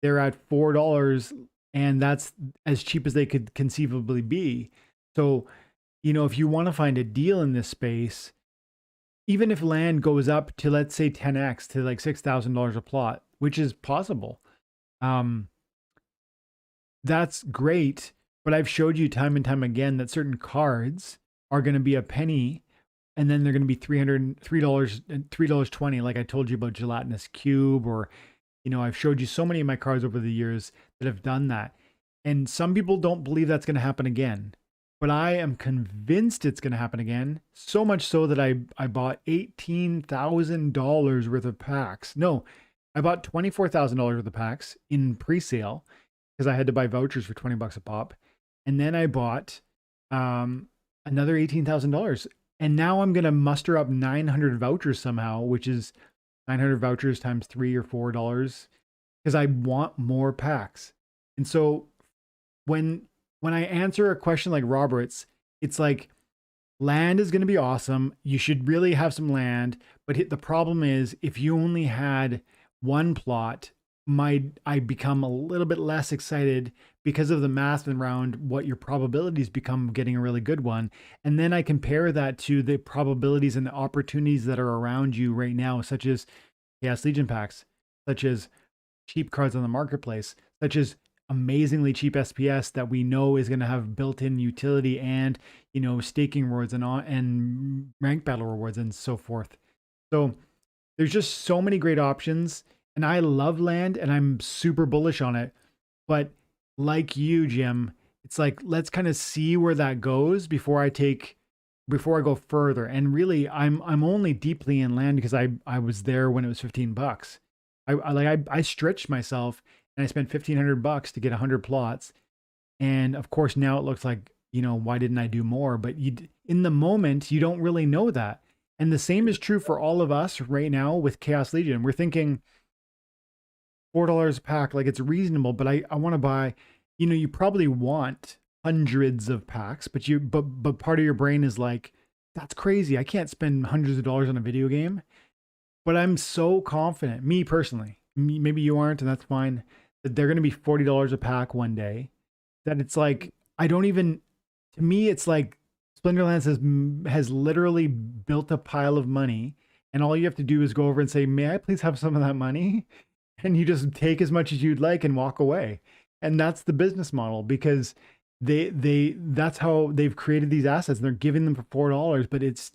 They're at $4, and that's as cheap as they could conceivably be. So, if you want to find a deal in this space, even if land goes up to, let's say, 10x to like $6,000 a plot, which is possible, um, that's great. But I've showed you time and time again that certain cards are going to be a penny, and then they're going to be $3.20, like I told you about Gelatinous Cube, or I've showed you so many of my cards over the years that have done that. And some people don't believe that's going to happen again. But I am convinced it's going to happen again. So much so that I bought $18,000 worth of packs. No, I bought $24,000 worth of packs in pre-sale because I had to buy vouchers for $20 a pop. And then I bought another $18,000. And now I'm going to muster up 900 vouchers somehow, which is 900 vouchers times $3 or $4 because I want more packs. And so when I answer a question like Robert's, it's like land is going to be awesome. You should really have some land, but the problem is if you only had one plot, I become a little bit less excited because of the math around what your probabilities become getting a really good one. And then I compare that to the probabilities and the opportunities that are around you right now, such as Chaos Legion packs, such as cheap cards on the marketplace, such as amazingly cheap SPS that we know is going to have built-in utility and, staking rewards and rank battle rewards and so forth. So there's just so many great options. And I love land and I'm super bullish on it. But like you, Jim, it's like, let's kind of see where that goes before I go further. And really, I'm only deeply in land because I was there when it was $15. I stretched myself and I spent $1,500 to get 100 plots. And of course, now it looks like, why didn't I do more? But in the moment, you don't really know that. And the same is true for all of us right now with Chaos Legion. We're thinking, $4 a pack, like it's reasonable, but I want to buy, you probably want hundreds of packs, but part of your brain is like, that's crazy. I can't spend hundreds of dollars on a video game. But I'm so confident, me personally, maybe you aren't, and that's fine, that they're going to be $40 a pack one day. That it's like, to me, it's like Splinterlands has literally built a pile of money, and all you have to do is go over and say, may I please have some of that money? And you just take as much as you'd like and walk away. And that's the business model because that's how they've created these assets and they're giving them for $4, but it's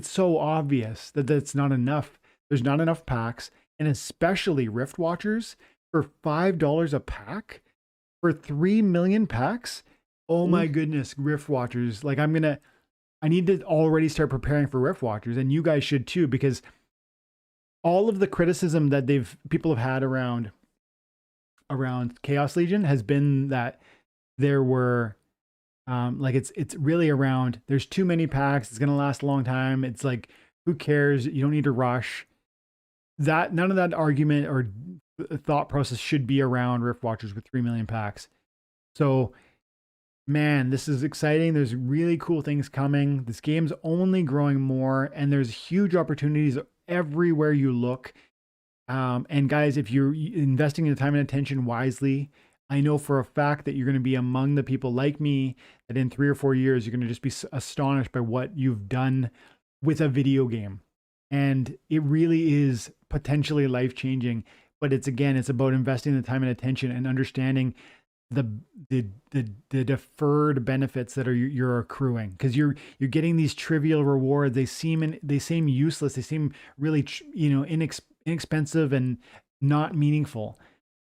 so obvious that that's not enough. There's not enough packs, and especially Riftwatchers for $5 a pack for 3 million packs. Oh my goodness, Riftwatchers. Like I need to already start preparing for Riftwatchers, and you guys should too, because all of the criticism that people have had around Chaos Legion has been that there were it's really around there's too many packs, it's going to last a long time, it's like who cares, you don't need to rush. That none of that argument or thought process should be around Riftwatchers with 3 million packs. So man, this is exciting. There's really cool things coming. This game's only growing more, and there's huge opportunities everywhere you look. And guys, if you're investing in time and attention wisely, I know for a fact that you're going to be among the people like me that in 3 or 4 years, you're going to just be astonished by what you've done with a video game. And it really is potentially life-changing. But it's about investing the time and attention and understanding the the deferred benefits that you're accruing, because you're getting these trivial rewards. They seem useless. They seem really inexpensive and not meaningful.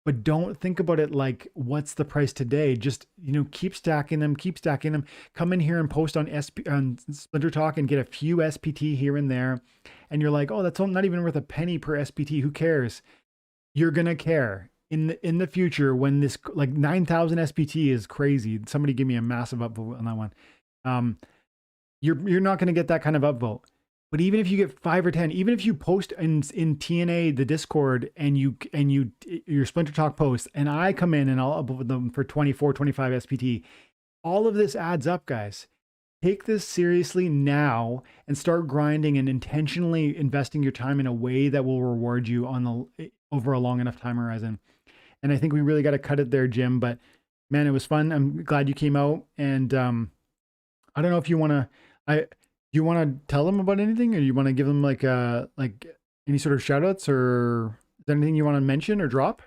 But don't think about it like, what's the price today? Just, keep stacking them, keep stacking them. Come in here and post on on Splinter Talk and get a few SPT here and there. And you're like, oh, that's not even worth a penny per SPT. Who cares? You're gonna care in the future when this, like, 9,000 SPT is crazy. Somebody give me a massive upvote on that one. You're not gonna get that kind of upvote. But even if you get 5 or 10, even if you post in TNA, the Discord, and your Splinter Talk post, and I come in and I'll upload them for 24, 25 SPT, all of this adds up, guys. Take this seriously now and start grinding and intentionally investing your time in a way that will reward you over a long enough time horizon. And I think we really got to cut it there, Jim. But man, it was fun. I'm glad you came out. And I don't know if you want to. Do you want to tell them about anything, or you want to give them like any sort of shout outs, or is there anything you want to mention or drop?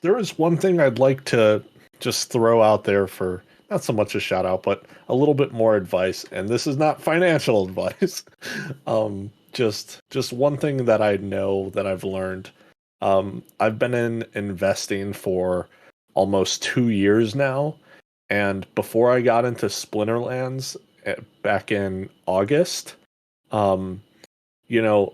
There is one thing I'd like to just throw out there for not so much a shout out, but a little bit more advice. And this is not financial advice. Just one thing that I know that I've learned. I've been in investing for almost 2 years now. And before I got into Splinterlands back in August, you know,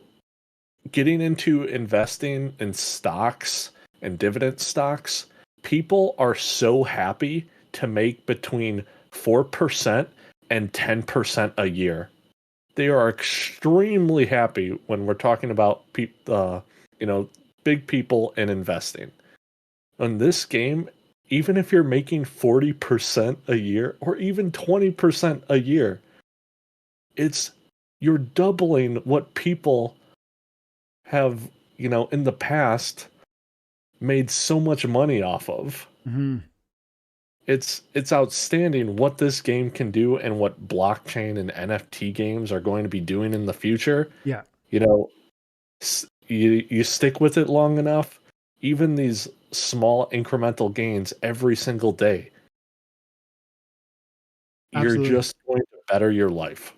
getting into investing in stocks and dividend stocks, people are so happy to make between 4% and 10% a year. They are extremely happy when we're talking about big people in investing. On this game, even if you're making 40% a year or even 20% a year, you're doubling what people have, in the past made so much money off of. Mm-hmm. It's outstanding what this game can do and what blockchain and NFT games are going to be doing in the future. Yeah. You stick with it long enough, even these small incremental gains every single day, Absolutely. you're just going to better your life.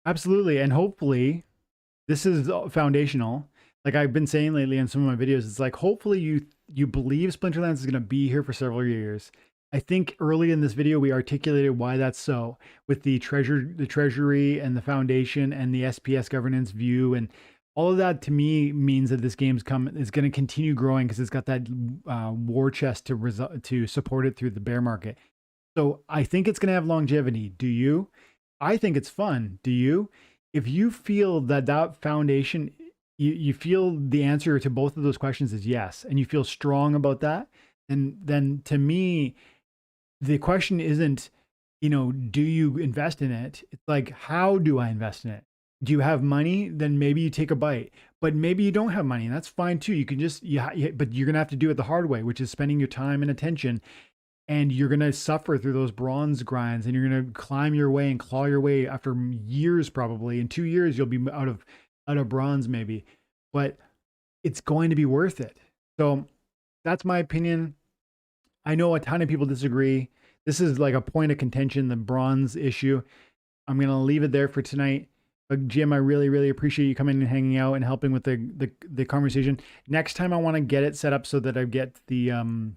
Absolutely. And hopefully this is foundational. Like I've been saying lately in some of my videos, it's like, hopefully you believe Splinterlands is going to be here for several years. I think early in this video we articulated why that's so, with the treasury and the foundation and the SPS governance view, and all of that to me means that this game's is going to continue growing because it's got that war chest to support it through the bear market. So I think it's going to have longevity. Do you? I think it's fun. Do you? If you feel that foundation, you feel the answer to both of those questions is yes, and you feel strong about that, and then to me, the question isn't, do you invest in it? It's like, how do I invest in it? Do you have money? Then maybe you take a bite. But maybe you don't have money, and that's fine too. You can just, but you're going to have to do it the hard way, which is spending your time and attention. And you're going to suffer through those bronze grinds, and you're going to climb your way and claw your way after years. Probably in 2 years, you'll be out of bronze maybe, but it's going to be worth it. So that's my opinion. I know a ton of people disagree. This is like a point of contention, the bronze issue. I'm going to leave it there for tonight. But Jim, I really, really appreciate you coming and hanging out and helping with the conversation. Next time I want to get it set up so that I get the, I'm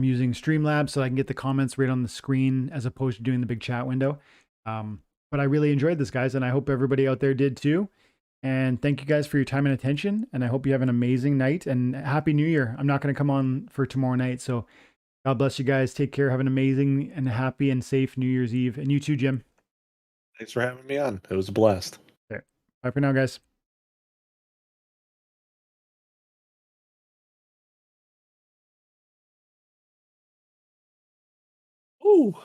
using Streamlabs so I can get the comments right on the screen as opposed to doing the big chat window. But I really enjoyed this, guys, and I hope everybody out there did too. And thank you guys for your time and attention. And I hope you have an amazing night and Happy New Year. I'm not going to come on for tomorrow night. So God bless you guys. Take care. Have an amazing and happy and safe New Year's Eve. And you too, Jim. Thanks for having me on. It was a blast. Okay. Bye for now, guys. Ooh.